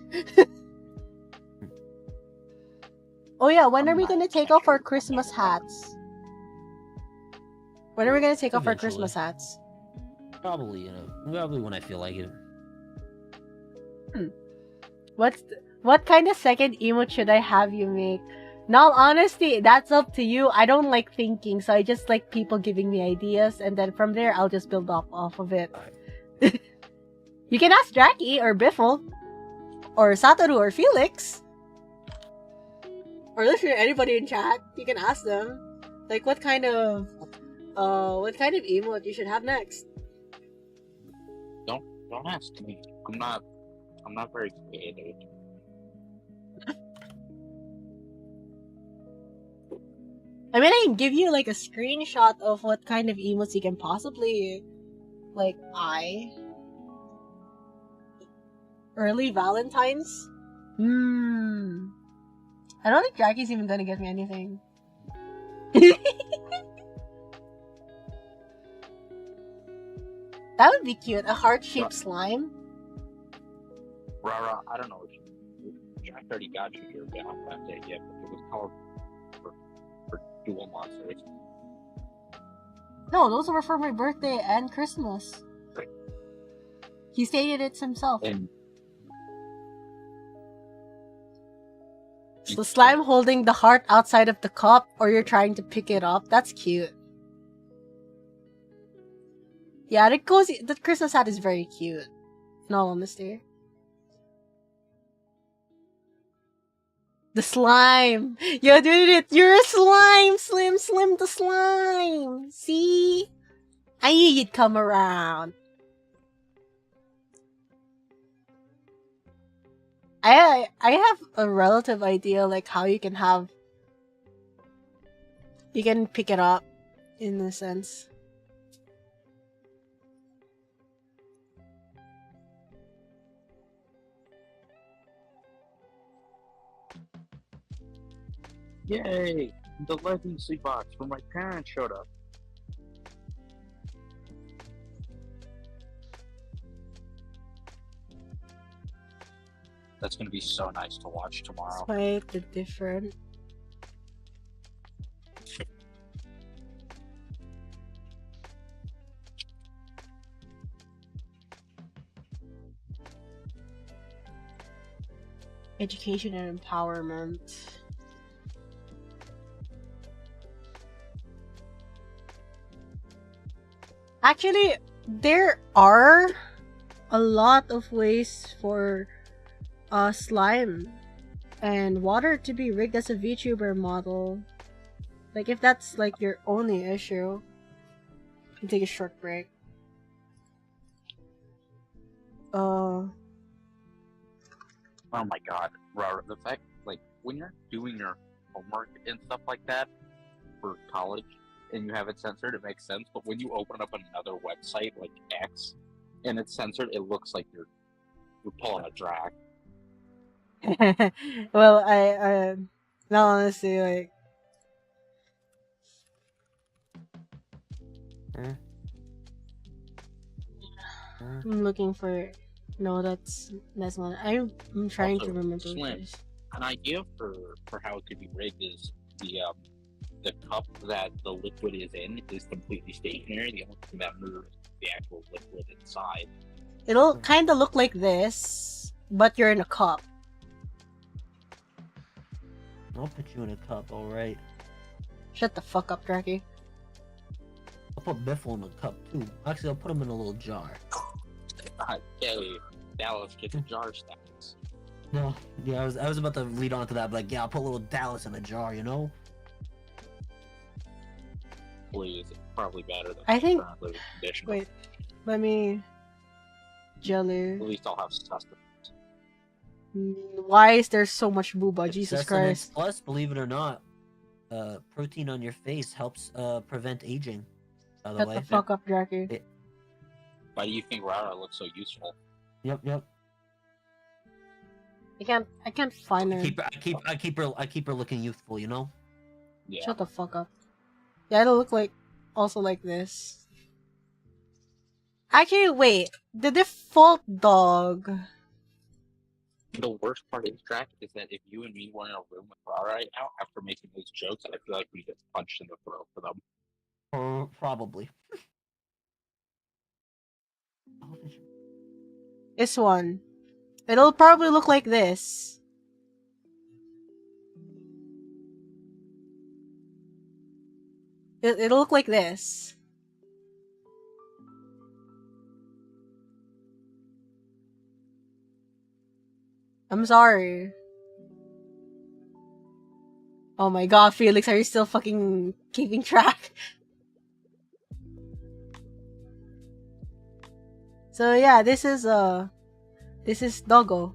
Oh yeah, when are we gonna take off our Christmas hats? When are we gonna take off our Eventually. Christmas hats? Probably when I feel like it. What kind of second emote should I have you make? In all honesty, that's up to you. I don't like thinking, so I just like people giving me ideas, and then from there, I'll just build up off of it. You can ask Jackie, or Biffle, or Satoru, or Felix. Or literally anybody in chat. You can ask them. Like, what kind of emote you should have next. Don't ask me. I'm not very creative. I mean, I can give you like a screenshot of what kind of emotes you can possibly like early Valentine's? I don't think Jackie's even gonna get me anything. That would be cute. A heart-shaped slime. Rara, I don't know if Jack already got you your Valentine's Day yet, but it was called for Dual Monsters. No, those were for my birthday and Christmas. Right. He stated it himself. And So slime holding the heart outside of the cup, or you're trying to pick it up. That's cute. Yeah, the Christmas hat is very cute. In all honesty. The slime! You did it! You're a slime! Slim the slime! See? I knew you'd come around. I have a relative idea like how you can pick it up in a sense. yay! The legacy box for my parents showed up. That's gonna be so nice to watch tomorrow. Quite the different. Education and empowerment. Actually, there are a lot of ways for slime and water to be rigged as a VTuber model. Like, if that's like your only issue, you can take a short break. Oh my god, Robert, the fact, like, when you're doing your homework and stuff like that for college and you have it censored, it makes sense, but when you open up another website like X and it's censored, it looks like you're pulling a drag. Well, I no, honestly, like, I'm looking for. No, that's one. I'm trying Also, to remember. Slim, What it is. an idea for how it could be rigged is the cup that the liquid is in is completely stationary. The only thing that moves is the actual liquid inside. It'll kind of look like this, but you're in a cup. I'll put you in a cup, alright. Shut the fuck up, Draki. I'll put Biffle in a cup too. Actually, I'll put him in a little jar. Hey, Dallas, get the jar stacks. No, yeah, I was about to lead on to that, but like, yeah, I'll put little Dallas in a jar, you know? Please, it's probably better than I think- currently conditioned. Wait, let me. Jelly. At least I'll have sustenance. Why is there so much booba? Jesus Sustenance Christ. Plus, believe it or not, protein on your face helps prevent aging. By the Shut way. the fuck up, Draki. Why do you think Rara looks so useful? Yep. I can't find her. I keep her looking youthful, you know? Yeah. Shut the fuck up. Yeah, it'll look like also like this. Actually, wait. The default dog. The worst part is, Drac, is that if you and me were in a room with Rara right now, after making those jokes, I feel like we get punched in the throat for them. Probably. This one. It'll probably look like this. It'll look like this. I'm sorry. Oh my god, Felix, are you still fucking keeping track? So yeah, this is Doggo.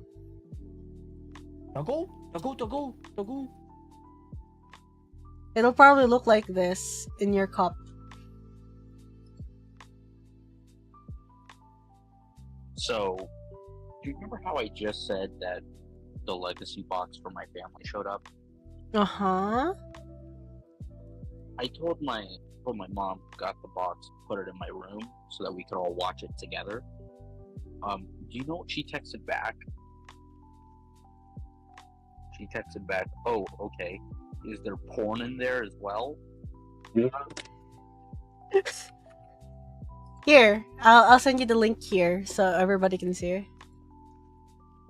Doggo. It'll probably look like this in your cup. So, do you remember how I just said that the legacy box for my family showed up? Uh-huh. I told my mom got the box, put it in my room so that we could all watch it together. Do you know what she texted back? She texted back, "Oh, okay. Is there porn in there as well?" Here, I'll send you the link here so everybody can see.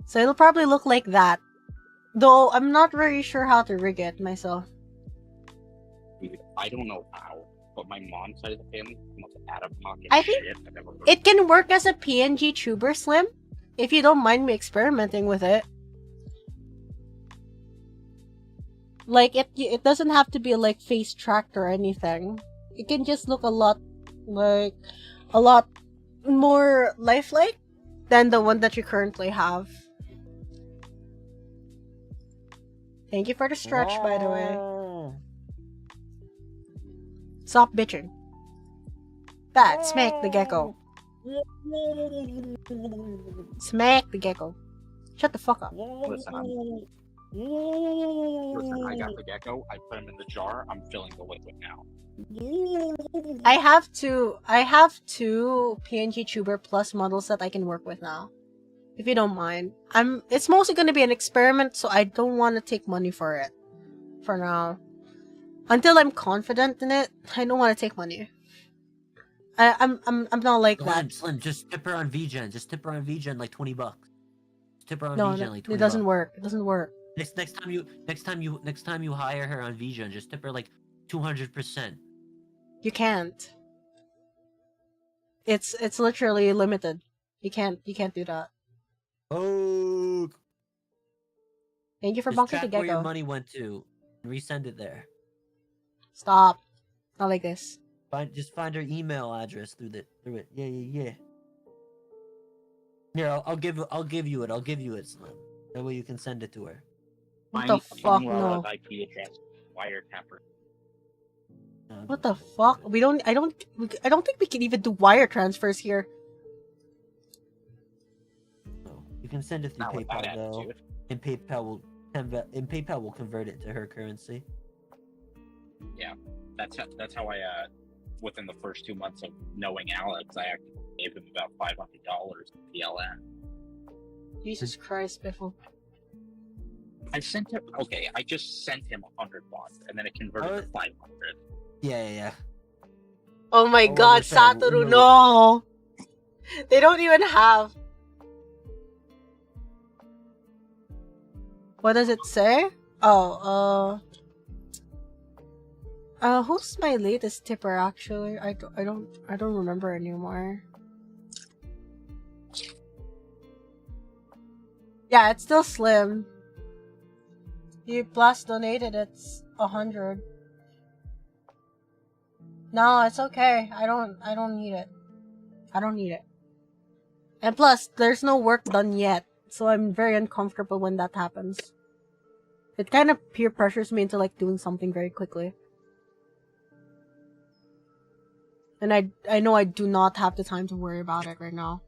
So it'll probably look like that. Though I'm not very sure how to rig it myself. Dude, I don't know how, but my mom's side of the family is the most out-of-pocket I think shit I've ever heard. It can work as a PNG tuber, Slim, if you don't mind me experimenting with it. Like, it doesn't have to be like face tracked or anything. It can just look a lot more lifelike than the one that you currently have. Thank you for the stretch, by the way. Stop bitching. That, smack the gecko. Smack the gecko. Shut the fuck up. Listen, I got the gecko. I put him in the jar. I'm filling the liquid now. I have two PNG Tuber Plus models that I can work with now. if you don't mind. It's mostly gonna be an experiment, so I don't want to take money for it. For now. Until I'm confident in it, I don't want to take money. I'm not like that. Slim, just tip her on VGen. Just tip her on VGen like $20. Tip her on No, VGen like $20. it doesn't work. It doesn't work. Next time you hire her on VGen, just tip her like 200%. You can't. It's literally limited. You can't do that. Oh. Thank you for Just bunking track the where your gecko. money went to, and resend it there. Stop. Not like this. Just find her email address through it. Yeah. Here, I'll give you it, Slim. That way you can send it to her. What the fuck? No. IP address, wiretapper. What the fuck? I don't think we can even do wire transfers here. No, you can send it through Not with that PayPal though, attitude. and PayPal will convert it to her currency. Yeah, that's how I within the first 2 months of knowing Alex, I actually gave him about $500 PLN. Jesus Christ, Biffle. I just sent him $100, and then it converted to 500. Yeah. Oh my Oh, god, sorry, Satoru, no. no! They don't even have... What does it say? Oh, who's my latest tipper actually? I don't remember anymore. Yeah, it's still Slim. You plus donated, it's 100. No, it's okay. I don't need it. I don't need it. And plus, there's no work done yet, so I'm very uncomfortable when that happens. It kind of peer pressures me into like doing something very quickly. And I know I do not have the time to worry about it right now.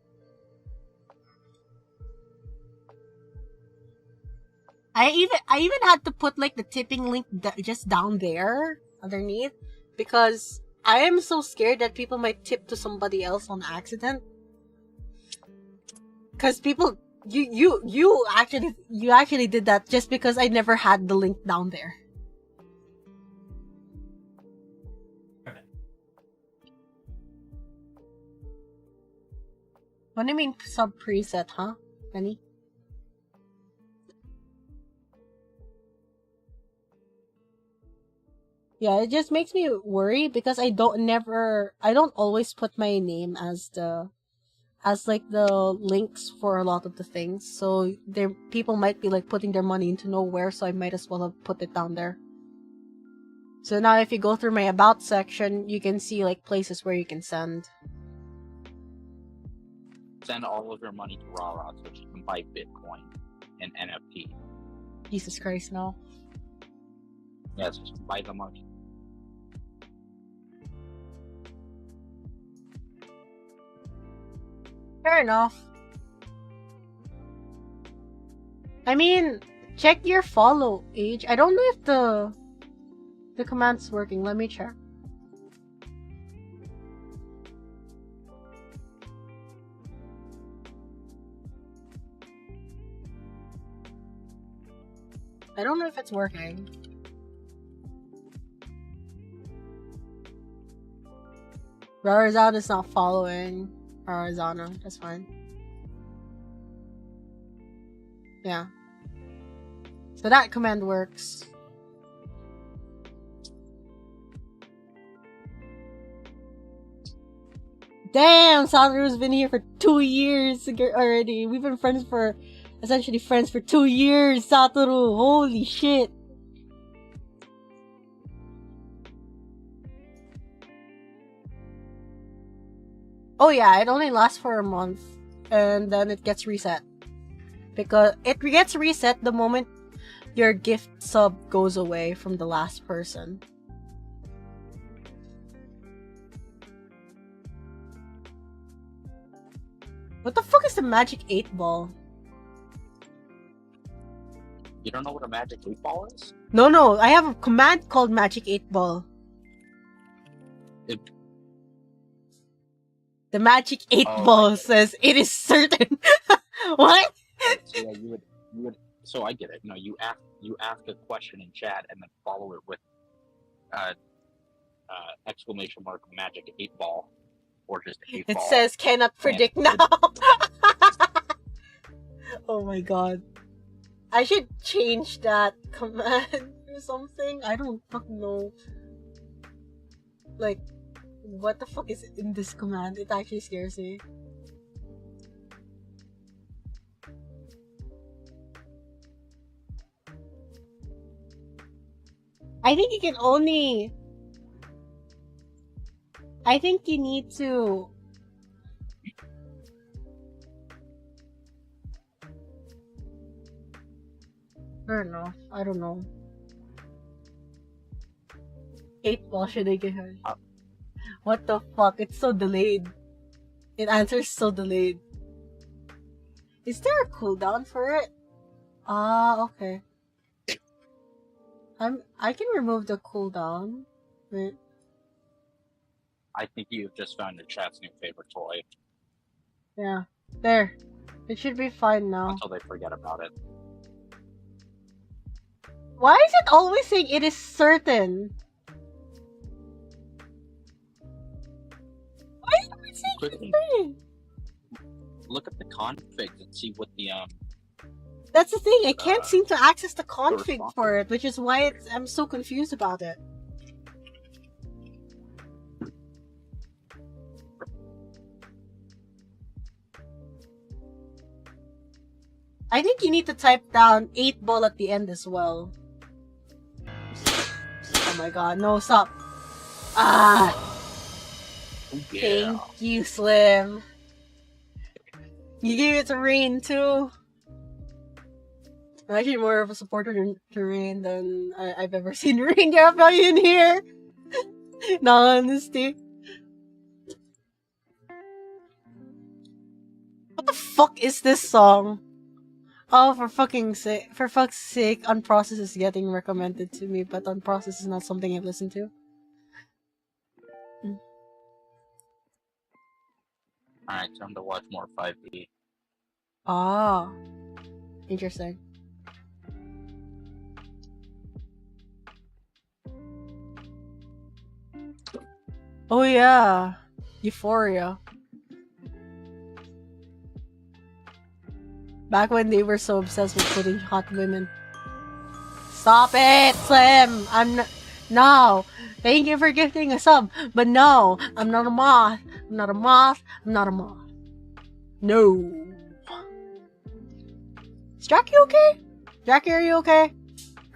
I even had to put like the tipping link just down there underneath because I am so scared that people might tip to somebody else on accident. Cause people, you actually did that just because I never had the link down there. What do you mean sub preset, huh, Benny? Yeah, it just makes me worry because I don't always put my name as like the links for a lot of the things. So people might be like putting their money into nowhere, so I might as well have put it down there. So now if you go through my about section, you can see like places where you can send. Send all of your money to Rara so she can buy Bitcoin and NFT. Jesus Christ, no. Yes, just buy the money. Fair enough. I mean, check your follow age. I don't know if the command's working. Let me check. I don't know if it's working. Rarazana is not following Rarazana. That's fine. Yeah. So that command works. Damn, Satoru's been here for 2 years already. We've been essentially friends for 2 years, Satoru. Holy shit. Oh yeah, it only lasts for a month, and then it gets reset. Because it gets reset the moment your gift sub goes away from the last person. What the fuck is the magic 8 ball? You don't know what a magic 8 ball is? No, I have a command called magic 8 ball. The magic 8 ball says it is certain. What? So yeah, you would. So I get it. No, you ask a question in chat and then follow it with exclamation mark magic 8-ball or just 8 It ball. says cannot predict now. Oh my god. I should change that command or something. I don't fucking know. Like, what the fuck is in this command? It actually scares me. I think you can only... I think you need to... I don't know. 8-ball should I get her? What the fuck? It's so delayed. It answers so delayed. Is there a cooldown for it? Ah, okay. I can remove the cooldown. Wait. I think you've just found your chat's new favorite toy Yeah. There. It should be fine now. until they forget about it. Why is it always saying it is certain? Why is it always saying it is Quickly. certain? Look at the configs and see what the That's the thing, I can't seem to access the config for it, which is why I'm so confused about it. I think you need to type down 8-ball at the end as well. Oh my god, no, stop. Ah! yeah. Thank you, Slim. You gave it to Rain too. I'm actually more of a supporter to Rain than I've ever seen Rain get value in here. No honesty. What the fuck is this song? Oh, for fuck's sake, Unprocessed is getting recommended to me, but Unprocessed is not something I've listened to. Alright, time to watch more 5D. Ah, interesting. Oh yeah, Euphoria. Back when they were so obsessed with putting hot women. Stop it, Slim! No! Thank you for gifting a sub, but no! I'm not a moth! I'm not a moth! I'm not a moth. No! Is Jackie okay? Jackie, are you okay?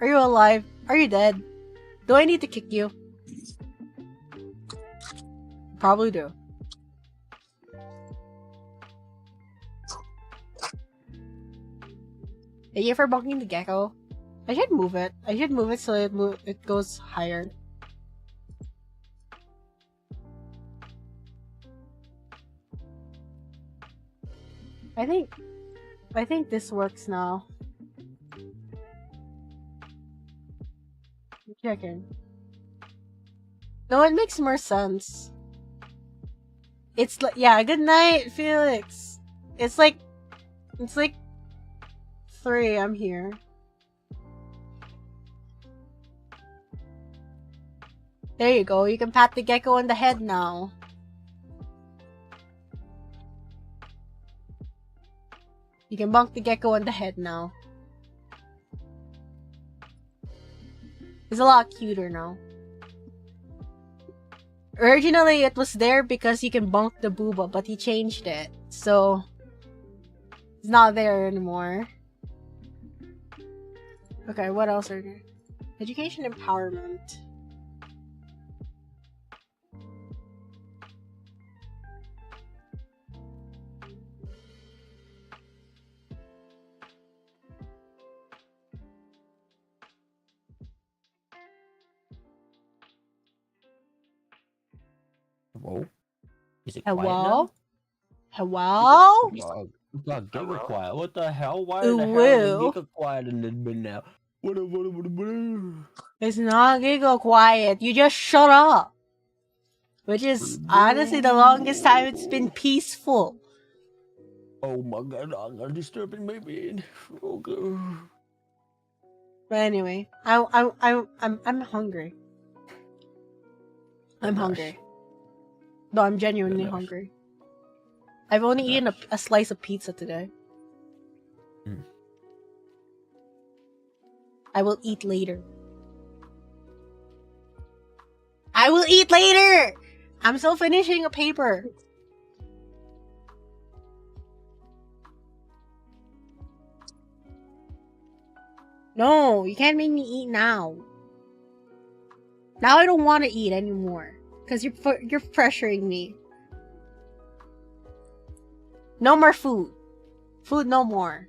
Are you alive? Are you dead? Do I need to kick you? Probably do. Thank you for bonking the gecko. I should move it. I should move it so it goes higher. I think this works now. Checking. No, it makes more sense. It's like, yeah, good night, Felix. It's like 3, I'm here. There you go, you can pat the gecko on the head now. You can bonk the gecko on the head now. It's a lot cuter now. Originally, it was there because you can bonk the booba, but he changed it. So, it's not there anymore. Okay, what else are there? Education empowerment. Hello? Is it quiet Hello? now? Hello? God, get it quiet. What the hell? Why Ooh, the hell woo. is it quiet in this bit now? It's not gonna go quiet. You just shut up. Which is honestly the longest time it's been peaceful. Oh my god, I'm disturbing my brain. Okay. But anyway, I'm hungry. I'm Gosh. hungry. No, I'm genuinely Gosh. hungry. I've only eaten a slice of pizza today. Mm. I will eat later. I will eat later! I'm still finishing a paper. No, you can't make me eat now. Now I don't want to eat anymore. Because you're pressuring me. No more food. Food no more.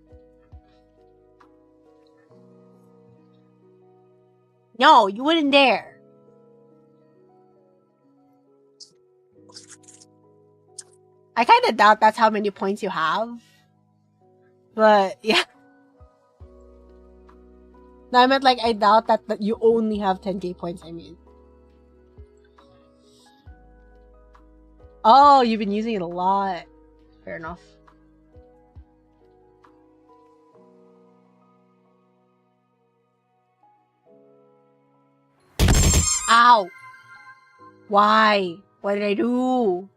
No, you wouldn't dare. I kind of doubt that's how many points you have. But, yeah. No, I meant like, I doubt that you only have 10k points, I mean. Oh, you've been using it a lot. Fair enough. Ow! Why? What did I do?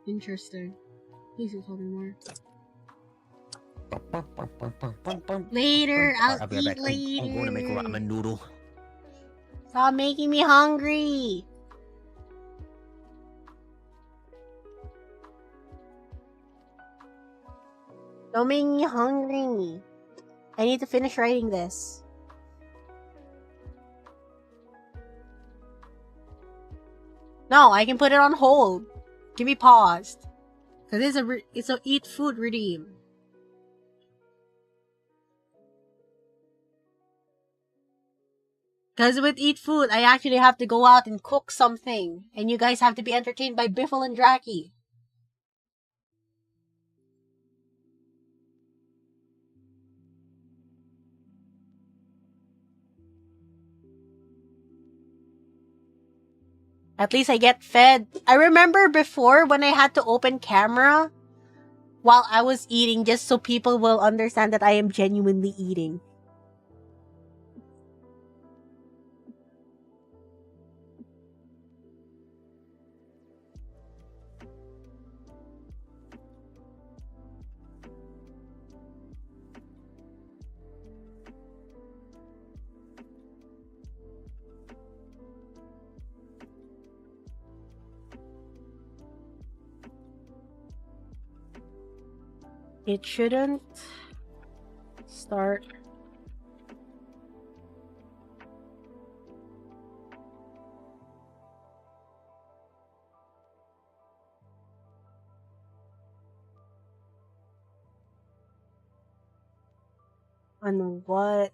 Interesting. Please tell me more. Later, I'll be eat right back. later. I'm going to make ramen noodle. Stop making me hungry. Don't make me hungry. I need to finish writing this. No, I can put it on hold. Give me paused. Cause it's a eat food redeem. Cause with eat food, I actually have to go out and cook something, and you guys have to be entertained by Biffle and Draki. At least I get fed. I remember before when I had to open camera while I was eating just so people will understand that I am genuinely eating. It shouldn't start. On what?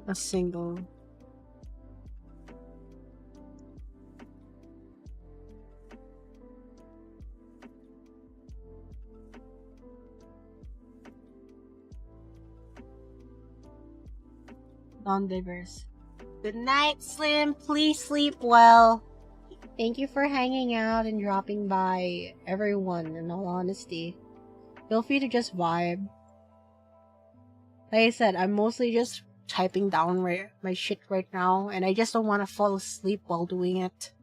A single. Non-diverse. Good night, Slim. Please sleep well. Thank you for hanging out and dropping by, everyone, in all honesty. Feel free to just vibe. Like I said, I'm mostly just typing down my shit right now, and I just don't want to fall asleep while doing it.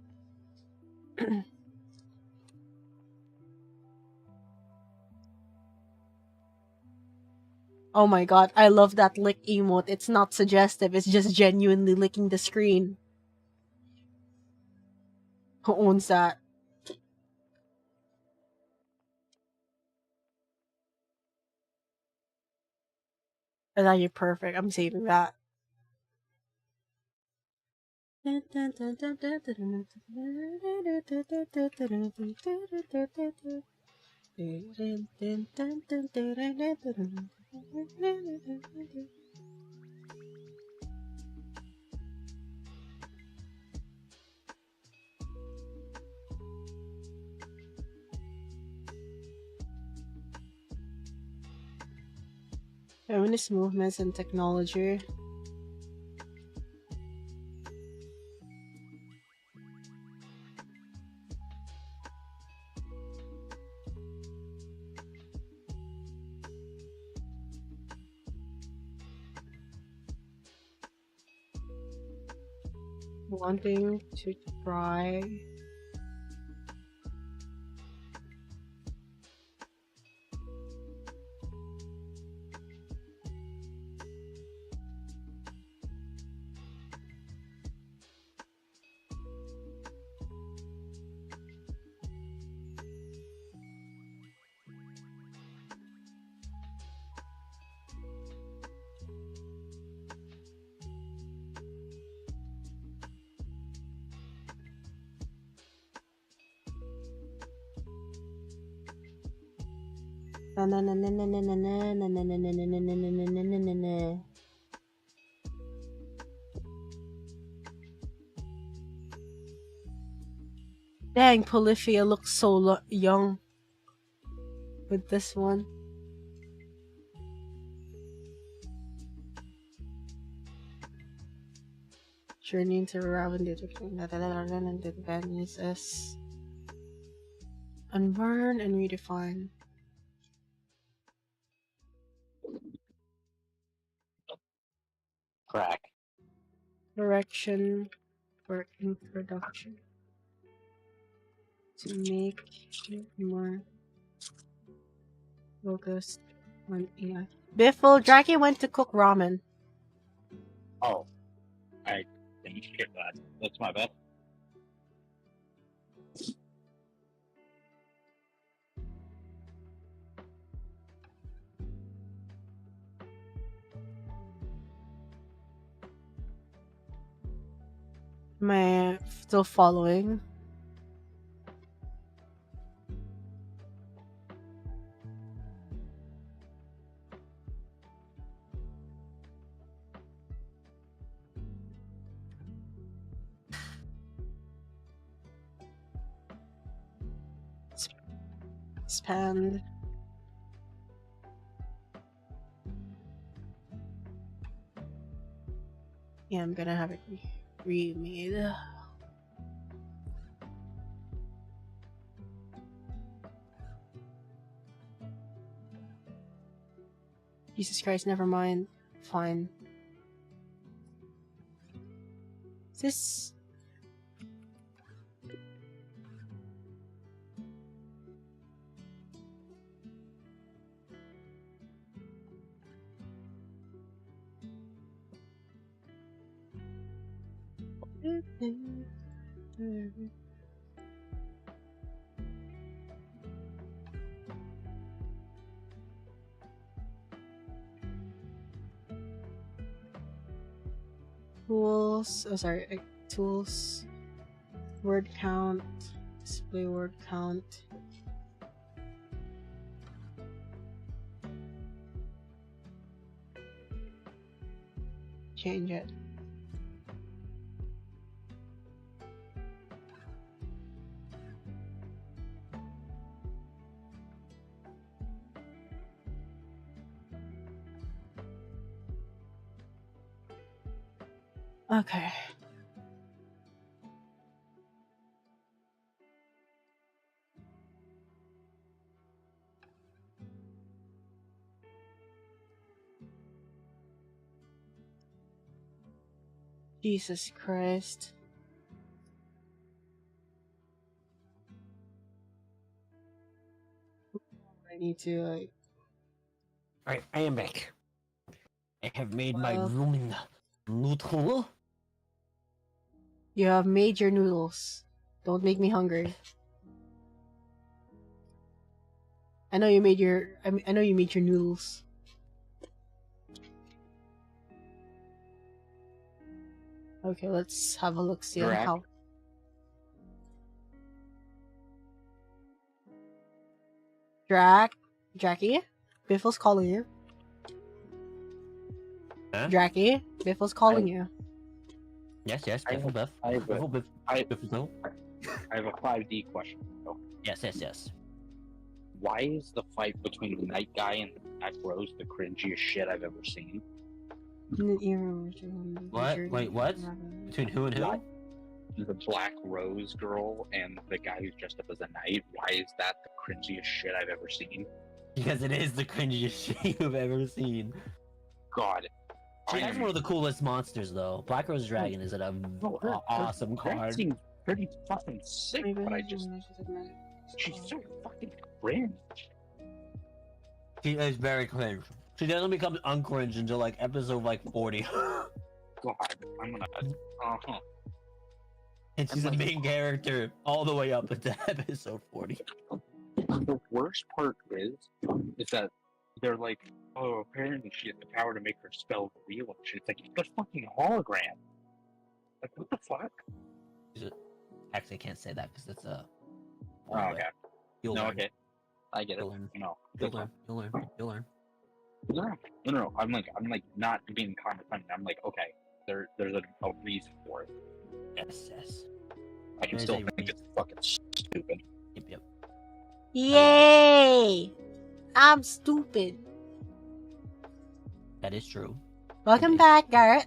Oh my god, I love that lick emote. It's not suggestive, it's just genuinely licking the screen. Who owns that? That's actually perfect. I'm saving that. Feminist movements and technology. Wanting to try. Dang, Polyphia looks so young with this one. Journey into Raven is unburn and redefine. Crack. Direction for introduction. To make it more focused on AI. Biffle, Jackie went to cook ramen. Oh, I didn't skip that. That's my bad. Am I still following? Expand. Yeah, I'm gonna have it remade. Jesus Christ, never mind. Fine. Is this... Tools, oh sorry, tools, word count, display word count. Change it. Okay. Jesus Christ. I need to like... Alright, I am back. I have made my Well- ramen noodle. You have made your noodles. Don't make me hungry. I know you made your... I know you made your noodles. Okay, let's have a look see on Correct. how... Jackie, Biffle's calling you. Huh? Jackie, Biffle's calling you. Yes, I Biffle Biff. I have a- Biffle Biff. I- Biffle Biff. I have a 5D question. So, Yes. why is the fight between the Night Guy and Black Rose the cringiest shit I've ever seen? What? Wait, what? Between who and who? What? The Black Rose girl and the guy who's dressed up as a knight. Why is that the cringiest shit I've ever seen? Because it is the cringiest shit you've ever seen. God. She has one of the coolest monsters, though. Black Rose Dragon is an awesome That card. seems pretty fucking sick, but she's so fucking cringe. She is very cringe. She doesn't become uncringe until like episode 40. God, I'm gonna. Uh-huh. And she's the main character all the way up into episode 40. The worst part is that they're like, oh, apparently she has the power to make her spell real and shit. It's like, it's a fucking hologram. Like, what the fuck? Actually, I can't say that because it's a. Oh, okay. You'll No, learn. okay. I get it. You'll learn. No. You'll learn. You'll learn. No. I'm like not being condescending. I'm like, okay, there's a reason for it. Yes. I can There's still a think it's fucking stupid. Yep. Yay! I'm stupid. That is true. Welcome Okay. back, Garrett.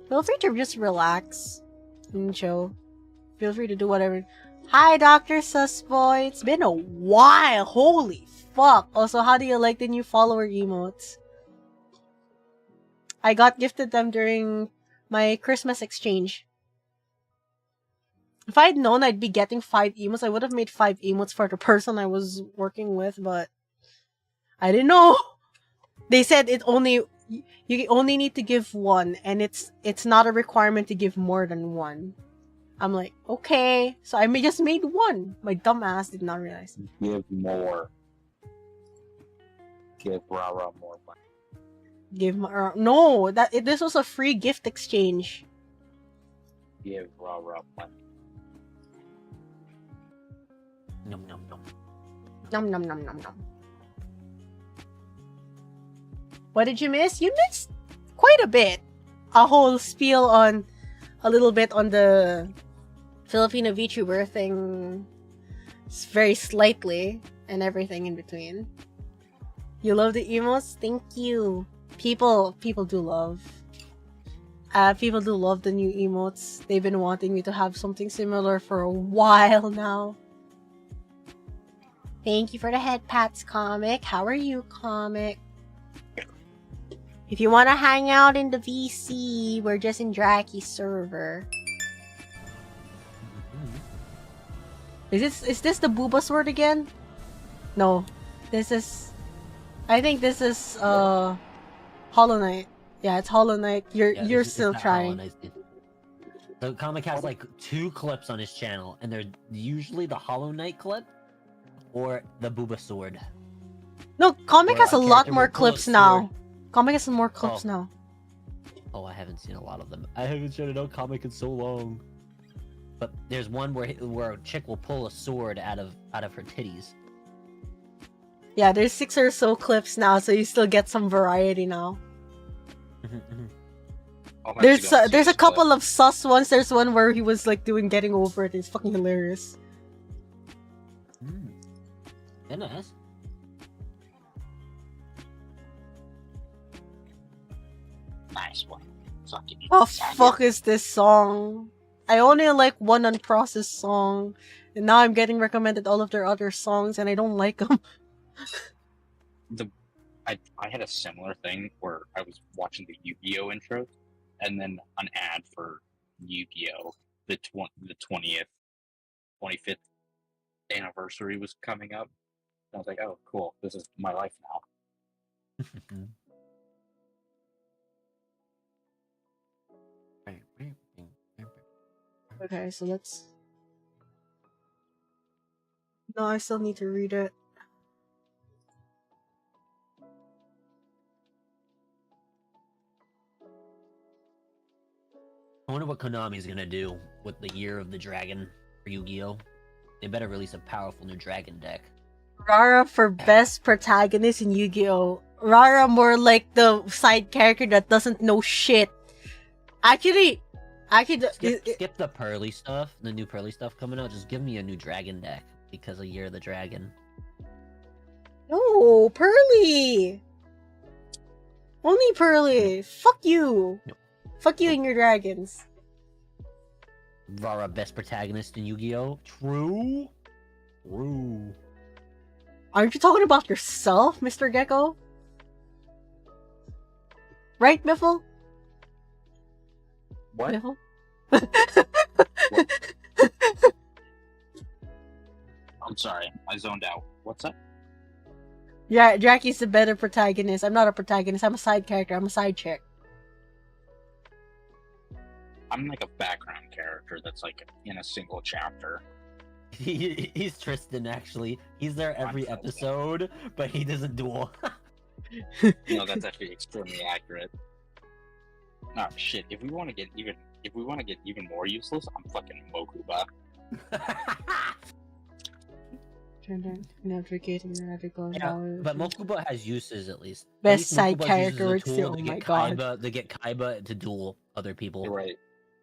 Feel free to just relax and chill. Feel free to do whatever. Hi, Dr. Susboy. It's been a while. Holy fuck. Also, how do you like the new follower emotes? I got gifted them during my Christmas exchange. If I had known I'd be getting 5 emotes, I would have made 5 emotes for the person I was working with, but I didn't know. They said you only need to give 1, and it's not a requirement to give more than 1. I'm like, okay. So I just made 1. My dumb ass did not realize. Give more. Give Rara more money. No, this was a free gift exchange. Give Rara money. Nom. Nom. What did you miss? You missed quite a bit. A whole spiel on a little bit on the Filipino VTuber thing. It's very slightly and everything in between. You love the emotes? Thank you. People do love. People do love the new emotes. They've been wanting me to have something similar for a while now. Thank you for the head pats, Comic. How are you, Comic? If you want to hang out in the VC, we're just in Draki's server. Is this the Booba sword again? No. This is... I think this is, Hollow Knight. Yeah, it's Hollow Knight. You're still trying. The comic has like 2 clips on his channel, and they're usually the Hollow Knight clip or the Booba sword. No, Comic Where has a a lot character more will pull a clips now. sword. Comic has some more clips now. Oh, I haven't seen a lot of them. I haven't seen a comic in so long. But there's one where a chick will pull a sword out of her titties. Yeah, there's 6 or so clips now, so you still get some variety now. I'll have to go and see There's a this couple clip. of sus ones. There's one where he was like doing getting over it. It's fucking hilarious. Yeah, nice. Nice one. Fucking Oh faggot. fuck is this song? I only like one unprocessed song, and now I'm getting recommended all of their other songs, and I don't like them. I had a similar thing where I was watching the Yu-Gi-Oh intro, and then an ad for Yu-Gi-Oh the 20th, 25th anniversary was coming up. And I was like, oh, cool, this is my life now. Okay, so let's... No, I still need to read it. I wonder what Konami's gonna do with the Year of the Dragon for Yu-Gi-Oh! They better release a powerful new dragon deck. Rara for best protagonist in Yu-Gi-Oh! Rara more like the side character that doesn't know shit. Actually, Skip the Pearly stuff, the new Pearly stuff coming out. Just give me a new dragon deck because of Year of the Dragon. no, Pearly. Only Pearly. Fuck you. Nope. Fuck you and your dragons. Rara best protagonist in Yu-Gi-Oh! True. True. Aren't you talking about yourself, Mr. Gecko? Right, Miffle? What? Miffle? I'm sorry, I zoned out. What's up? Yeah, Jackie's the better protagonist. I'm not a protagonist. I'm a side character. I'm a side chick. I'm like a background character that's like in a single chapter. He's Tristan, actually. He's there every Tristan. episode, but he doesn't duel. No, that's actually extremely accurate. Nah, shit. If we want to get even more useless, I'm fucking Mokuba. But Mokuba has uses at least. At Best least side Mokuba character uses a would tool say, to oh get my god. Kaiba, to get Kaiba to duel other people. You're right.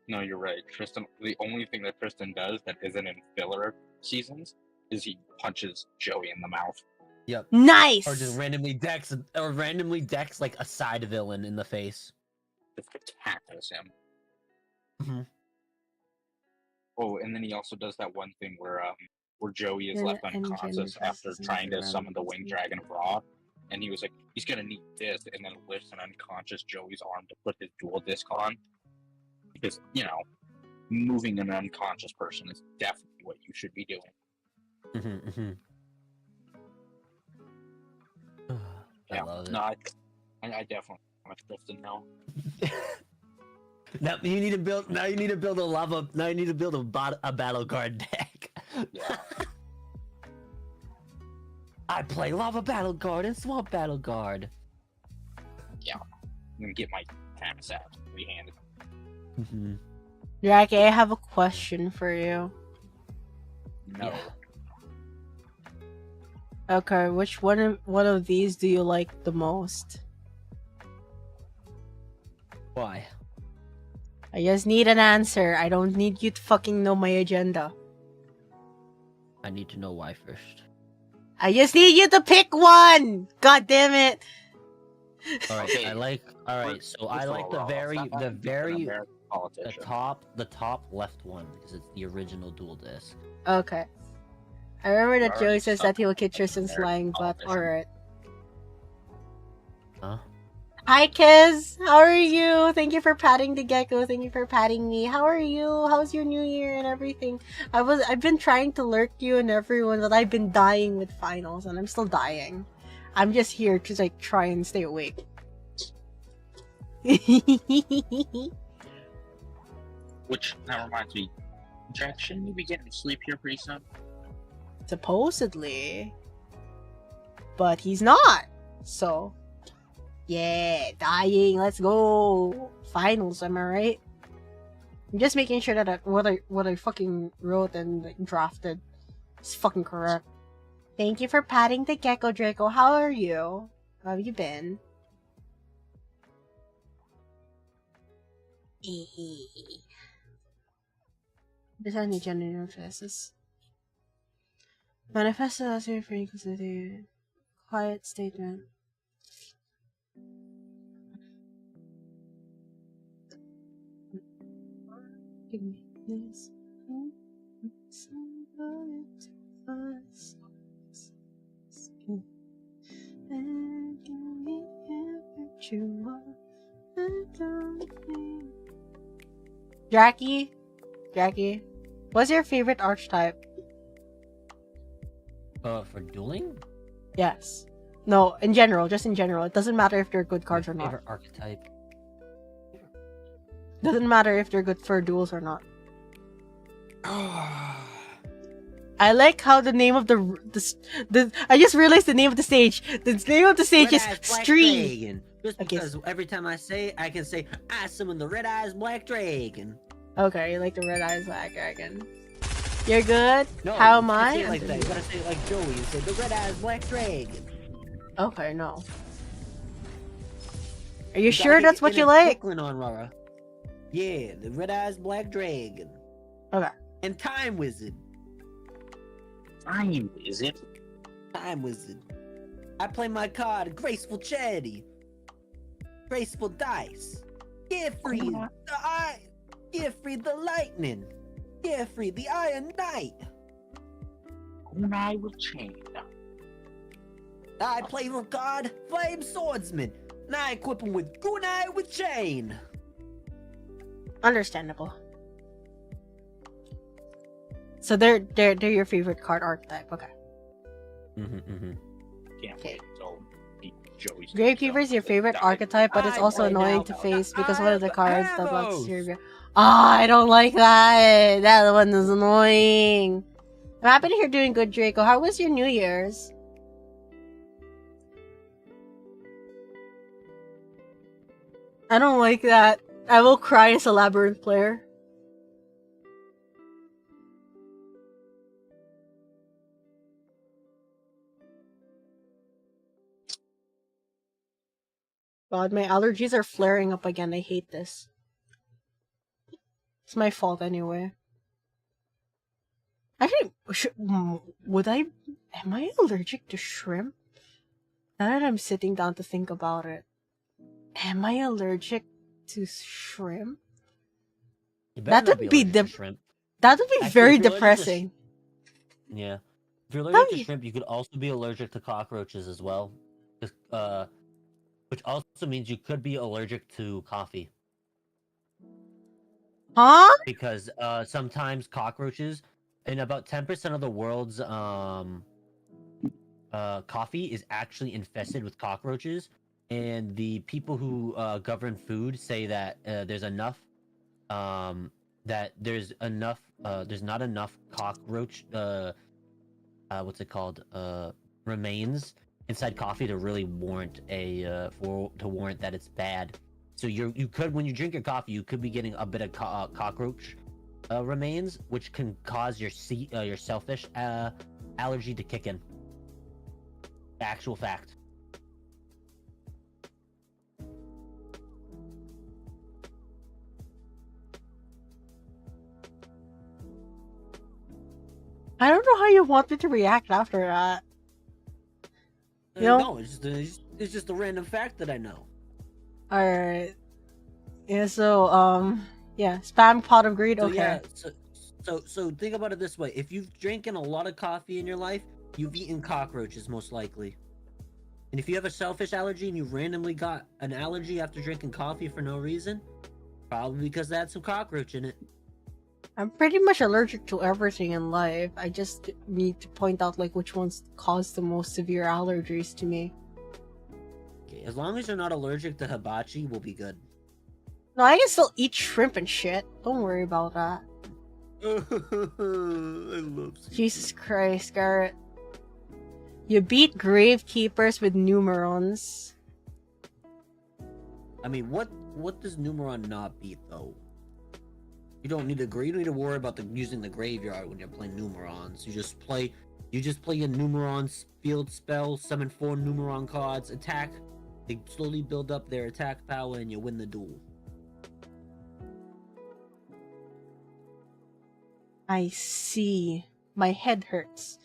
No, you're right. Tristan, the only thing that Tristan does that isn't in filler seasons is he punches Joey in the mouth. Yep. Nice! Or just randomly decks like a side villain in the face. Just tackles him. Mhm. Oh, and then he also does that one thing where Joey is Yeah, left and unconscious Jenny after versus trying to Instagram summon the versus winged dragon of Ra, and he was like, he's gonna need this, and then lifts an unconscious Joey's arm to put his dual disc on. Because, you know, moving an unconscious person is definitely what you should be doing. I love it. No, I definitely want Tristan now. Now you need to build. Now you need to build a lava. Now you need to build a battle card deck. Yeah. I play lava battle guard and swamp battle guard. I'm gonna get my Tamas out three-handed. Jackie, I have a question for you. No. Yeah. Okay, which one of these do you like the most? Why? I just need an answer. I don't need you to fucking know my agenda. I need to know why first. I just need you to pick one! God damn it! All right, Okay. I like. All right, so I like the top left one because it's the original dual disc. Okay. I remember that Alright, Joey says that he'll kick something Tristan's American lying, but politician. alright. Huh? Hi, Kiz! How are you? Thank you for patting the gecko. Thank you for patting me. How are you? How's your new year and everything? I've been trying to lurk you and everyone, but I've been dying with finals, and I'm still dying. I'm just here to like try and stay awake. Which, that reminds me, Jack, shouldn't you be getting sleep here pretty soon? Supposedly. But he's not. So, yeah, dying. Let's go. Finals, am I right? I'm just making sure that what I fucking wrote and like, drafted is fucking correct. Thank you for patting the gecko, Draco. How are you? How have you been? Design agenda manifests. Manifesto as a frequency. Quiet statement. Jackie, what's your favorite archetype? For dueling? Yes. No, in general, just in general. It doesn't matter if they're good cards or My not. favorite archetype. Doesn't matter if they're good for duels or not. I like how the name of the I just realized the name of the stage. The name of the stage is Red-Eyes Black Stream. Dragon. Just Okay. because every time I can say, I summon the Red Eyes Black Dragon. Okay, you like the Red Eyes Black Dragon. You're good? No, How you am can't I? say it like that. You gotta say it like Joey and say the red-eyes black dragon. Okay, no. Are you You sure gotta get that's what in you a like? Brooklyn on Rara. Yeah, the red-eyes black dragon. Okay. And Time Wizard. Time Wizard. Time Wizard. I play my card Graceful Charity. Graceful Dice. Geoffrey the Eye. Geoffrey the Lightning. Geoffrey the Iron Knight. Kunai with chain. I play with God Flame Swordsman. And I equip him with Kunai with Chain. Understandable. So they're your favorite card archetype. Okay. Can't wait until Joey's Gravekeeper is your favorite archetype, but it's I also play annoying now to the face because Eye one of of the the cards that blocks Arrows. your graveyard. Ah, I don't like that. That one is annoying. I'm happy to hear doing good, Draco. How was your New Year's? I don't like that. I will cry as a Labyrinth player. God, my allergies are flaring up again. I hate this. It's my fault anyway. Actually, would I... Am I allergic to shrimp? Now that I'm sitting down to think about it. Am I allergic to shrimp? You better That not would be be allergic to shrimp. That would be Actually, very if you're allergic to depressing. Yeah. If you're allergic to That'd be- shrimp, you could also be allergic to cockroaches as well. Which also means you could be allergic to coffee. Huh? Because sometimes cockroaches, in about 10% of the world's coffee is actually infested with cockroaches, and the people who govern food say that there's not enough cockroach what's it called remains inside coffee to really warrant warrant that it's bad. So you could, when you drink your coffee, you could be getting a bit of cockroach remains, which can cause your selfish allergy to kick in. Actual fact. I don't know how you want me to react after that. You know? No, it's just a random fact that I know. Alright. Yeah, so, yeah, spam pot of greed, So okay. yeah, so think about it this way: if you've drinking a lot of coffee in your life, you've eaten cockroaches most likely. And if you have a selfish allergy and you randomly got an allergy after drinking coffee for no reason, probably because that had some cockroach in it. I'm pretty much allergic to everything in life. I just need to point out, like, which ones cause the most severe allergies to me. Okay, as long as you're not allergic to hibachi, we'll be good. No, I can still eat shrimp and shit. Don't worry about that. I love Jesus Christ, Garrett. You beat Gravekeepers with Numerons. I mean, what does Numeron not beat though? You don't need to worry about using the graveyard when you're playing Numerons. You just play your Numeron field spell, summon 4 Numeron cards, attack. They slowly build up their attack power, and you win the duel. I see. My head hurts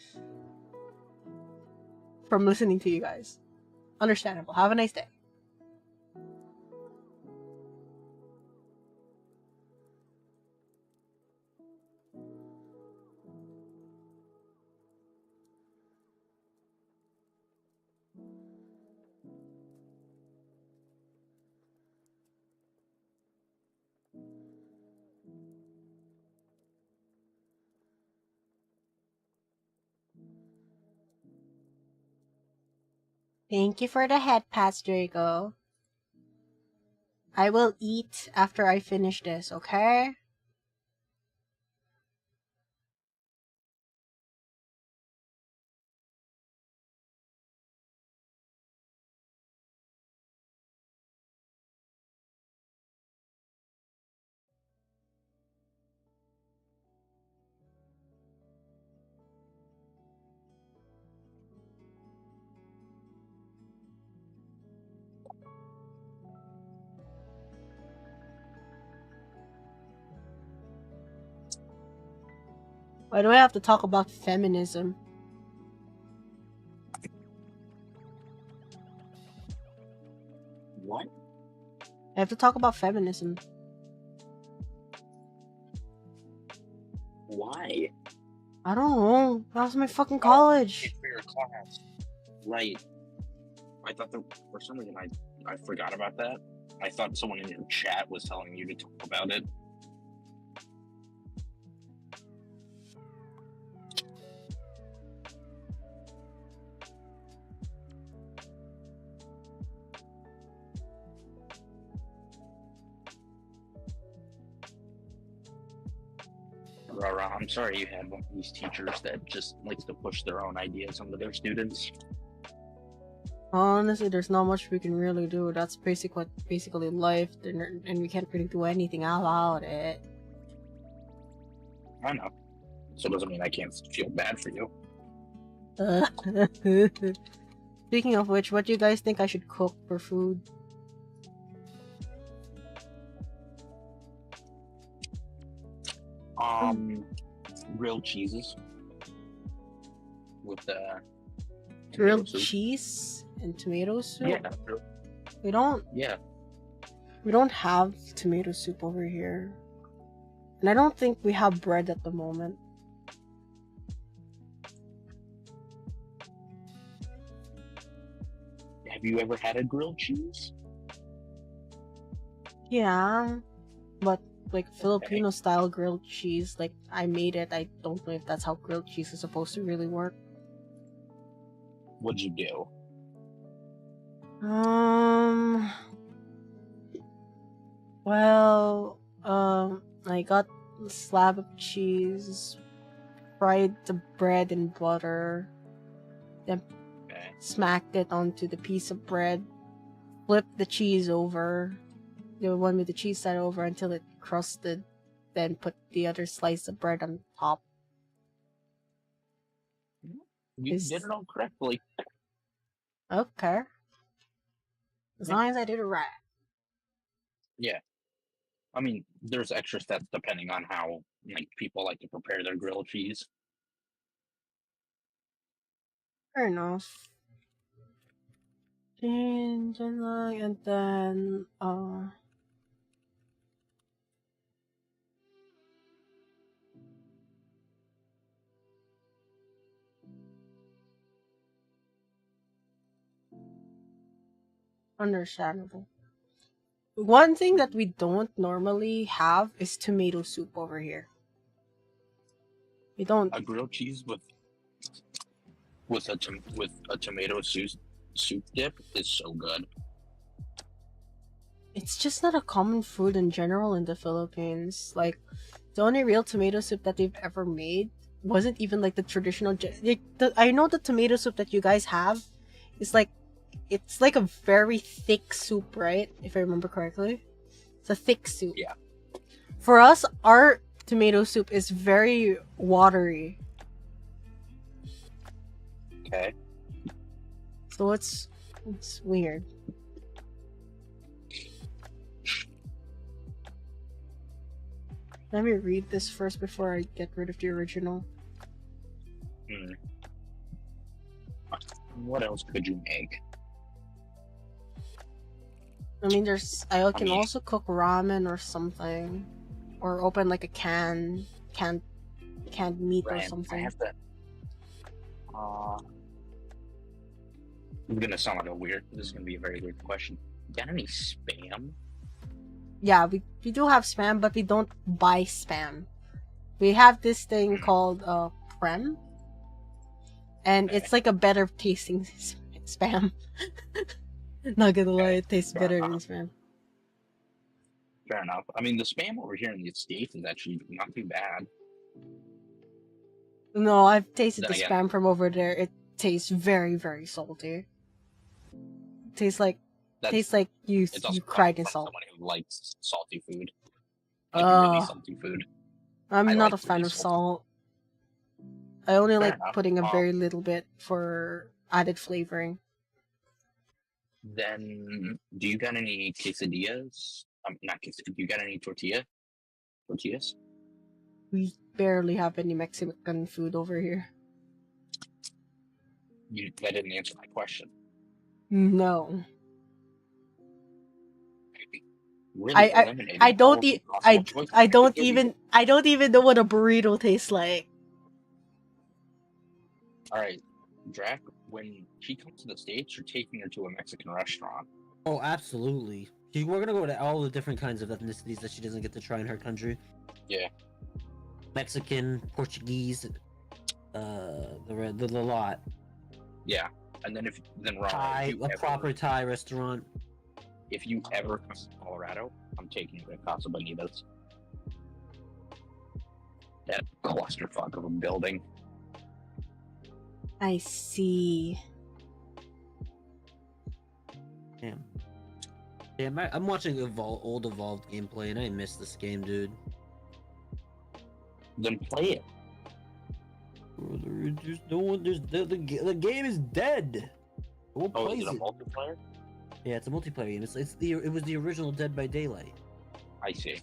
from listening to you guys. Understandable. Have a nice day. Thank you for the head pass, Draco. I will eat after I finish this, okay? Why do I have to talk about feminism? What? I have to talk about feminism. Why? I don't know. That was my fucking college. For your class. Right. I thought that for some reason I forgot about that. I thought someone in your chat was telling you to talk about it. Rara, I'm sorry you had one of these teachers that just likes to push their own ideas onto their students. Honestly, there's not much we can really do. That's basically life, and we can't really do anything about it. I know. So it doesn't mean I can't feel bad for you. Speaking of which, what do you guys think I should cook for food? Grilled cheeses with Grilled soup. cheese and tomato soup? Yeah. We don't Yeah. have tomato soup over here. And I don't think we have bread at the moment. Have you ever had a grilled cheese? Yeah, but like Filipino style grilled cheese, like I made it. I don't know if that's how grilled cheese is supposed to really work. What'd you do? Well, I got a slab of cheese, fried the bread in butter, then Okay. smacked it onto the piece of bread, flipped the cheese over, the one with the cheese side over until it crusted, then put the other slice of bread on top. You Is- did it all correctly. Okay. As long as I did it right. Yeah. I mean, there's extra steps depending on how like people like to prepare their grilled cheese. Fair enough. And then understandable. One thing that we don't normally have is tomato soup over here. We don't. A grilled cheese with a tomato soup dip is so good. It's just not a common food in general in the Philippines. Like, the only real tomato soup that they've ever made wasn't even like the traditional. I know the tomato soup that you guys have is like, it's like a very thick soup, right? If I remember correctly, it's a thick soup. Yeah. For us, our tomato soup is very watery. Okay. So it's weird. Let me read this first before I get rid of the original. What else could you make? I mean, I can mean- also cook ramen or something, or open like a canned meat or Ryan, I something. have to. It's gonna sound like this is gonna be a very weird question. Got any spam? Yeah, we do have spam, but we don't buy spam. We have this thing called prem, and it's like a better tasting spam. Not gonna lie, it tastes Fair better than enough. spam. Fair enough. I mean, the spam over here in the States is actually not too bad. No, I've tasted Then the again- spam from over there. It tastes very, very salty. Tastes like you It's also cried in from salt. someone who likes salty food, like really Uh, salty food. I'm I not like a fan really of salty. salt. I only Fair like enough. putting a very little bit for added flavoring. Then, do you got any quesadillas? Not quesadillas. Do you got any tortillas? we barely have any Mexican food over here. That didn't answer my question. No. Really I eliminating I don't all of the eat possible choices I could don't give you. even I don't even know what a burrito tastes like. All right, Drac. When she comes to the States, you're taking her to a Mexican restaurant. Oh, absolutely. We're gonna go to all the different kinds of ethnicities that she doesn't get to try in her country. Yeah. Mexican, Portuguese, the lot. Yeah, and then Thai, if you a ever, proper Thai restaurant. if you ever come to Colorado, I'm taking you to Casa Bonitas. That clusterfuck of a building. I see. Damn. Damn, I'm watching old Evolved gameplay and I miss this game, dude. Then play it. There's no one. The game is dead. Who Oh, plays is it a it? multiplayer? Yeah, it's a multiplayer game. It was the original Dead by Daylight. I see.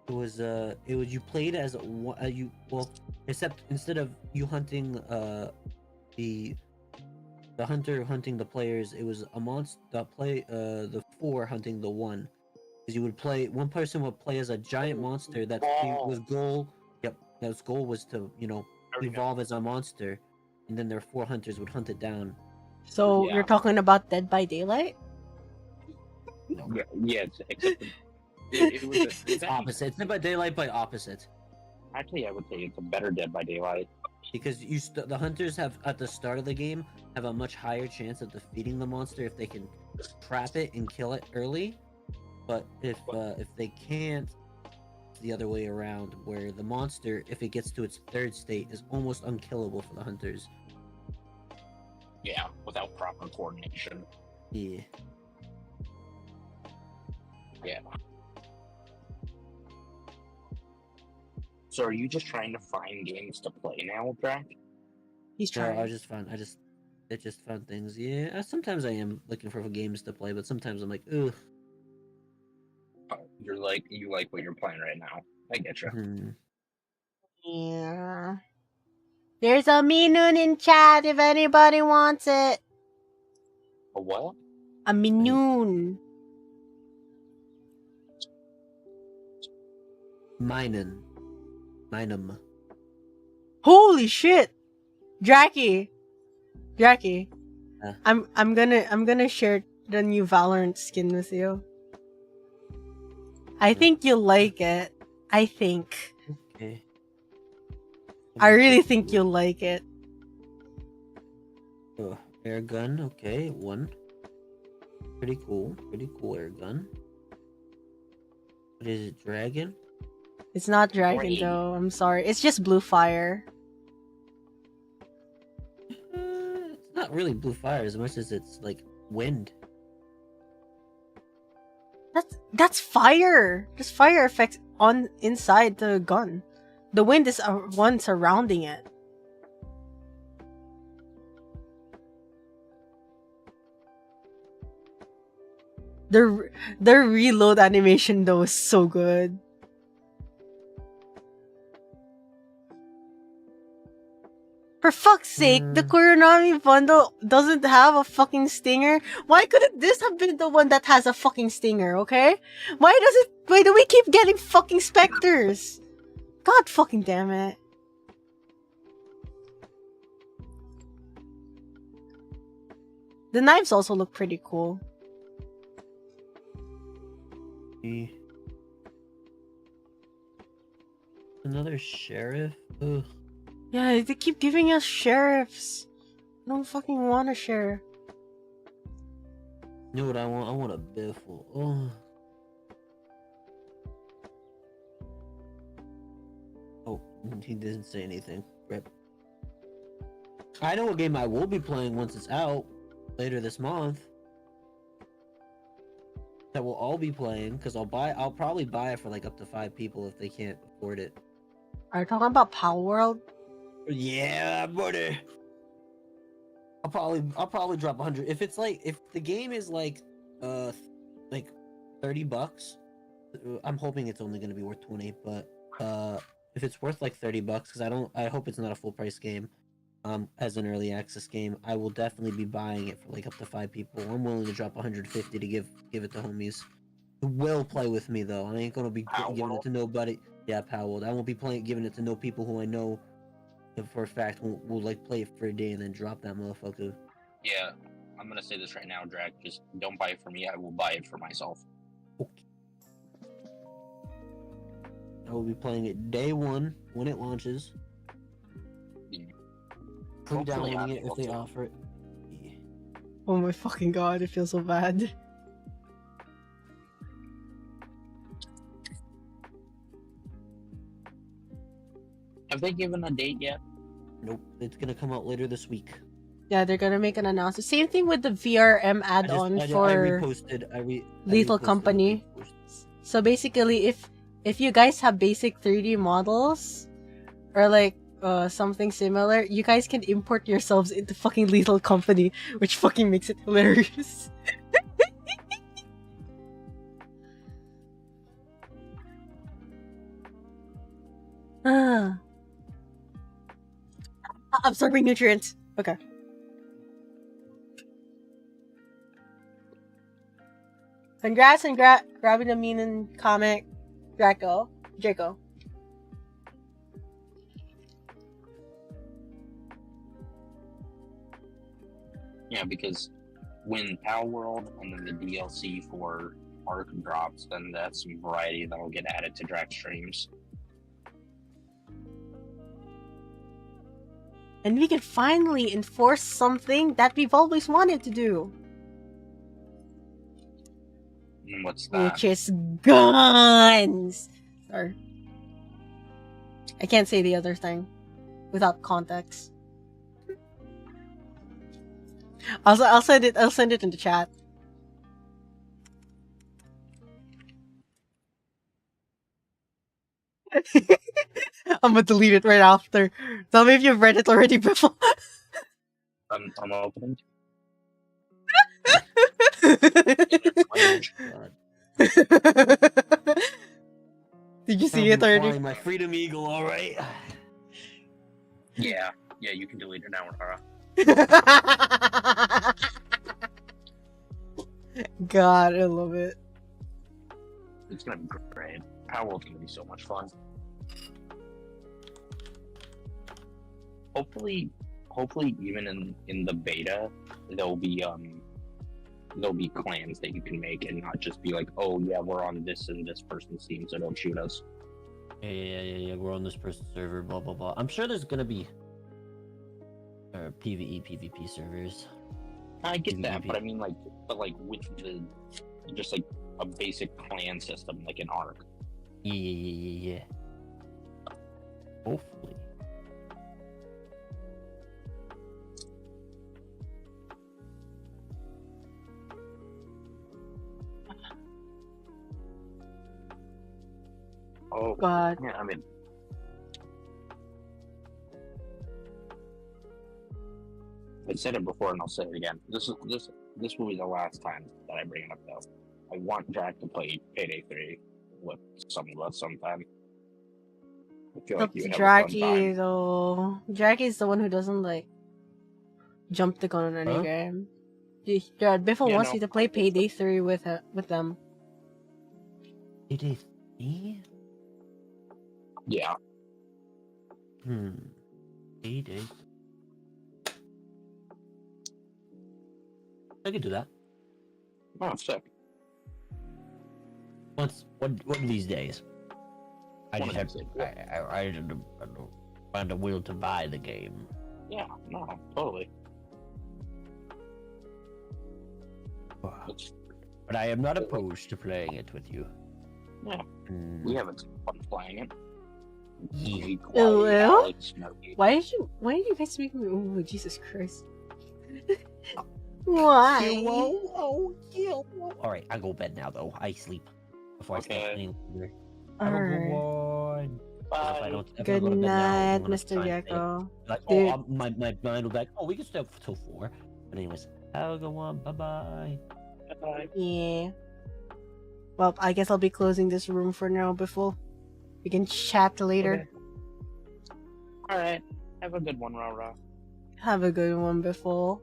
It was you played as except instead of you hunting the hunter hunting the players, it was a monster the four hunting the one. Because you would play, one person would play as a giant monster that was goal. Yep, that goal was to evolve as a monster, and then their four hunters would hunt it down. So Yeah. you're talking about Dead by Daylight? Yeah, except it was It's opposite. It's Dead by Daylight by opposite. Actually, I would say it's a better Dead by Daylight. Because the hunters have at the start of the game have a much higher chance of defeating the monster if they can trap it and kill it early. But if they can't, it's the other way around, where the monster, if it gets to its third state, is almost unkillable for the hunters. Yeah, without proper coordination. Yeah. Yeah. So are you just trying to find games to play now, Drac? He's No, trying. I just found things. Yeah, sometimes I am looking for games to play, but sometimes I'm like, ugh. You like what you're playing right now. I get you. Hmm. Yeah. There's a Minoon in chat if anybody wants it. A what? A Minoon. Minum. Holy shit! Jackie. Huh? I'm gonna share the new Valorant skin with you. I think you'll like it. I think. Okay. I really think you'll like it. Oh, air gun. Okay, one. Pretty cool air gun. What is it? Dragon? It's not Dragon Green. though. I'm sorry. It's just Blue Fire. It's not really blue fire as much as it's like wind. That's fire. There's fire effects on inside the gun. The wind is one surrounding it. The reload animation though is so good. For fuck's sake, the Kuronami bundle doesn't have a fucking stinger. Why couldn't this have been the one that has a fucking stinger, okay? Why do we keep getting fucking specters? God fucking damn it. The knives also look pretty cool. Another sheriff? Ugh. Yeah, they keep giving us sheriffs. I don't fucking want a sheriff. You know what I want? I want a biffle. Oh. Oh, he didn't say anything. Rip. I know what game I will be playing once it's out later this month. That we'll all be playing because I'll probably buy it for like up to 5 people if they can't afford it. Are you talking about Power World? Yeah, buddy. I'll probably drop 100 if the game is like $30. I'm hoping it's only gonna be worth 20, but if it's worth like $30, because I hope it's not a full price game. As an early access game, I will definitely be buying it for like up to 5 people. I'm willing to drop 150 to give it to homies who will play with me though. I ain't gonna be giving it to nobody. Yeah, Powell. I won't be giving it to no people who I know for a fact will like play it for a day and then drop that motherfucker. Yeah, I'm gonna say this right now, Drac. Just don't buy it for me. I will buy it for myself. Okay. I will be playing it day one when it launches. Pre-downloading it if they offer it. Yeah. Oh my fucking god, it feels so bad. Have they given a date yet? Nope, it's gonna come out later this week. Yeah, they're gonna make an announcement. Same thing with the VRM add-on for Lethal Company. So basically, if you guys have basic 3D models, or like something similar, you guys can import yourselves into fucking Lethal Company, which fucking makes it hilarious. Absorbing nutrients. Okay. Congrats and grabbing the mean comic, Draco. Yeah, because when Power World and then the DLC for Arc drops, then that's some variety that'll get added to Drac streams. And we can finally enforce something that we've always wanted to do. And what's that? Which is guns! Sorry. I can't say the other thing without context. I'll send it in the chat. I'm gonna delete it right after. Tell me if you've read it already before. I'm opening. Did you see it already? My freedom eagle, all right. Yeah, you can delete it now, Rara. God, I love it. It's gonna be great. Power World's gonna be so much fun. Hopefully, even in the beta, there'll be clans that you can make and not just be like, oh yeah, we're on this and this person's team, so don't shoot us. Yeah. We're on this person's server. Blah blah blah. I'm sure there's gonna be PvE, PvP servers. I get that, but I mean, like with the just like a basic clan system, like an Arc. Yeah. Hopefully. Oh God. Yeah, I mean, I said it before and I'll say it again. This will be the last time that I bring it up though. I want Jack to play Payday 3 with some of us sometime. I feel like you would have a fun time. though. Jackie's the one who doesn't like jump the gun on any game. Biffle wants you to play Payday 3 with them. Payday 3? Yeah. Payday. I could do that. Oh, sick. One of these days. I One just of have these to. days, I find a will to buy the game. Yeah, no, totally. But I am not opposed to playing it with you. Yeah, we have fun playing it. Yeah. Why did you guys make me? Oh, Jesus Christ! Why? All right, I go bed now though. I sleep before I start playing later. All Have a right. good one. Bye. Good night, Mr. Gecko. Like, Dude. oh, my mind will be like, oh, we can stay up till 4. But anyways, have a good one. Bye bye. Bye. Yeah. Well, I guess I'll be closing this room for now, Biffle. We can chat later. Alright. Have a good one, Rara. Have a good one before.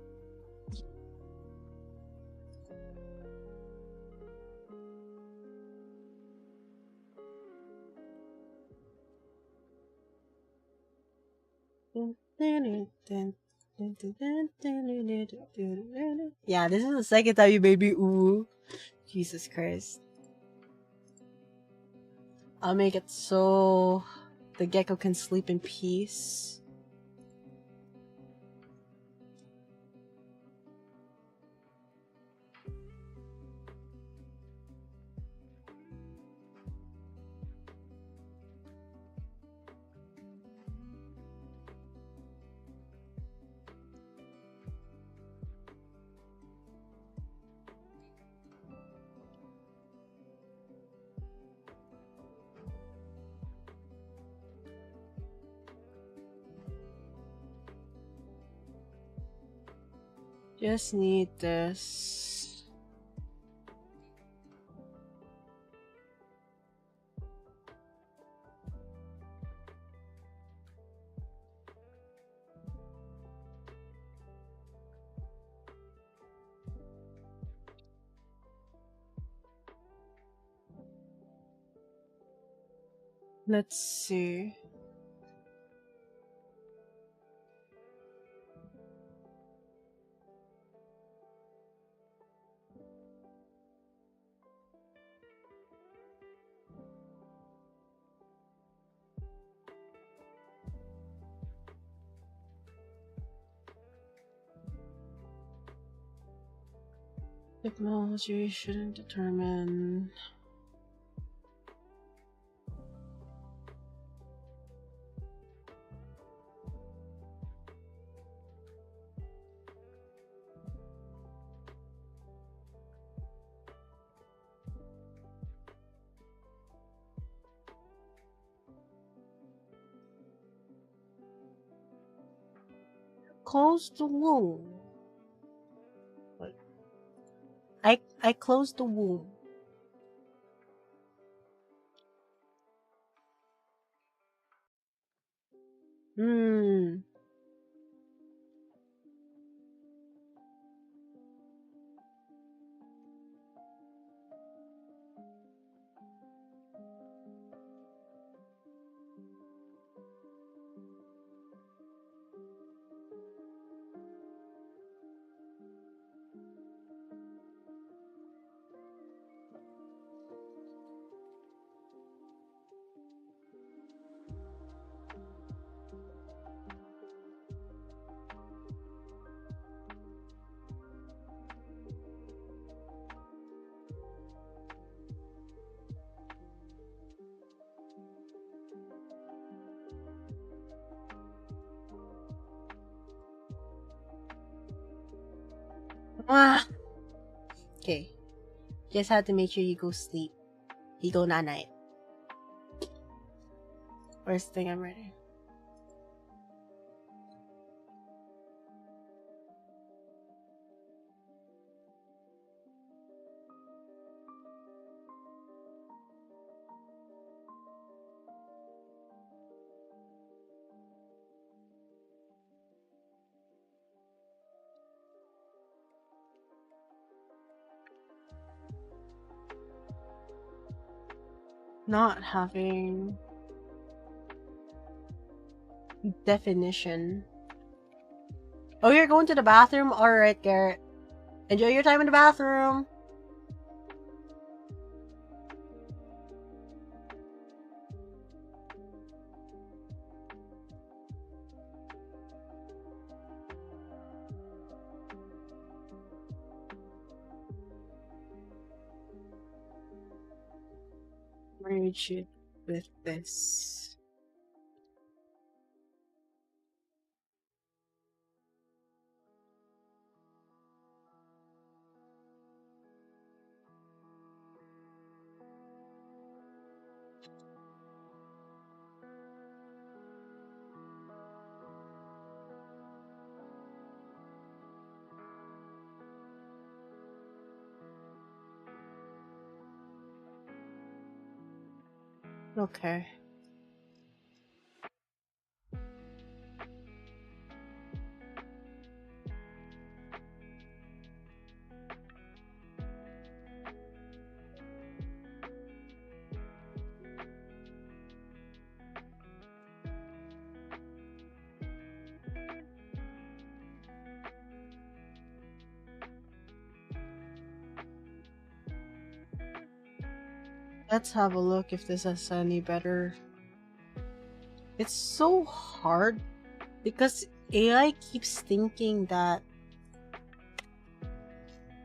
Yeah, this is the second time you made me ooh. Jesus Christ. I'll make it so the gecko can sleep in peace. Just need this. Let's see. Technology shouldn't determine. Close the womb. What? I closed the womb. Hmm. Ah. Okay. Just have to make sure you go sleep. You go night. First thing I'm ready. Not having definition. Oh, you're going to the bathroom? Alright, Garrett. Enjoy your time in the bathroom. Merge it with this. Okay. Let's have a look if this is any better. It's so hard because AI keeps thinking that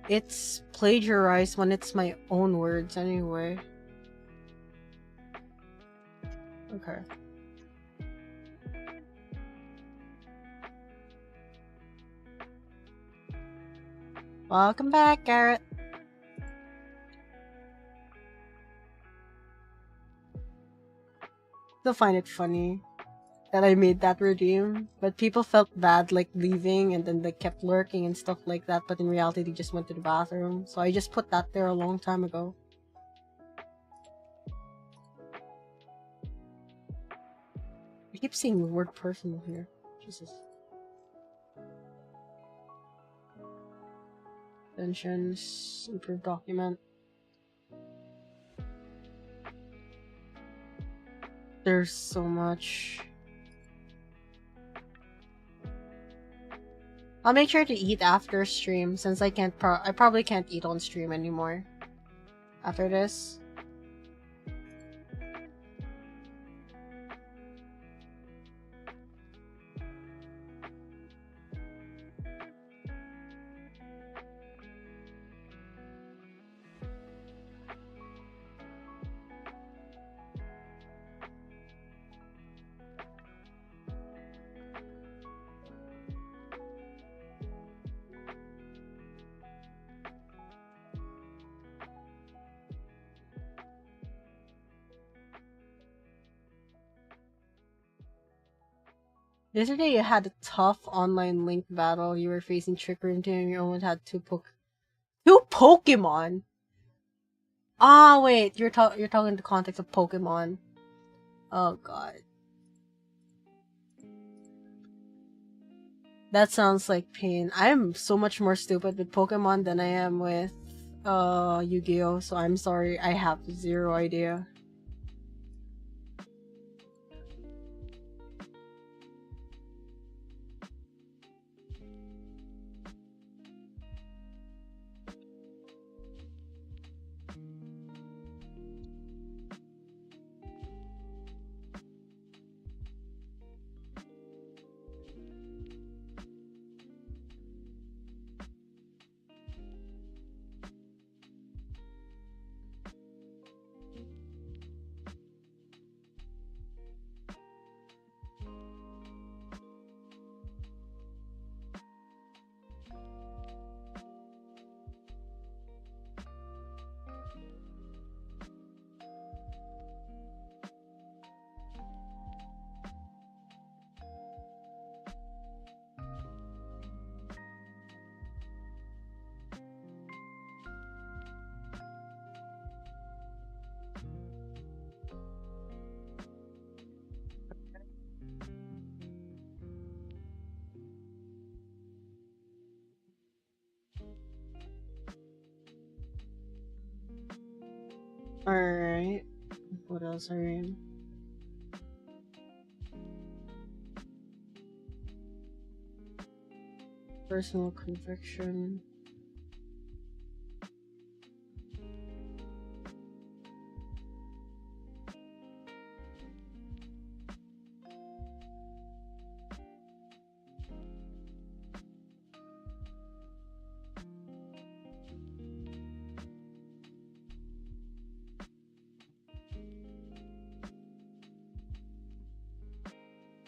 it's plagiarized when it's my own words anyway. Okay. Welcome back, Garrett. Still find it funny that I made that redeem, but people felt bad like leaving and then they kept lurking and stuff like that, but in reality they just went to the bathroom. So I just put that there a long time ago. I keep seeing the word personal here. Jesus. Extensions, improve document. There's so much. I'll make sure to eat after stream since I probably can't eat on stream anymore after this. Yesterday you had a tough online link battle. You were facing Trick Room team and you only had two Pokemon? Ah, wait, you're talking in the context of Pokemon. Oh god. That sounds like pain. I'm so much more stupid with Pokemon than I am with Yu-Gi-Oh! So I'm sorry, I have zero idea. Alright. What else are in? Personal conviction.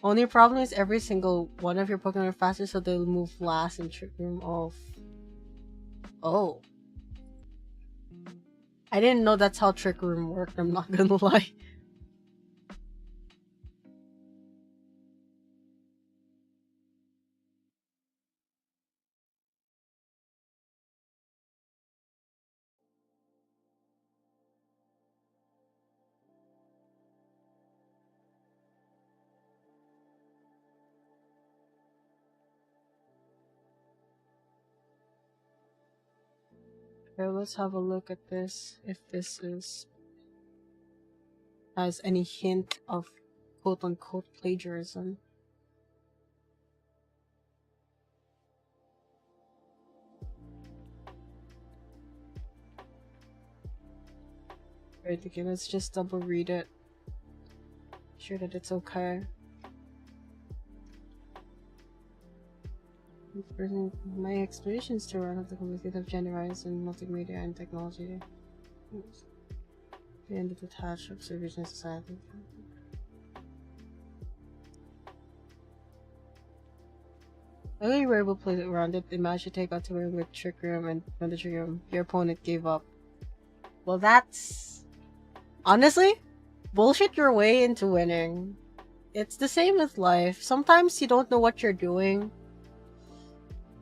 Only problem is every single one of your Pokemon are faster, so they'll move last in Trick Room off. Oh. I didn't know that's how Trick Room worked, I'm not gonna lie. Okay, let's have a look at this, if this has any hint of quote-unquote plagiarism. Right, okay, let's just double read it. Sure that it's okay. My explorations to run of the complexity of generalized and multimedia and technology. The end of the detached observation society. Although you were able to play around it, imagine take out to win with Trick Room, and when the Trick Room, your opponent gave up. Well, that's honestly bullshit your way into winning. It's the same with life. Sometimes you don't know what you're doing,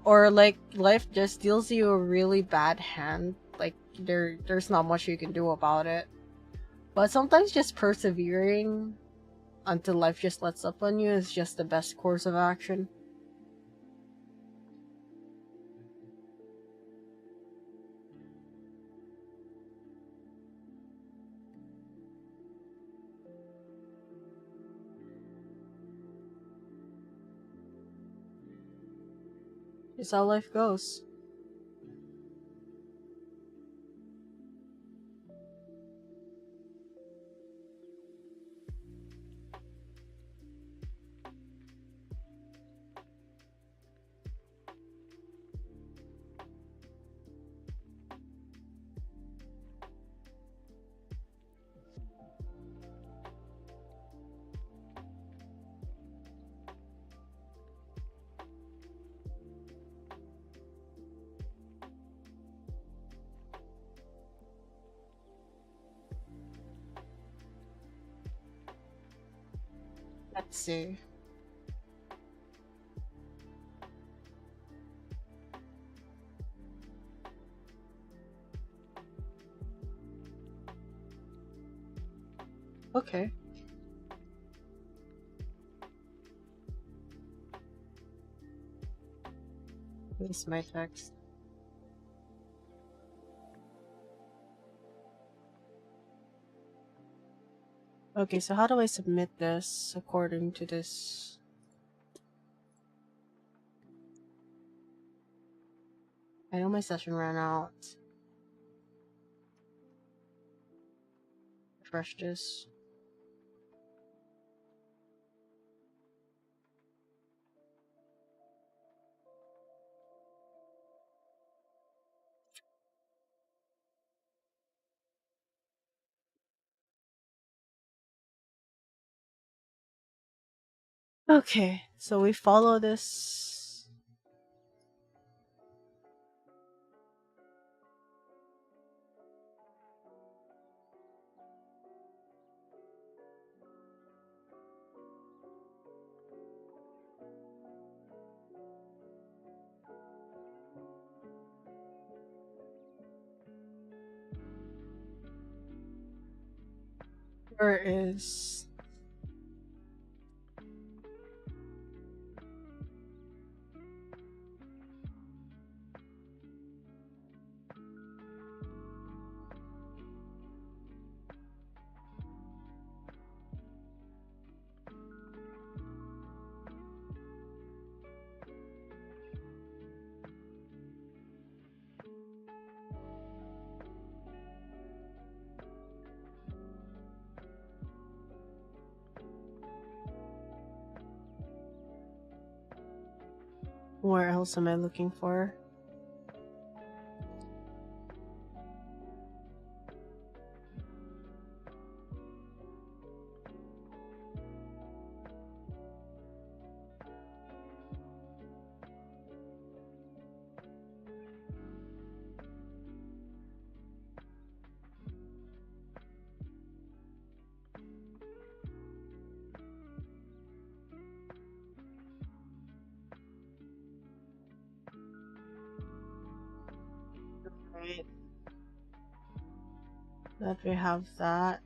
or like life just deals you a really bad hand. Like there's not much you can do about it. But sometimes just persevering until life just lets up on you is just the best course of action. It's how life goes. Let's see. Okay. This is my text. Okay, so how do I submit this according to this? I know my session ran out. Refresh this. Okay, so we follow this. Where is... Where else am I looking for? Right. That we have that.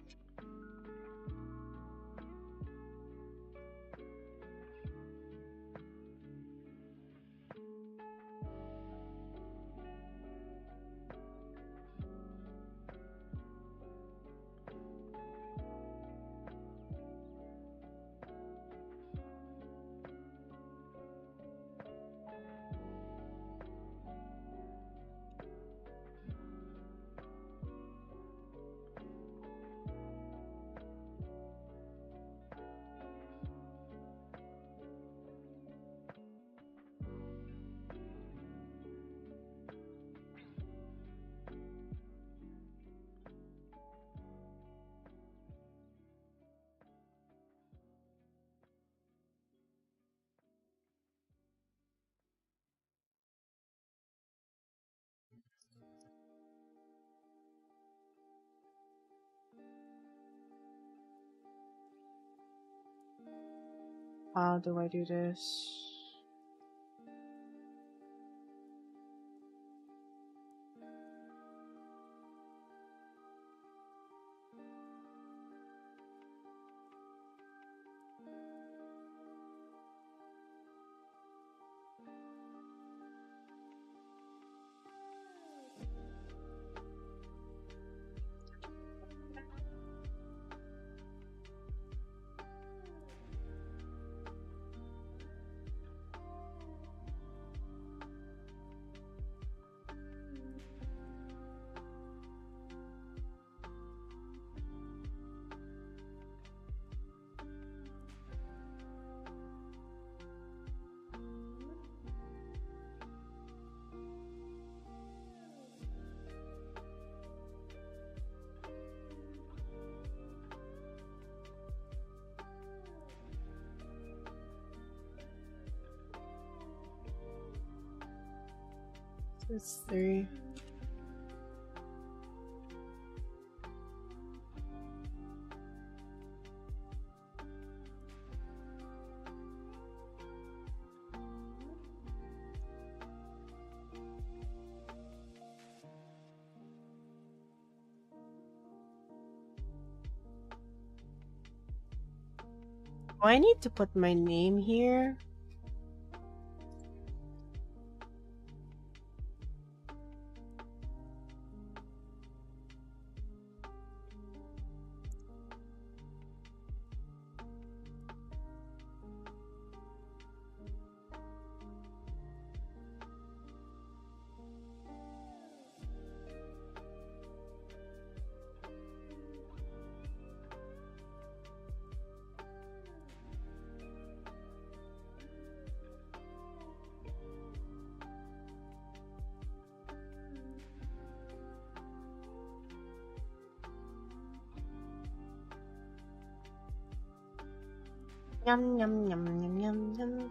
How do I do this? It's 3. Do I need to put my name here? Yum yum yum yum yum yum.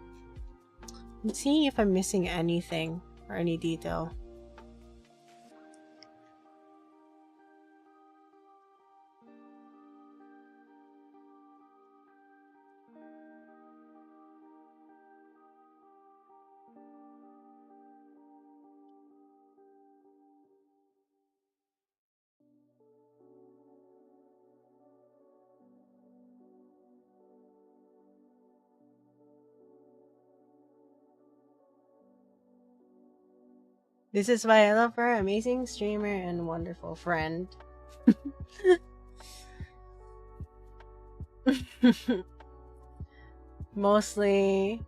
I'm seeing if I'm missing anything or any detail. This is why I love her, amazing streamer and wonderful friend. Mostly,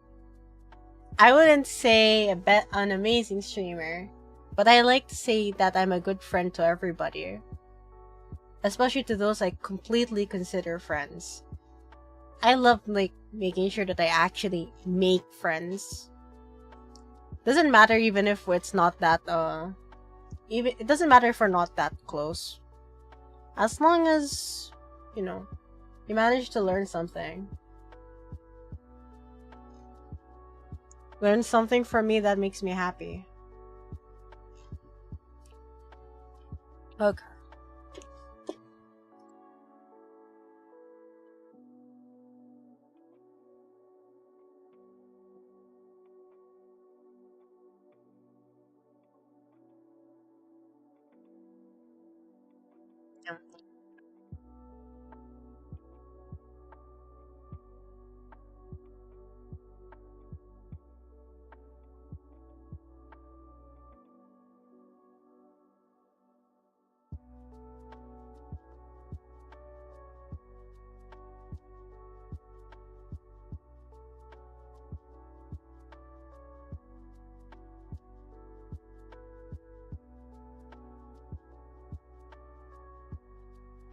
I wouldn't say an amazing streamer, but I like to say that I'm a good friend to everybody, especially to those I completely consider friends. I love like making sure that I actually make friends. Doesn't matter even if it's not that even it doesn't matter if we're not that close. As long as, you know, you manage to learn something. Learn something from me that makes me happy. Okay.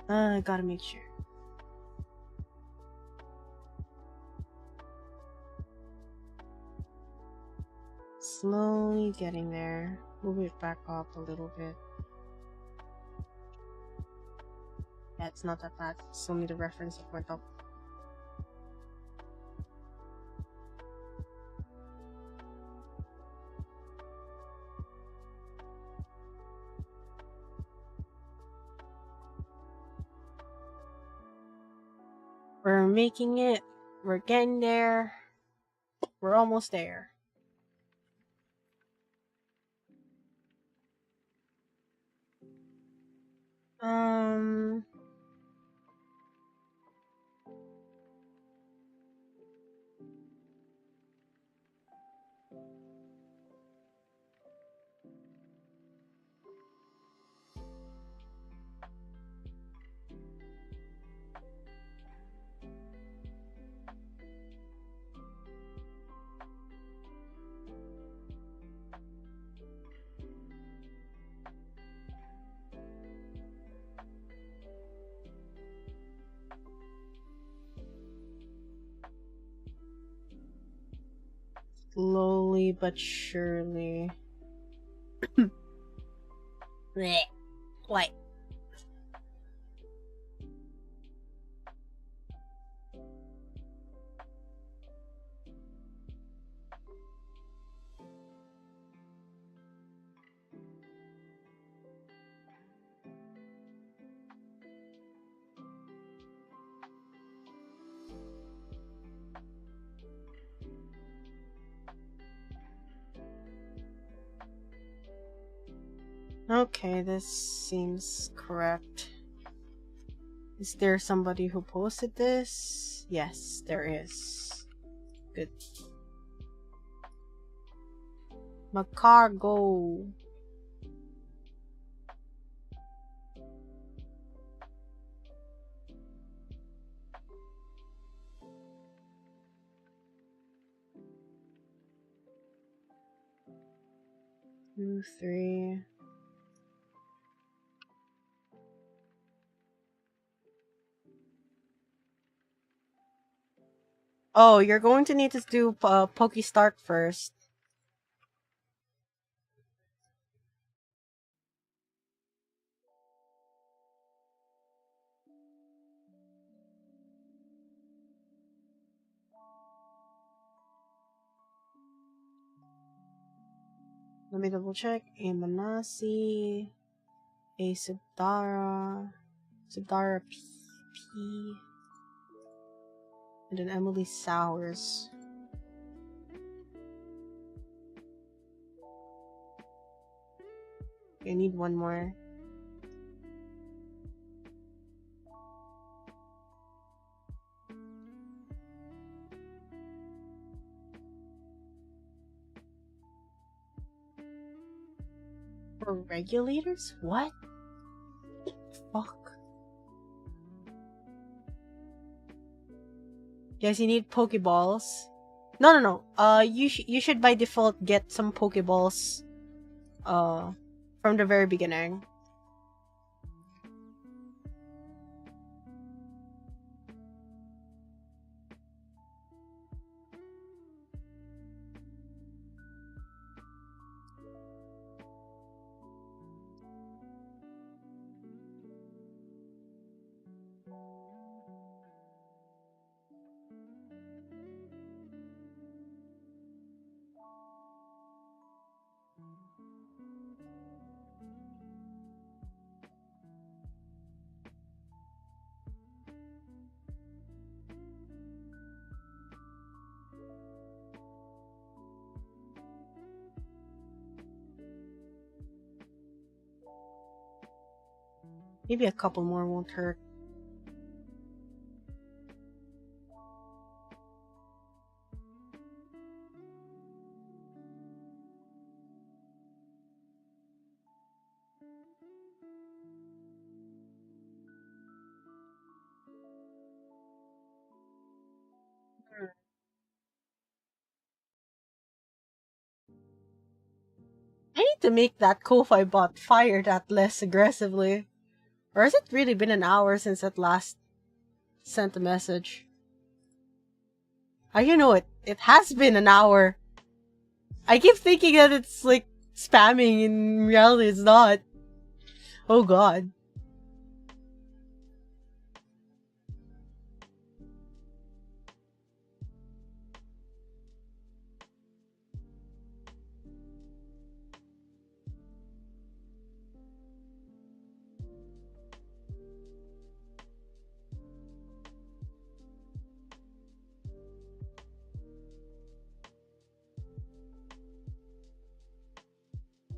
I gotta make sure. Slowly getting there. Move it back up a little bit. Yeah, it's not that bad. Still need a reference of went up. We're making it. We're getting there. We're almost there. Slowly but surely. Blech. What? Okay, this seems correct. Is there somebody who posted this? Yes, there is. Good. Macargo. Two, three. Oh, you're going to need to do Poke Start first. Let me double check. A Manasi, a Subdara P, and then Emily Sowers. I need one more. For regulators? What? Fuck. Yes, you need Pokeballs. No. You should by default get some Pokeballs. From the very beginning. Maybe a couple more won't hurt. I need to make that Ko-Fi bot fire that less aggressively. Or has it really been an hour since it last sent a message? You know it. It has been an hour. I keep thinking that it's like spamming. In reality, it's not. Oh god.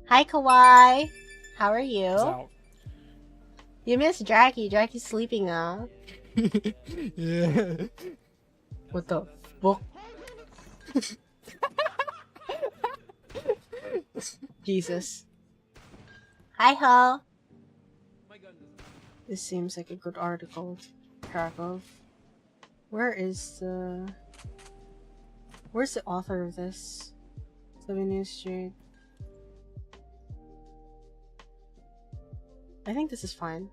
Hi, Kawhi. How are It's you? out. You miss Jackie. Jackie's sleeping now. Yeah. What the fuck? Jesus. Hi, ho. This seems like a good article to track of. Where's the author of this? 7 News Street. I think this is fine.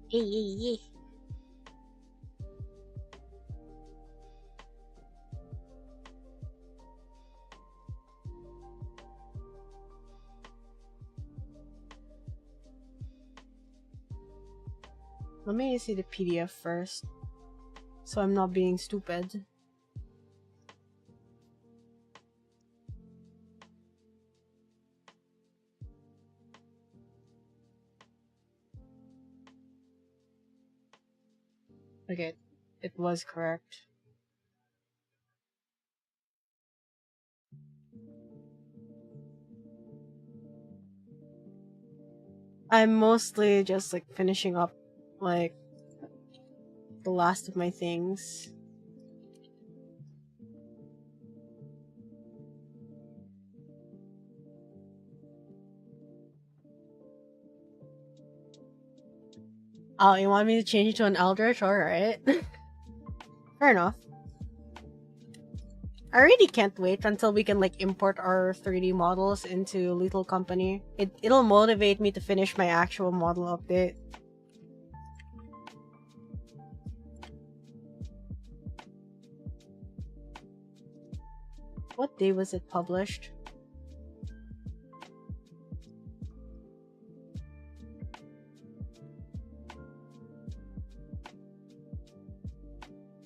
Hey. Let me see the PDF first, so I'm not being stupid. Okay, it was correct. I'm mostly just like finishing up like the last of my things. Oh, you want me to change it to an Eldritch? Alright. Fair enough. I really can't wait until we can like import our 3D models into Lethal Company. It'll motivate me to finish my actual model update. What day was it published?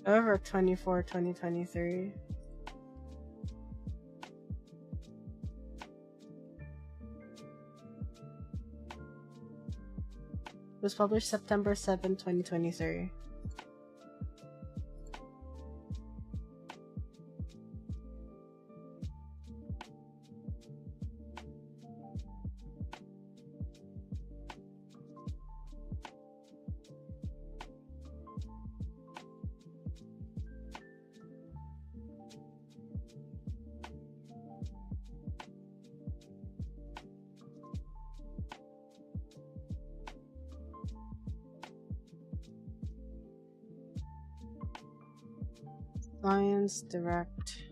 November 24, 2023. It was published September 7, 2023. Science Direct.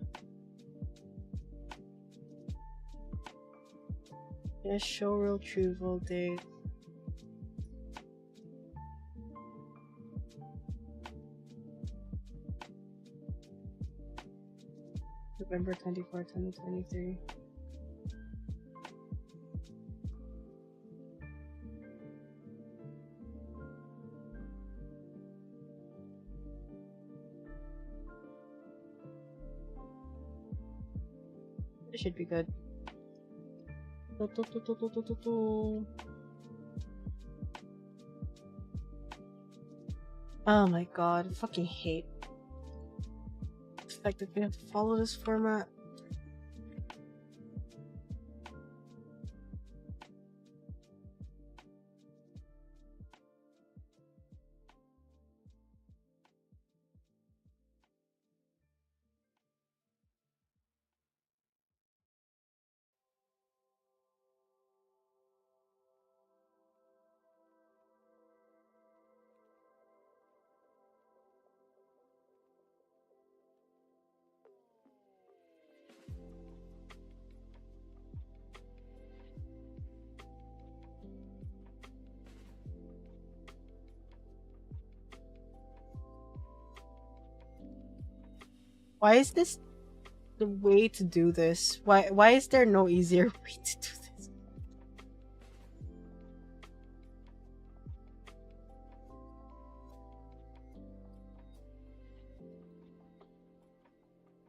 Yes, show retrieval date. November 24, 2023. It should be good. Oh my god, I fucking hate the fact that we have to follow this format. Why is this the way to do this? Why is there no easier way to do this?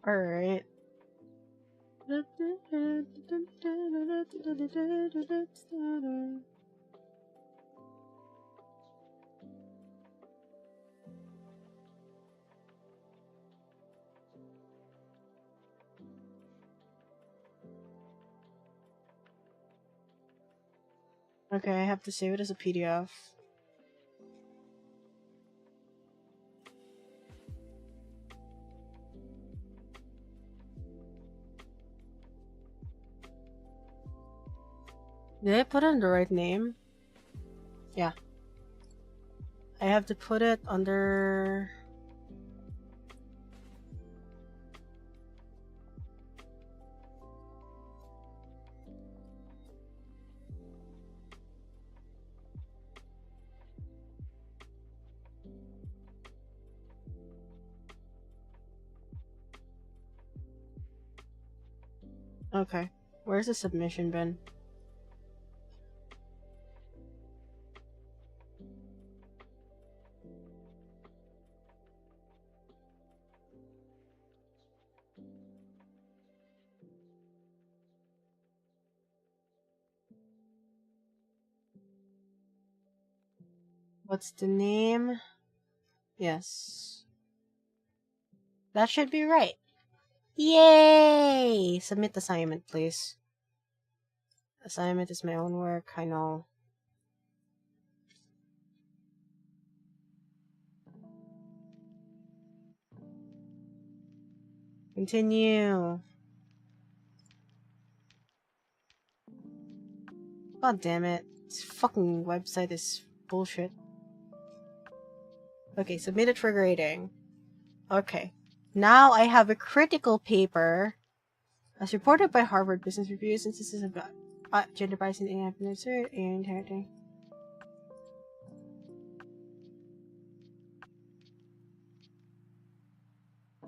Alright. Okay, I have to save it as a PDF. Did I put in the right name? Yeah. I have to put it under... Okay. Where's the submission bin? What's the name? Yes. That should be right. Yay! Submit assignment, please. Assignment is my own work, I know. Continue. God damn it. This fucking website is bullshit. Okay, submitted for grading. Okay. Now I have a critical paper. As reported by Harvard Business Review, since this is about gender bias in AI and inheriting.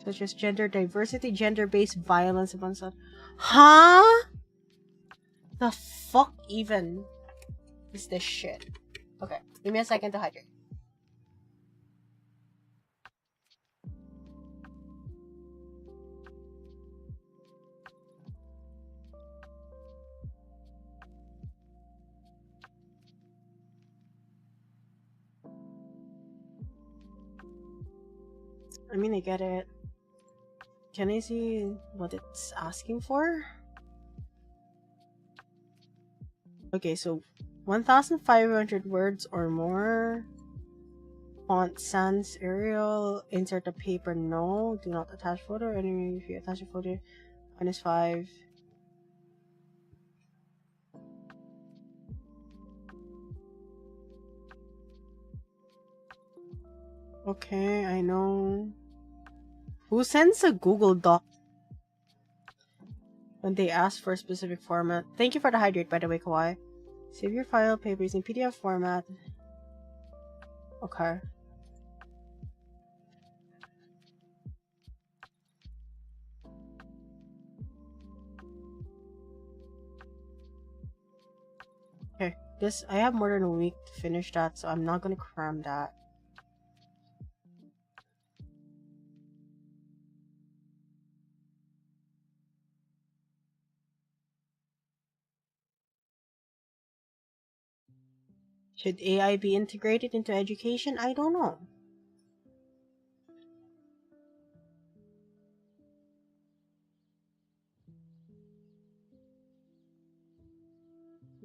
Such as gender diversity, gender-based violence upon self. Huh? The fuck even is this shit? Okay, give me a second to hydrate. I mean, I get it. Can I see what it's asking for? Okay, so 1,500 words or more. Font sans Arial. Insert a paper. No. Do not attach photo. Anyway, if you attach a photo, -5. Okay, I know. Who sends a Google Doc when they ask for a specific format? Thank you for the hydrate, by the way, Kawaii. Save your file papers in PDF format. Okay. Okay, this I have more than a week to finish that, so I'm not gonna cram that. Should AI be integrated into education? I don't know.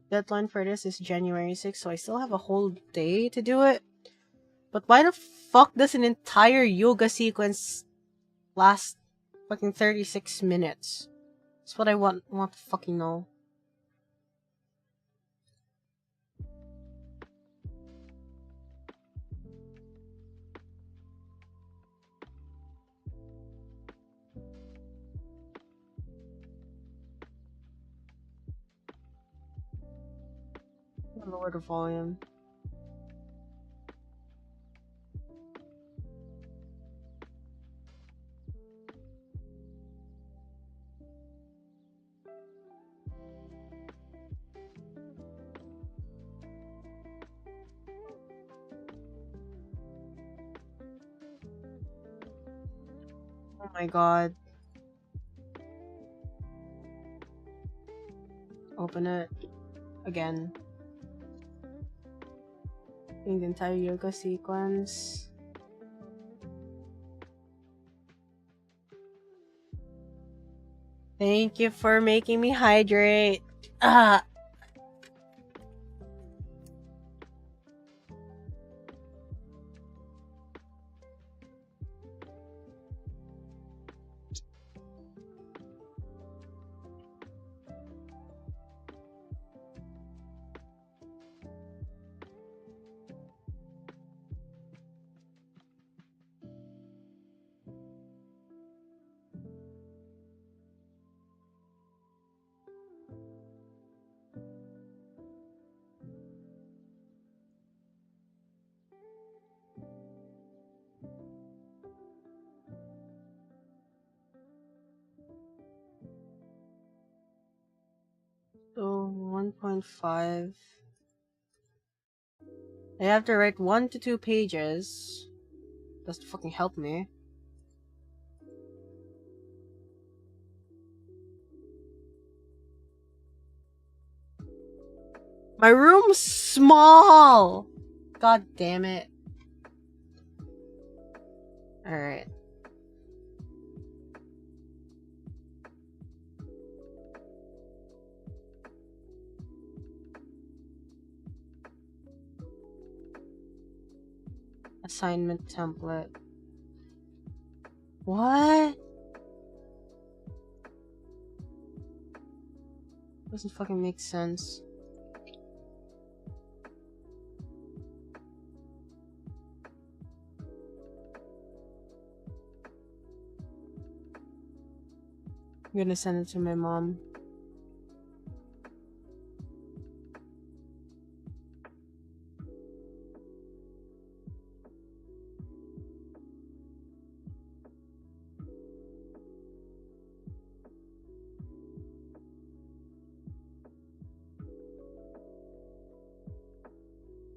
Deadline for this is January 6th, so I still have a whole day to do it. But why the fuck does an entire yoga sequence last fucking 36 minutes? That's what I want to fucking know. Lower the volume. Oh my god. Open it again. In the entire yoga sequence. Thank you for making me hydrate. 1.5. I have to write 1 to 2 pages. Just to fucking help me. My room's small! God damn it. Alright. Assignment template. What? Doesn't fucking make sense. I'm gonna send it to my mom.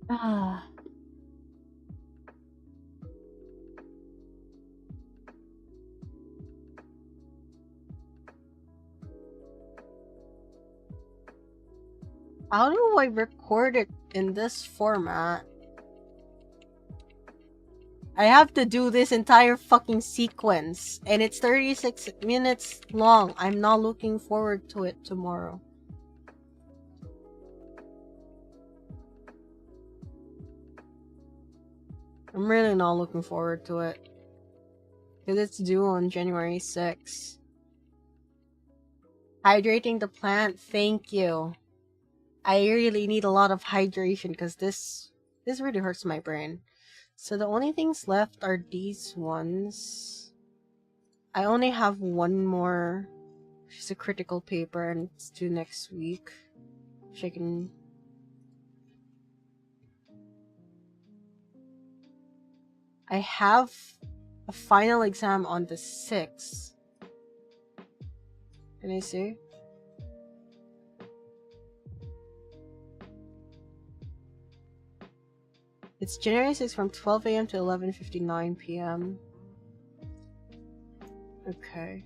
Ah. How do I record it in this format? I have to do this entire fucking sequence, and it's 36 minutes long. I'm not looking forward to it tomorrow. I'm really not looking forward to it. Because it's due on January 6th. Hydrating the plant, thank you. I really need a lot of hydration because this really hurts my brain. So the only things left are these ones. I only have one more, which is a critical paper, and it's due next week. Which I can... I have a final exam on the 6th. Can I see? It's January 6th from 12 AM to 11:59 PM. Okay.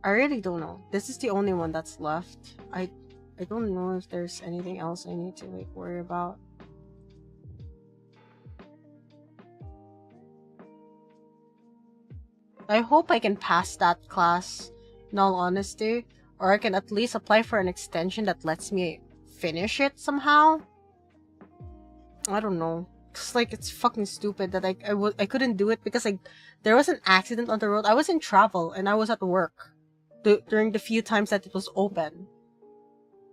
I really don't know. This is the only one that's left. I don't know if there's anything else I need to like worry about. I hope I can pass that class, in all honesty, or I can at least apply for an extension that lets me finish it somehow. I don't know. It's like, it's fucking stupid that I couldn't do it because there was an accident on the road. I was in travel and I was at work during the few times that it was open.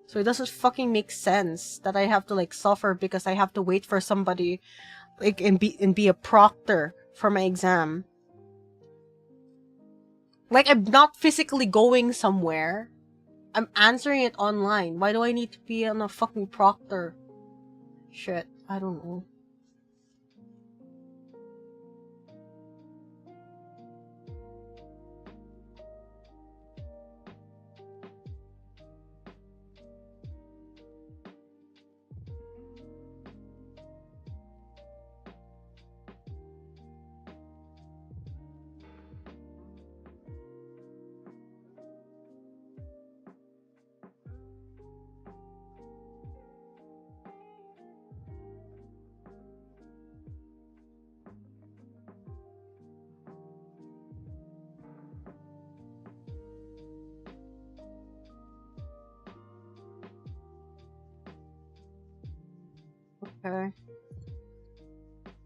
So it doesn't fucking make sense that I have to like suffer because I have to wait for somebody like and be a proctor for my exam. Like, I'm not physically going somewhere. I'm answering it online. Why do I need to be on a fucking proctor? Shit, I don't know. Okay.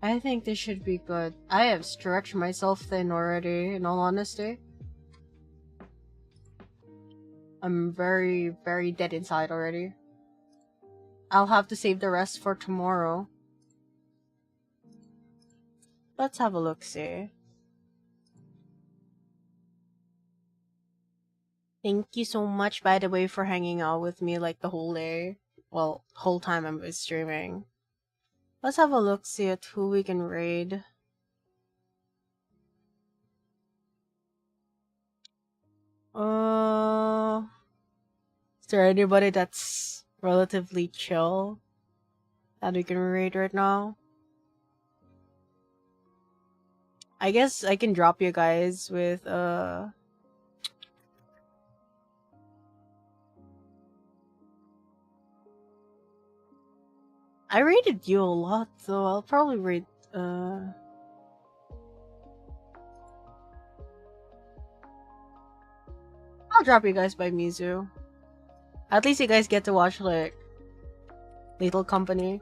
I think this should be good. I have stretched myself thin already, in all honesty. I'm very, very dead inside already. I'll have to save the rest for tomorrow. Let's have a look-see. Thank you so much, by the way, for hanging out with me like the whole day. Well, whole time I was streaming. Let's have a look-see at who we can raid. Is there anybody that's relatively chill that we can raid right now? I guess I can drop you guys with I rated you a lot, so I'll probably rate I'll drop you guys by Mizu. At least you guys get to watch like Little Company.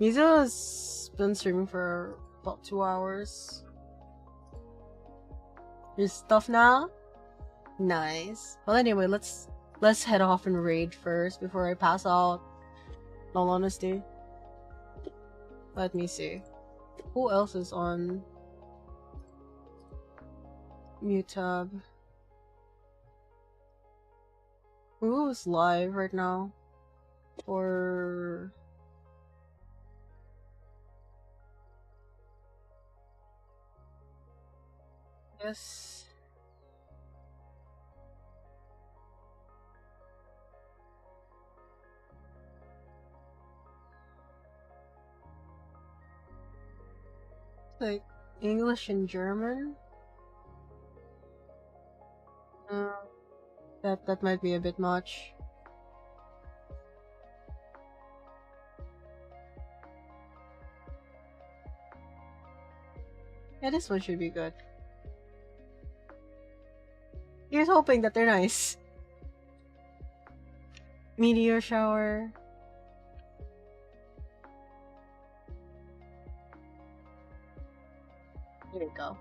Mizu has been streaming for about 2 hours. Your stuff now? Nice. Well anyway, let's head off and raid first before I pass out. In all honesty. Let me see. Who else is on mute tab? Who's live right now? Or yes. Like English and German? That might be a bit much. Yeah, this one should be good. Here's hoping that they're nice. Meteor shower. Here we go.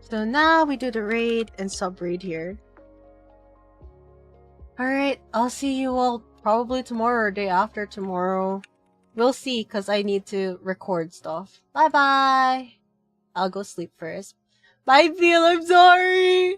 So now we do the raid and sub-raid here. Alright, I'll see you all probably tomorrow or day after tomorrow. We'll see, because I need to record stuff. Bye-bye! I'll go sleep first. Bye, Phil, I'm sorry!